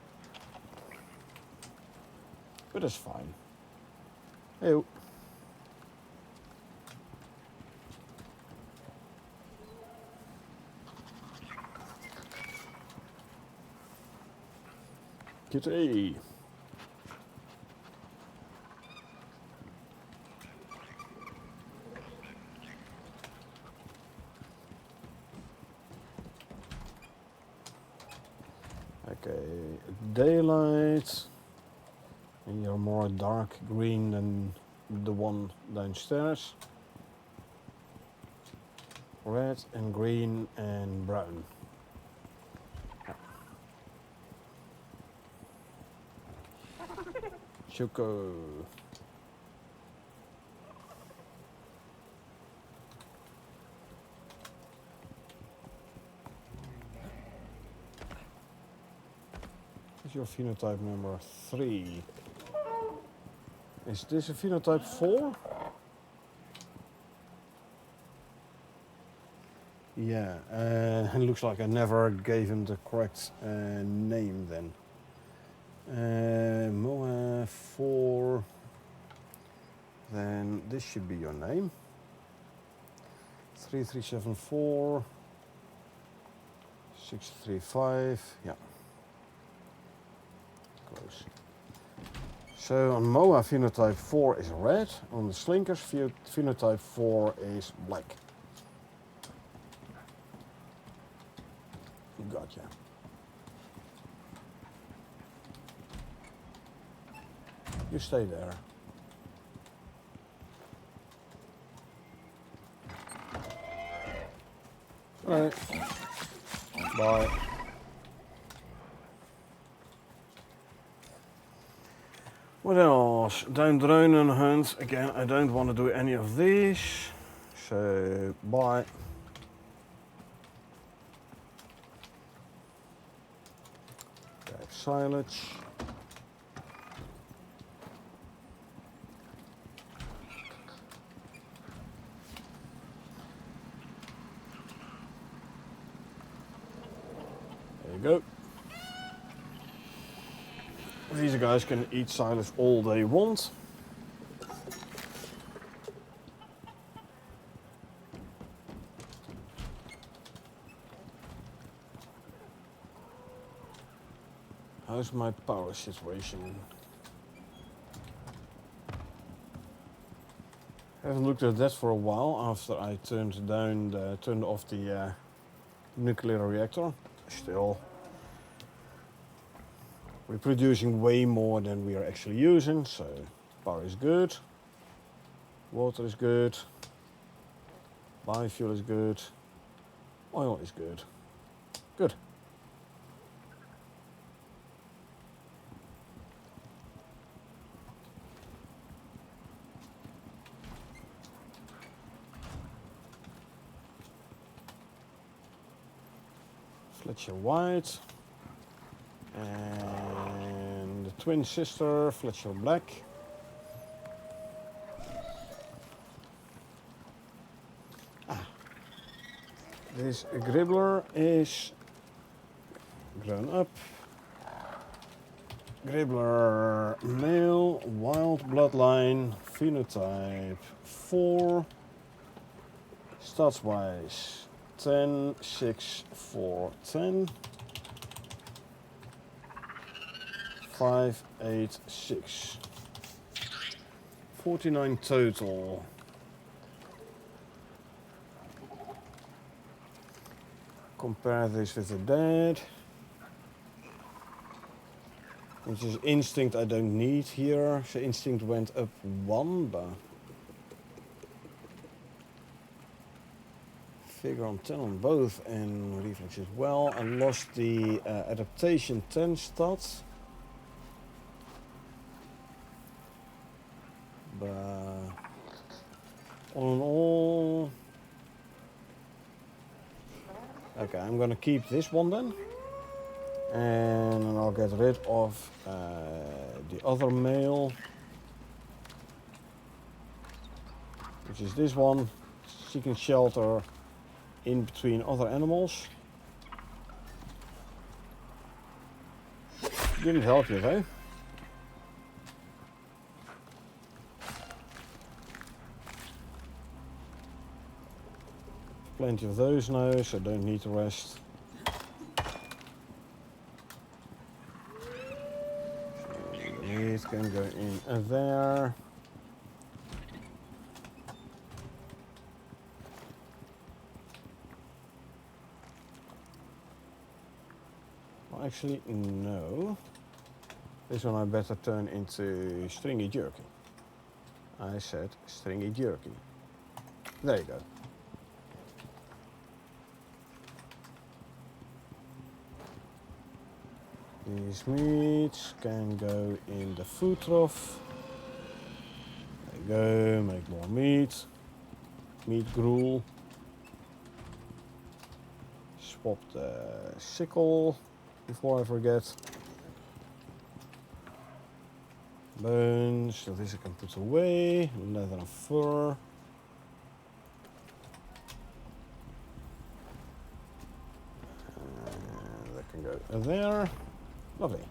But that's fine. Hey. Kitty. Okay, daylight. And you're more dark green than the one downstairs. Red and green and brown. Choco. What's your phenotype number 3? Is this a phenotype 4? Yeah, it looks like I never gave him the correct name then. Moa 4, then this should be your name. 3374 635, yeah. Close. So on Moa phenotype 4 is red, on the Slinkers phenotype 4 is black. Gotcha. You stay there. Alright. Bye. What else? Down drone and hunt. Again, I don't want to do any of these. So, bye. Grab silage. There you go. These guys can eat silage all they want. How's my power situation? Haven't looked at that for a while after I turned off the nuclear reactor. Still, we're producing way more than we are actually using, so power is good. Water is good. Biofuel is good. Oil is good. Good. Fletcher White. And the twin sister, Fletcher Black. This Gribbler is grown up. Gribbler male, wild bloodline, phenotype 4. Stats wise 10, 6, 4, 10. 5, 8, 6. 49 total. Compare this with the dad. Which is instinct I don't need here. So instinct went up 1, but figure on 10 on both and reflex as well. I lost the adaptation 10 stats. But all in all, okay, I'm gonna keep this one then, and then I'll get rid of the other male, which is this one, seeking shelter in between other animals. Didn't help you, though. Plenty of those now, so don't need to rest. It can go in there. Well, actually, no. This one I better turn into stringy jerky. I said stringy jerky. There you go. These meats can go in the food trough. There you go, make more meat. Meat gruel. Swap the sickle before I forget. Bones, so this I can put away. Leather and fur. And that can go there. Lovely.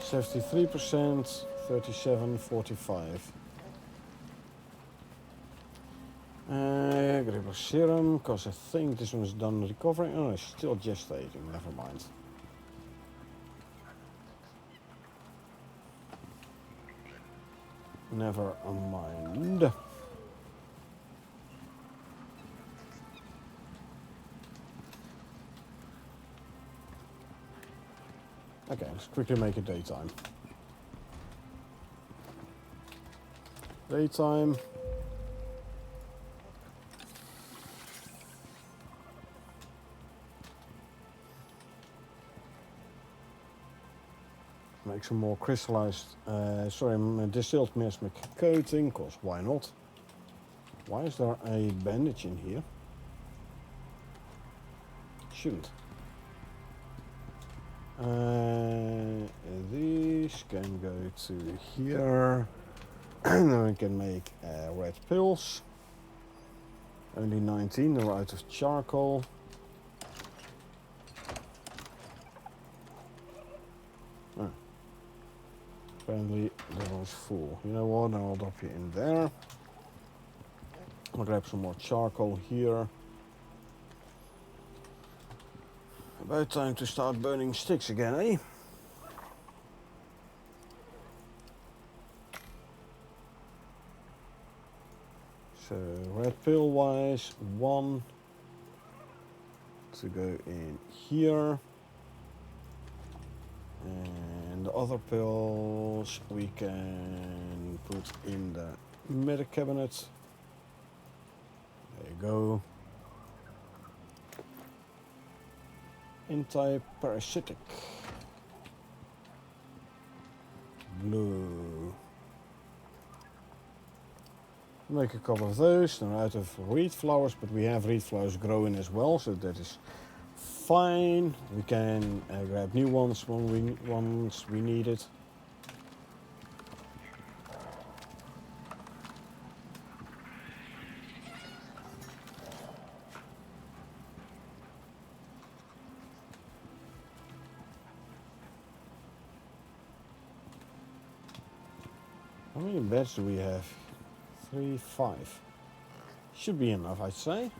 73%, 37, 45. Gribber serum, because I think this one's done recovering. Oh, it's still gestating, never mind. Never mind. Okay, let's quickly make it daytime. Daytime. Make some more crystallized, distilled mesmic coating, cause why not? Why is there a bandage in here? Shouldn't. These can go to here. And then we can make red pills. Only 19, they're out of charcoal. Apparently that was full. You know what? I'll drop you in there. I'll grab some more charcoal here. About time to start burning sticks again, eh? So red pill wise, one to go in here. And the other pills we can put in the medic cabinet. There you go. Anti-parasitic. Blue. Make a couple of those. They're out of reed flowers, but we have reed flowers growing as well, so that is fine. We can grab new ones once we need it. How many beds do we have? 3, 5. Should be enough, I'd say.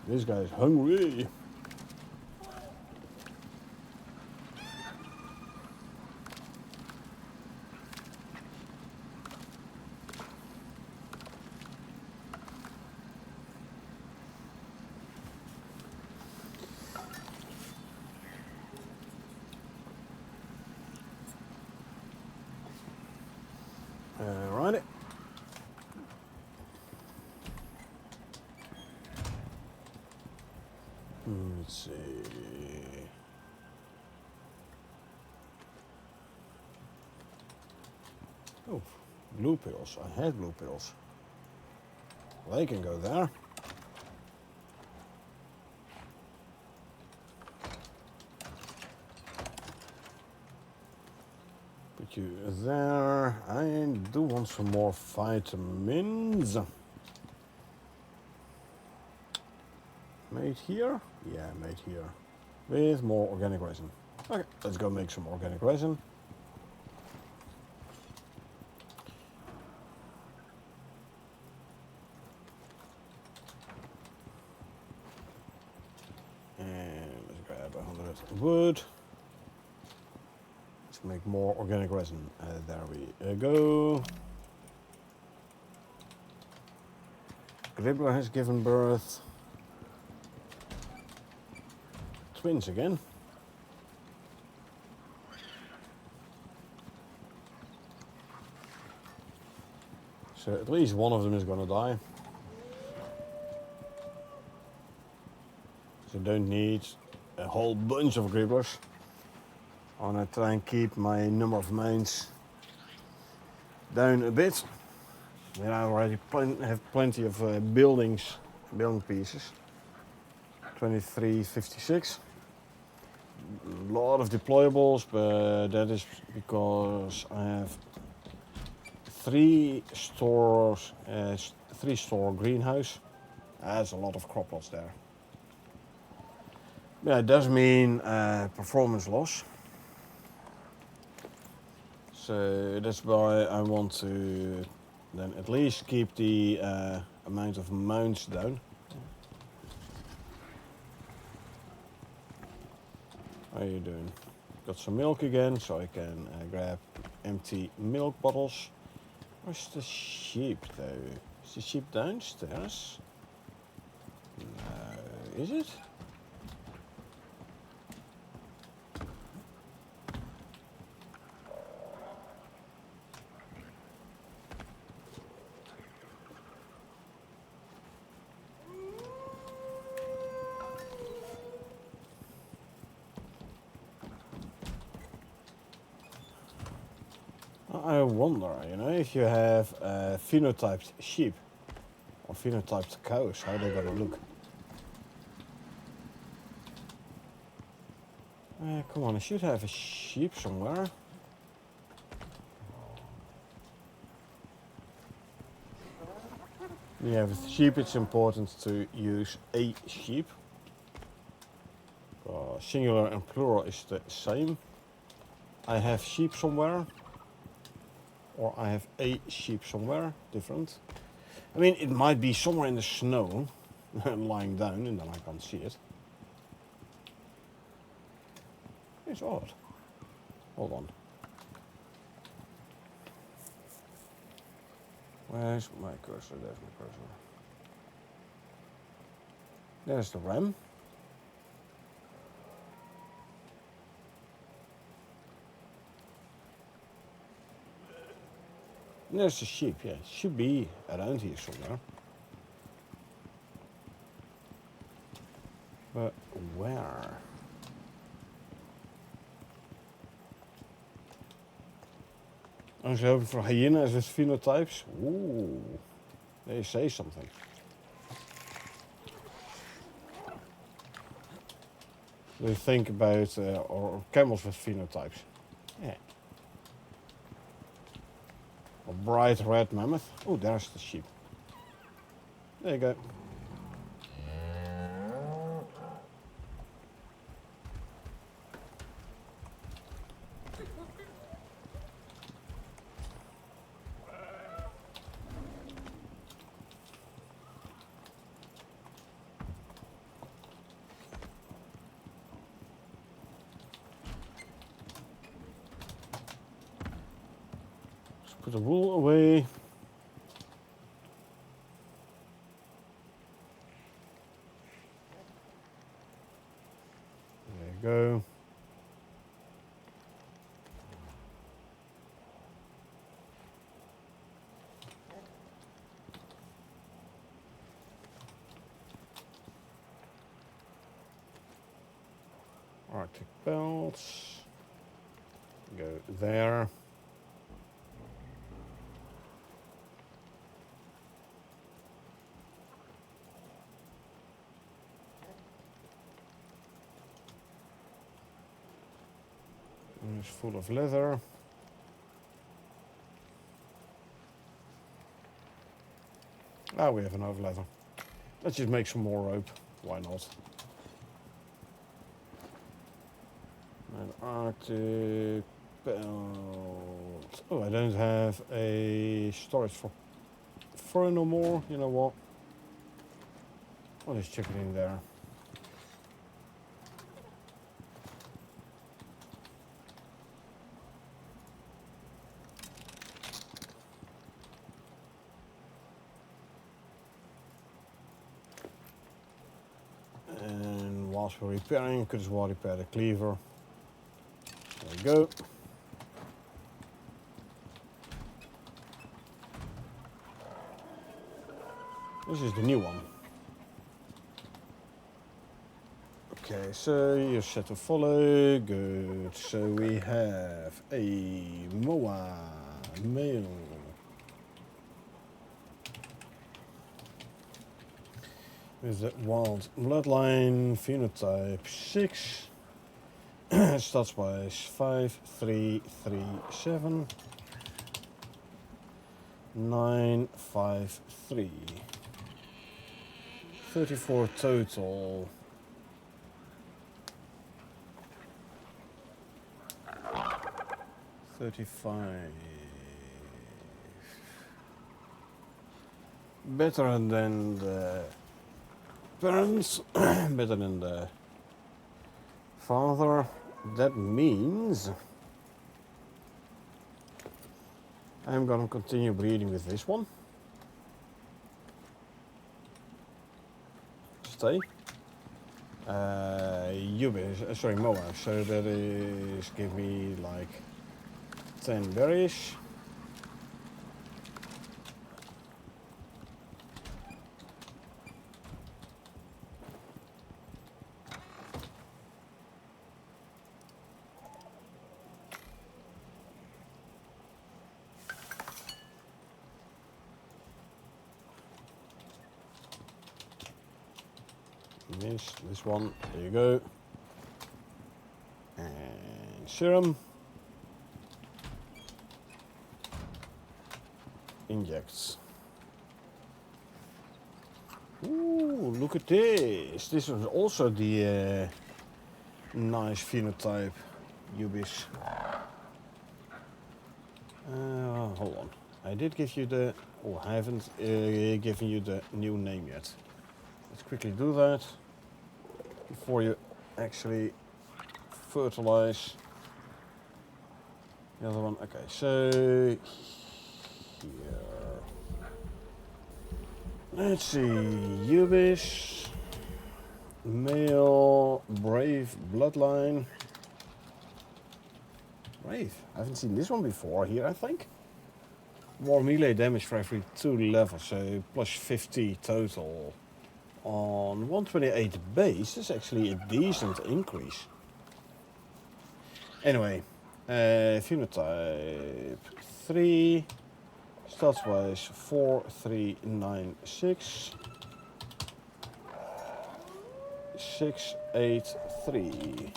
This guy's hungry. Alrighty. Let's see. Oh, blue pills. I had blue pills. They can go there. Put you there. I do want some more vitamins. Made here? Yeah, made here. With more organic resin. Okay, let's go make some organic resin. And let's grab 100 wood. Let's make more organic resin. There we go. Gribbler has given birth. Twins again. So at least one of them is gonna die. So don't need a whole bunch of gribblers. I wanna try and keep my number of mines down a bit. Then I already have plenty of building pieces. 2356. A lot of deployables, but that is because I have three store greenhouse. That's a lot of crop lots there. Yeah, it does mean performance loss. So that's why I want to then at least keep the amount of mounts down. How are you doing? Got some milk again, so I can grab empty milk bottles. Where's the sheep though? Is the sheep downstairs? No, is it? I wonder, you know, if you have phenotyped sheep or phenotyped cows, how they're gonna look. Come on, I should have a sheep somewhere. Yeah, with sheep it's important to use a sheep. singular and plural is the same. I have sheep somewhere. Or I have a sheep somewhere, different. I mean, it might be somewhere in the snow, lying down, and then I can't see it. It's odd. Hold on. Where's my cursor? There's my cursor. There's the ram. And there's the sheep, yeah. It should be around here somewhere. But where? I'm just hoping for hyenas with phenotypes. Ooh, they say something. They think about or camels with phenotypes. Yeah. A bright red mammoth. Oh, there's the sheep. There you go. Put the wool away. There you go. Arctic belts. Go there. It's full of leather. Ah, we have enough leather. Let's just make some more rope. Why not? An Arctic belt. Oh, I don't have a storage for fur no more. You know what? I'll just check it in there. And whilst we're repairing, could as well repair the cleaver. There we go. This is the new one. Okay, so you're set to follow. Good. So we have a Moa male. With the wild bloodline, phenotype 6. Stats wise 5, 3, 3, 7, 9, 5, 3. 34 total. $35. Better than the parents, better than the father. That means I'm gonna continue breeding with this one. Stay. Ubis, sorry, Moa. So that is give me like 10 berries. This one, there you go. And serum. Injects. Ooh, look at this. This was also the nice phenotype, Ubis. Hold on. I did give you the... Oh, I haven't given you the new name yet. Let's quickly do that before you actually fertilize the other one. Okay, so here. Let's see. Ubis. Male. Brave bloodline. Brave. I haven't seen this one before here, I think. More melee damage for every 2 levels, so plus 50 total. On 128 base, that's actually a decent increase. Anyway, phenotype 3, stats wise 4, 3, 9, 6, 6, 8, 3,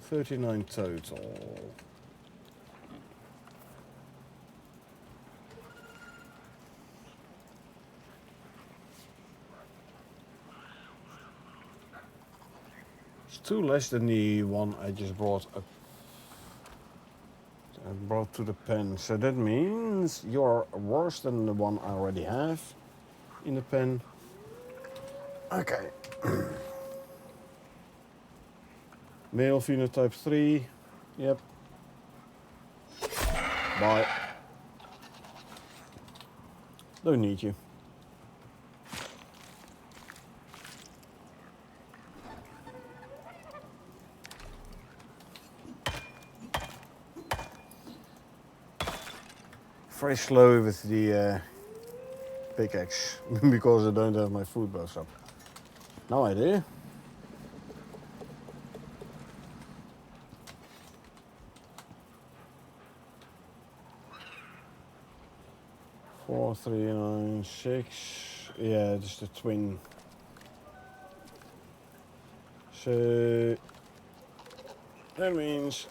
39 total. It's 2 less than the one I just brought up. I brought to the pen, so that means you're worse than the one I already have in the pen. Okay. Male phenotype 3. Yep. Bye. Don't need you. Very slow with the pickaxe because I don't have my food bows up. Now I do. Four, 3, 9, 6. Yeah, just the twin. So that means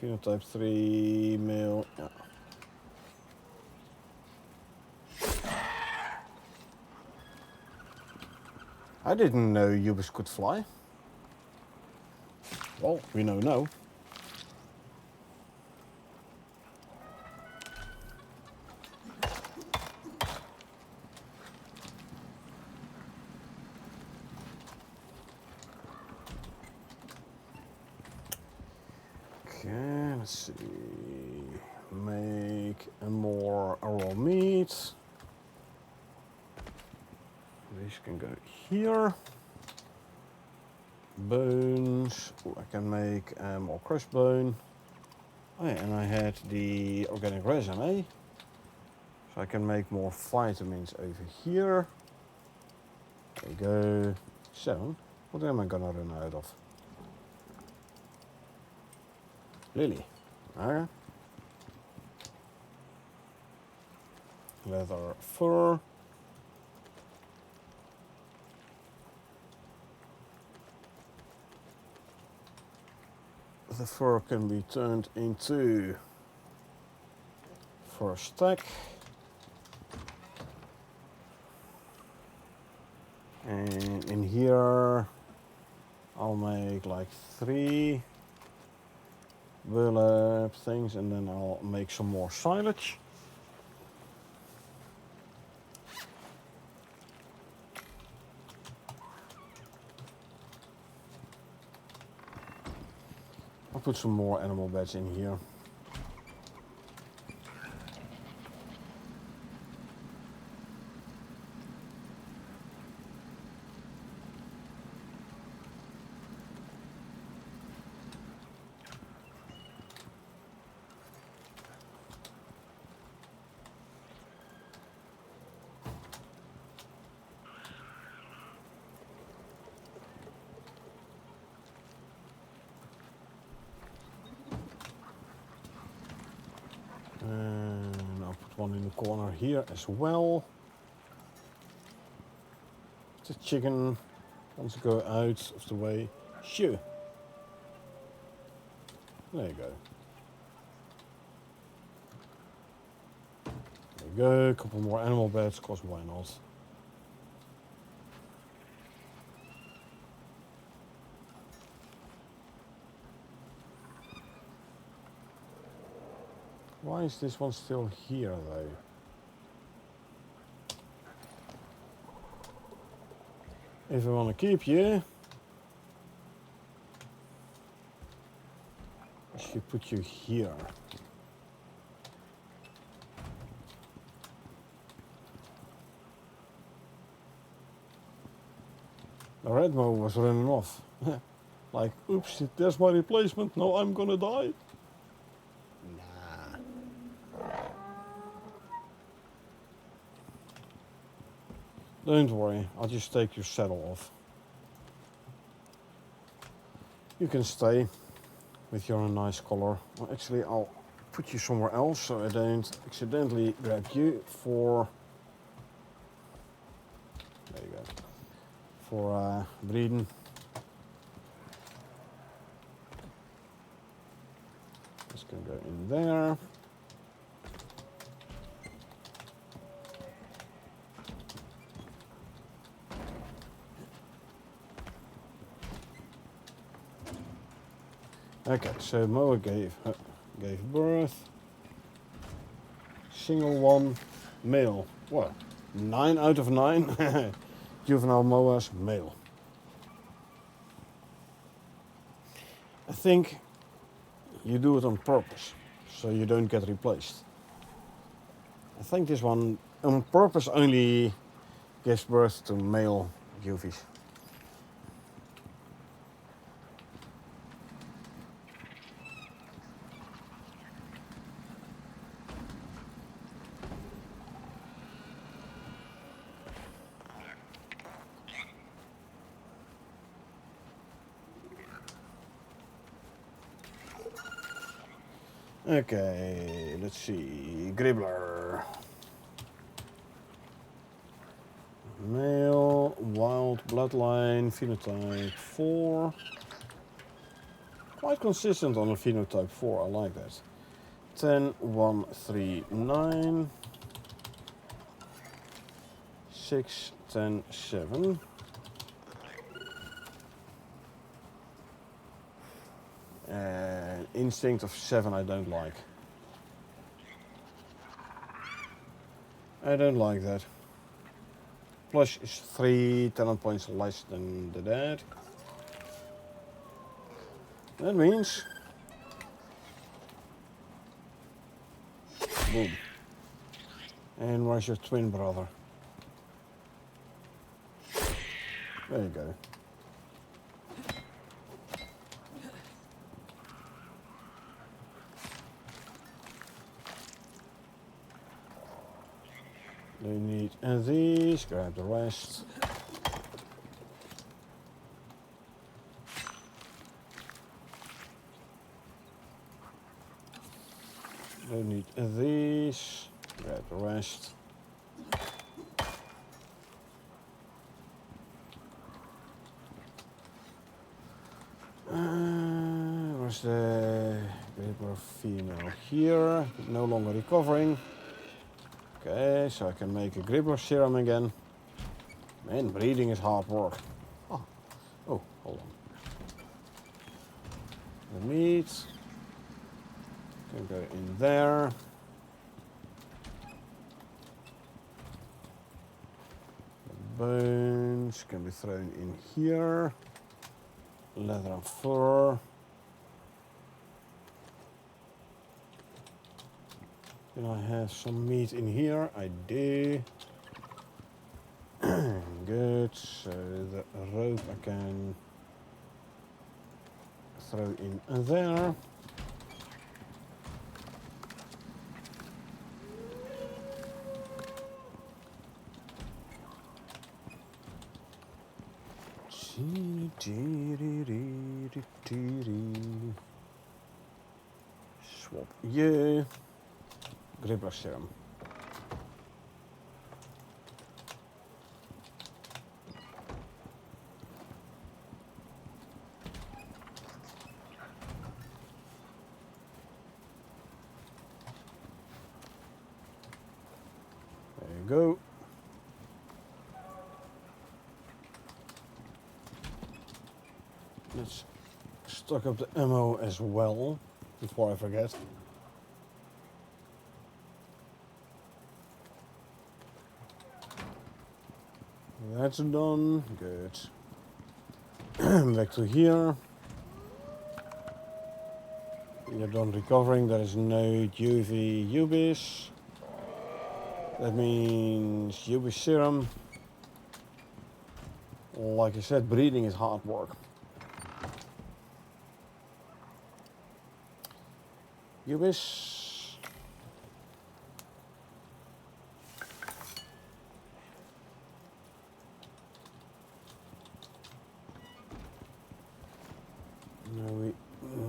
phenotype 3 male. Yeah. I didn't know Ubis could fly. Well, we know now. Okay, let's see. Make a more raw meat. These can go here. Bones. Ooh, I can make more crushed bone. Oh yeah, and I had the organic resin, eh? So I can make more vitamins over here. There you go. 7. What am I gonna run out of? Lily. Okay. Leather fur. The fur can be turned into fur stack. And in here I'll make like 3 burlap things and then I'll make some more silage. I'll put some more animal beds in here. And I'll put one in the corner here as well. The chicken wants to go out of the way. Shoo. There you go. There you go. A couple more animal beds, cause why not? Why is this one still here though? If I want to keep you, I should put you here. The red mo was running off. Like, oops, there's my replacement, now I'm gonna die. Nah. Don't worry, I'll just take your saddle off. You can stay with your nice color. Well, actually, I'll put you somewhere else so I don't accidentally grab you for... There you go. For breeding. This can go in there. Okay, so Moa gave birth. Single one, male. What? 9 out of 9 juvenile Moas, male. I think you do it on purpose, so you don't get replaced. I think this one on purpose only gives birth to male juvies. Okay, let's see. Gribbler. Male, wild, bloodline, phenotype 4. Quite consistent on a phenotype 4, I like that. 10, 1, 3, 9. 6, 10, 7. Instinct of 7 I don't like. I don't like that. Plus is 3 talent points less than the dad. That means... Boom. And where's your twin brother? There you go. They need these, grab the rest. They need these, grab the rest. Where's the Gribbler female here? No longer recovering. Okay, so I can make a Gribbler serum again. Man, breeding is hard work. Oh, hold on. The meat can go in there. The bones can be thrown in here. Leather and fur. Can I have some meat in here? I do. Good, so the rope I can throw in there. Swap you. Gribbler serum. There you go. Let's stock up the ammo as well before I forget. That's done. Good. Back to here. You're done recovering. There is no UV Ubis. That means Ubis serum. Like I said, breeding is hard work. Ubis. Now we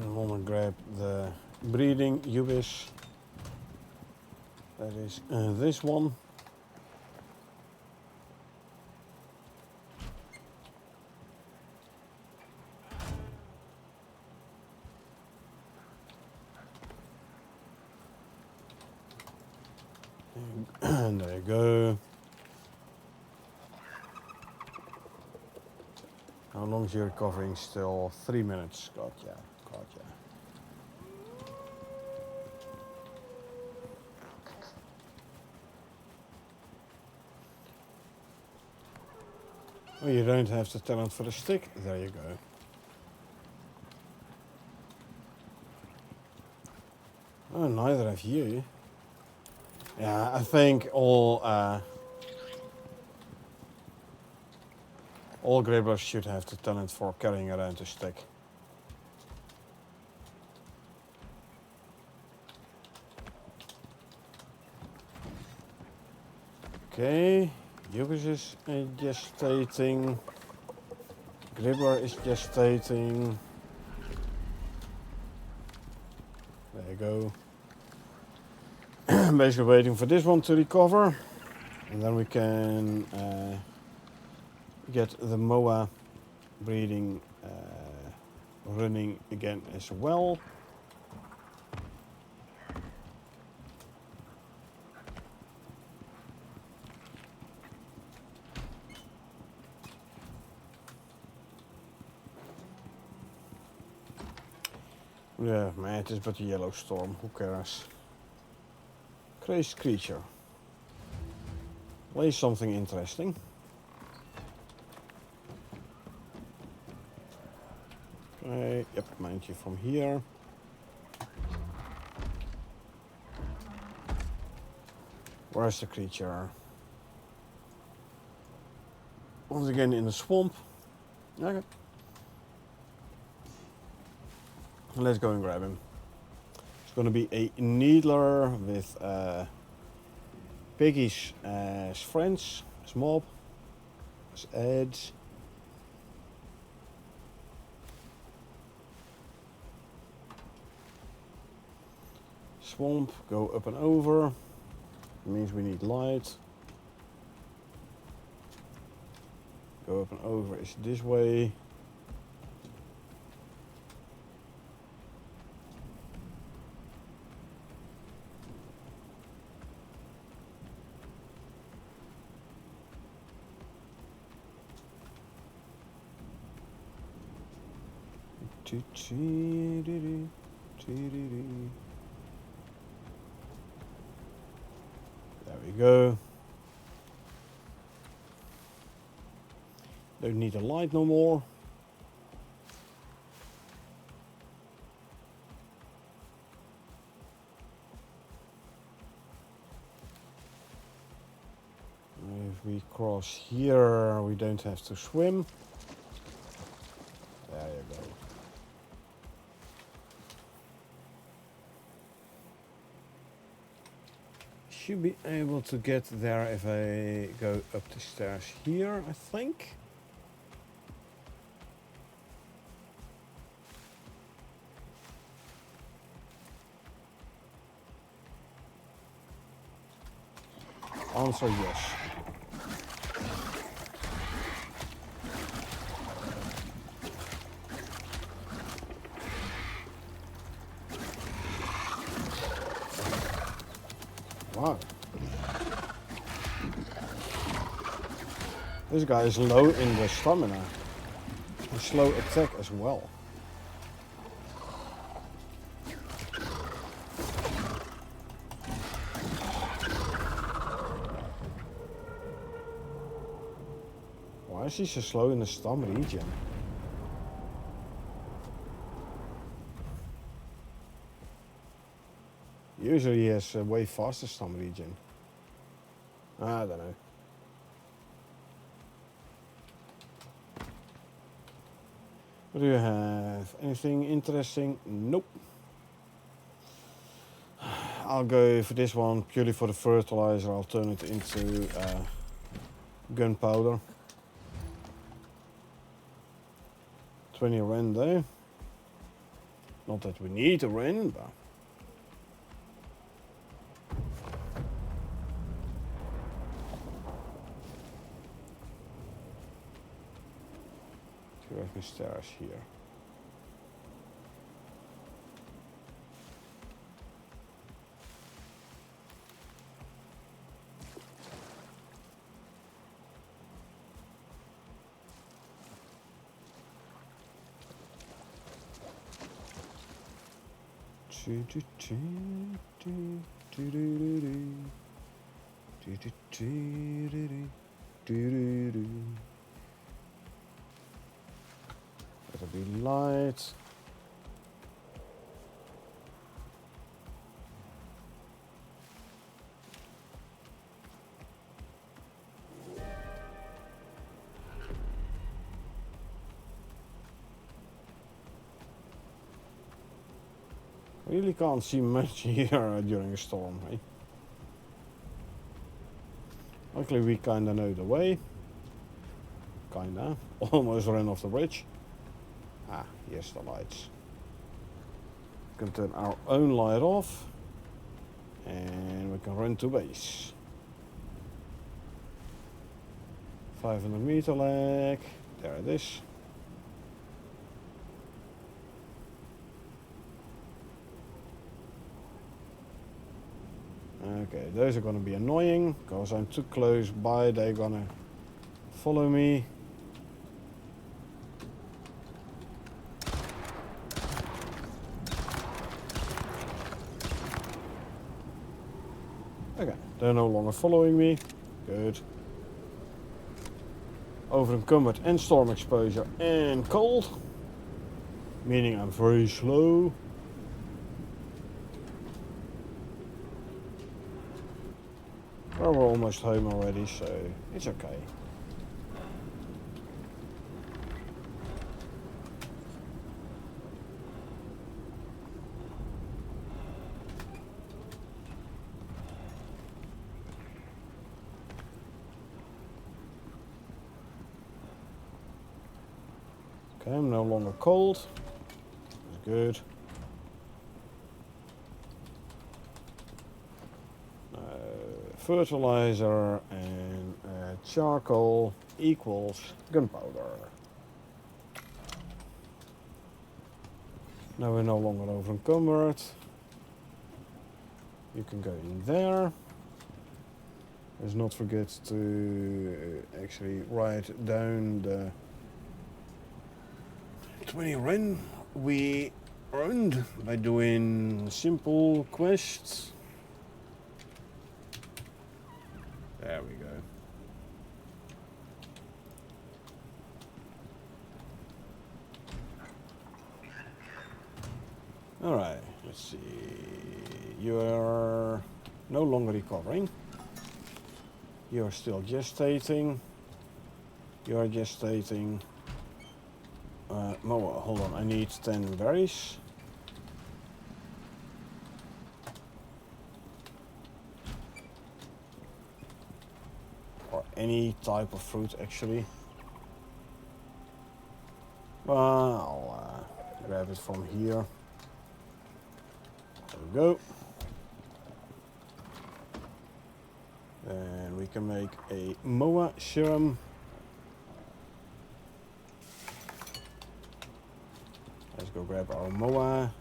want to grab the breeding Ubis. That is this one. And there you go. How long is your recovering still? 3 minutes. Gotcha. Gotcha. Oh, you don't have the talent for the stick? There you go. Oh, neither have you. Yeah, I think all gribblers should have the talent for carrying around a stick. Okay, Ubis is gestating. Gribbler is gestating. There you go. Basically waiting for this one to recover. And then we can get the MOA breeding running again as well. Yeah, man, it is but a yellow storm. Who cares? Crazed creature. Play something interesting. Okay, yep, mind you from here. Where's the creature? Once again in the swamp. Okay. Let's go and grab him. It's going to be a needler with piggies as friends, as mob, as edge. Swamp, go up and over. It means we need light. Go up and over is this way. There we go. Don't need a light no more. If we cross here, we don't have to swim. There you go. Should be able to get there if I go up the stairs here, I think. Answer yes. Wow. This guy is low in the stamina. A slow attack as well. Why is he so slow in the storm region? Usually he has a way faster storm region. I don't know. What do you have? Anything interesting? Nope. I'll go for this one purely for the fertilizer. I'll turn it into gunpowder. 20 Ren though. Not that we need a Ren, but... Do I have my stairs here? Better be light. Really can't see much here during a storm, eh? Luckily we kinda know the way. Kinda. Almost ran off the bridge. Ah, here's the lights. We can turn our own light off. And we can run to base. 500 meter lag. There it is. Okay, those are gonna be annoying because I'm too close by. They're gonna follow me. Okay, they're no longer following me. Good. Over encumbered and storm exposure and cold. Meaning I'm very slow. Well, we're almost home already, so it's okay. Okay, I'm no longer cold. That's good. Fertilizer and charcoal equals gunpowder. Now we're no longer over encumbered. You can go in there. Let's not forget to actually write down the 20 Ren we earned by doing simple quests. There we go. Alright, let's see. You are no longer recovering. You are still gestating. You are gestating. No, hold on, I need 10 berries. Or any type of fruit, actually. Well, I'll grab it from here. There we go. And we can make a MOA serum. Let's go grab our MOA,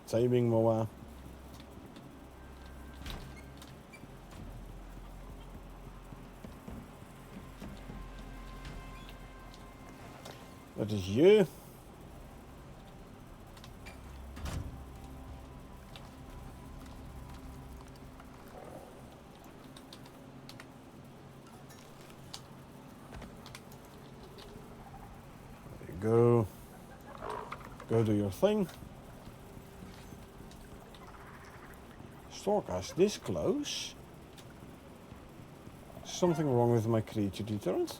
taming MOA. That is you. go. Go do your thing. Storkas this close. Something wrong with my creature deterrent?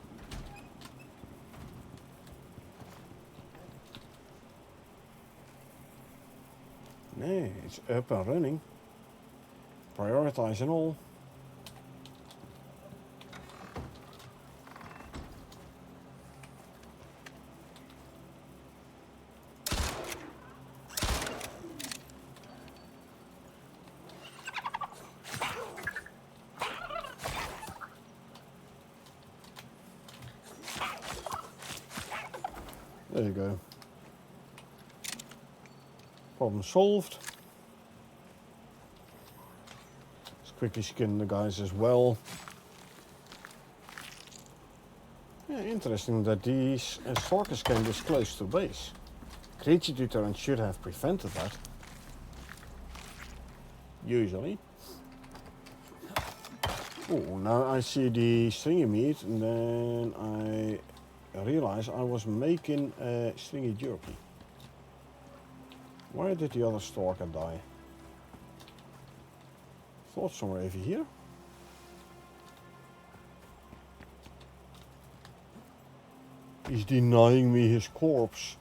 Nee, it's up and running. Prioritize and all. There you go. Problem solved. Let's quickly skin the guys as well. Yeah, interesting that these Storkers came this close to base. Creature deterrent should have prevented that. Usually. Oh, now I see the stringy meat and then I realize I was making a stringy jerky. Where did the other stalker die? Thought somewhere over here. He's denying me his corpse.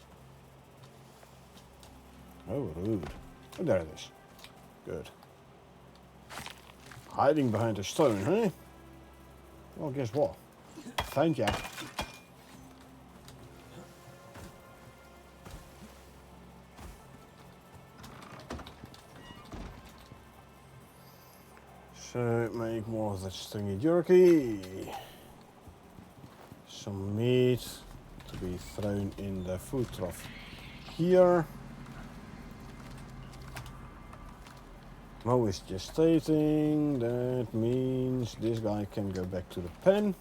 Oh, rude. Oh, there it is. Good. Hiding behind a stone, huh? Well, guess what? Found ya. So make more of that stringy jerky. Some meat to be thrown in the food trough here. Mo is gestating, that means this guy can go back to the pen.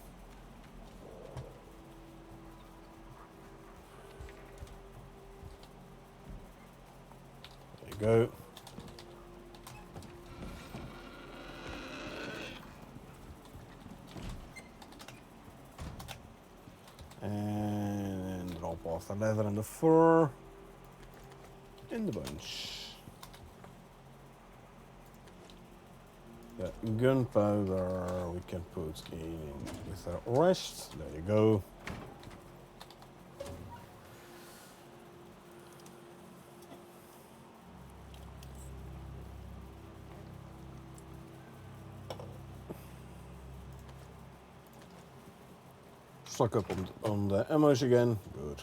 There you go. And drop off the leather and the fur and the bones. The gunpowder we can put in with the rest. There you go. Stock up on the ammos again. Good.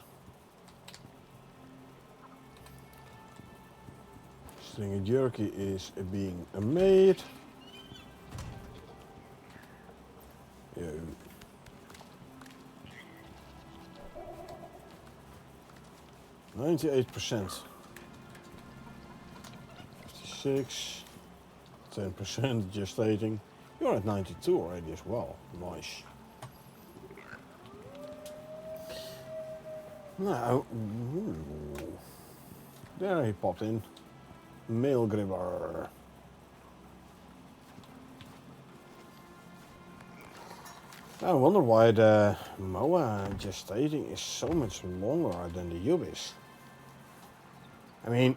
Stringy jerky is being made. Yo. 98%. 56. 10% gestating. You're at 92 already as well. Nice. Now, there he popped in. Male gribber. I wonder why the Moa gestating is so much longer than the Ubis. I mean,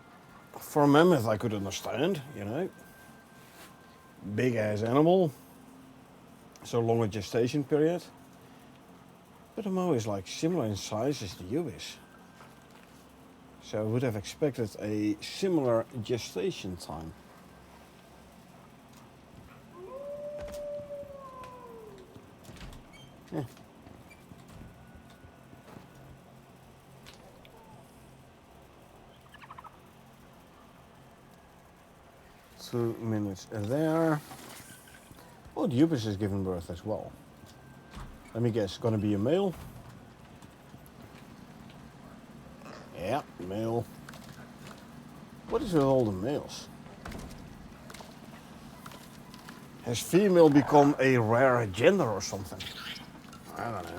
for a mammoth I could understand, you know. Big ass animal. So longer gestation period. But the Moa is like similar in size as the Ubis. So I would have expected a similar gestation time. Yeah. Two minutes there. Oh, the Ubis is giving birth as well. Let me guess, gonna be a male? Yeah, male. What is with all the males? Has female become a rare gender or something? I don't know.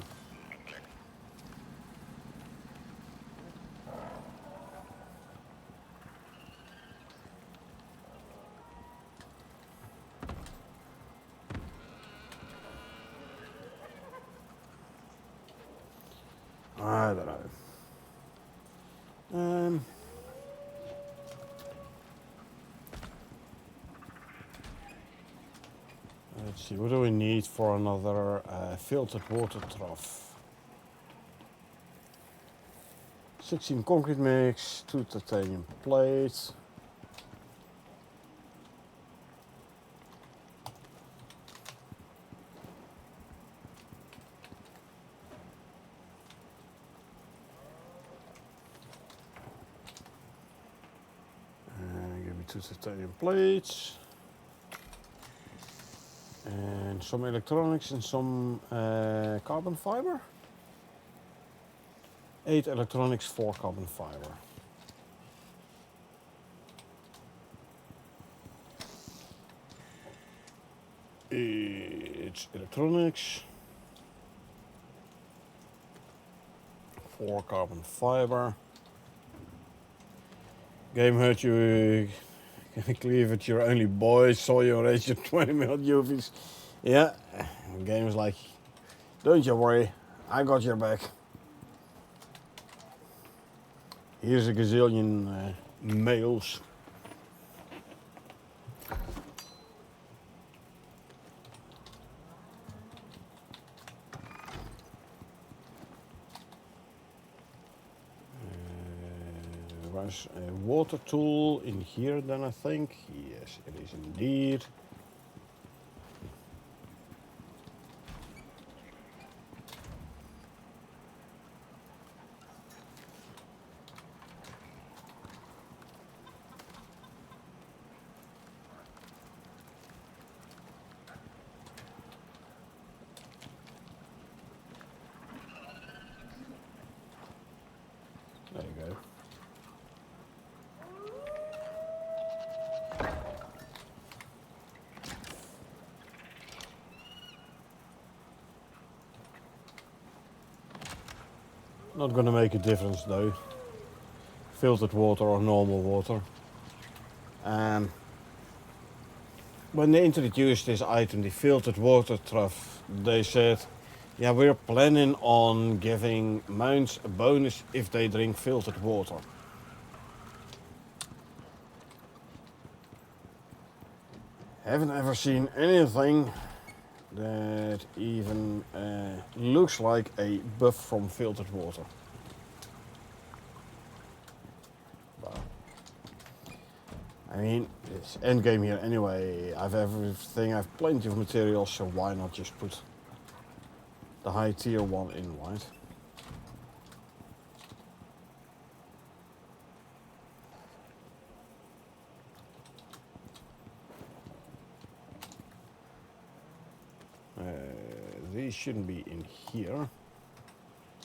I don't know. See, what do we need for another filtered water trough? 16 concrete mix, 2 titanium plates. Give me 2 titanium plates. And some electronics and some carbon fiber. 8 electronics, 4 carbon fiber. It's electronics, 4 carbon fiber. Game heard you cleave at your only boy, saw you raise your 20 mil UVs. Yeah, the game is like, don't you worry, I got your back. Here's a gazillion males. There's a water tool in here then, I think. Yes, it is indeed. There you go. Not gonna make a difference though. Filtered water or normal water. When they introduced this item, the filtered water trough, they said, yeah, we're planning on giving mounts a bonus if they drink filtered water. Haven't ever seen anything that even looks like a buff from filtered water. But, I mean, it's endgame here anyway. I've everything, I've plenty of materials, so why not just put the high tier one in, right? These shouldn't be in here.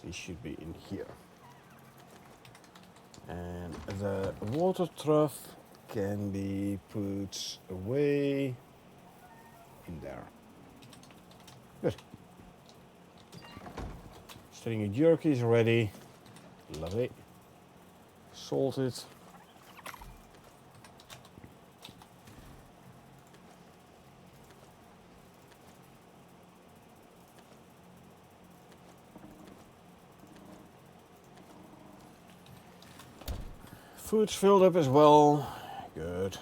These should be in here. And the water trough can be put away in there. Good. Stringy jerky is ready. Lovely. Salted. Food's filled up as well. Good.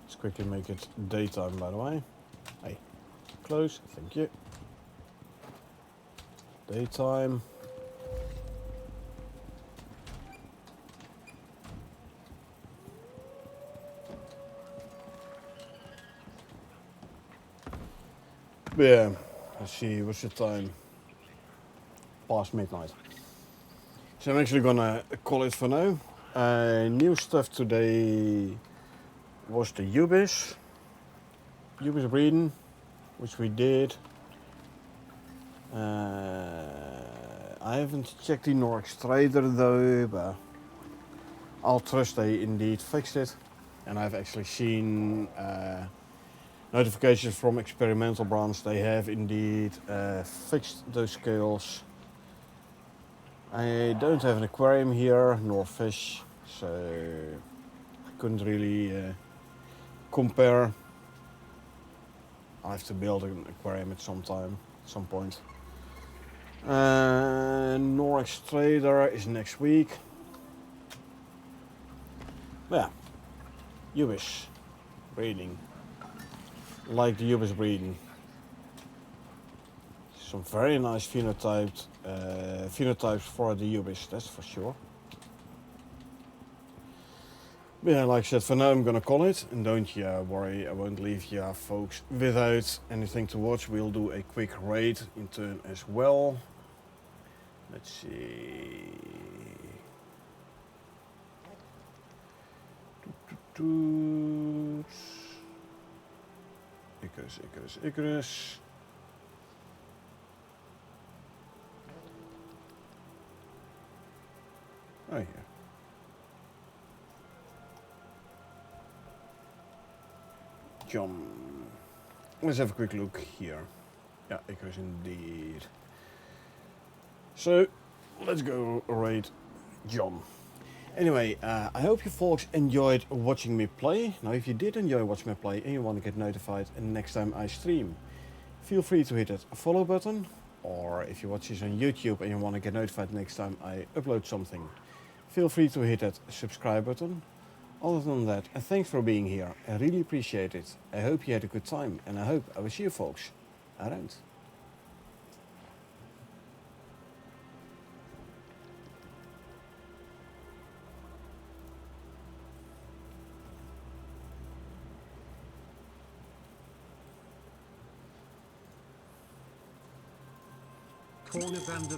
Let's quickly make it daytime, by the way. Hey, close. Thank you. Daytime. Yeah. Let's see. What's the time? Past midnight. So I'm actually gonna call it for now. New stuff today was the Ubis breeding, which we did. I haven't checked the Norix Trader though, but I'll trust they indeed fixed it. And I've actually seen notifications from experimental branch. They have indeed fixed those scales. I don't have an aquarium here, nor fish, so I couldn't really compare. I have to build an aquarium at some point. Norix Trader is next week. Yeah, Ubis. breeding. Like the Ubis breeding. Some very nice phenotypes for the Ubis, that's for sure. But yeah, like I said, for now I'm gonna call it, and don't you worry, I won't leave you folks without anything to watch. We'll do a quick raid in turn as well. Let's see. Icarus. Oh, yeah. John. Let's have a quick look here. Yeah, Icarus indeed. So, let's go raid John. Anyway, I hope you folks enjoyed watching me play. Now, if you did enjoy watching me play and you want to get notified next time I stream, feel free to hit that follow button. Or if you watch this on YouTube and you want to get notified next time I upload something, feel free to hit that subscribe button. Other than that, thanks for being here. I really appreciate it. I hope you had a good time, and I hope I will see you folks around. Corner Vanden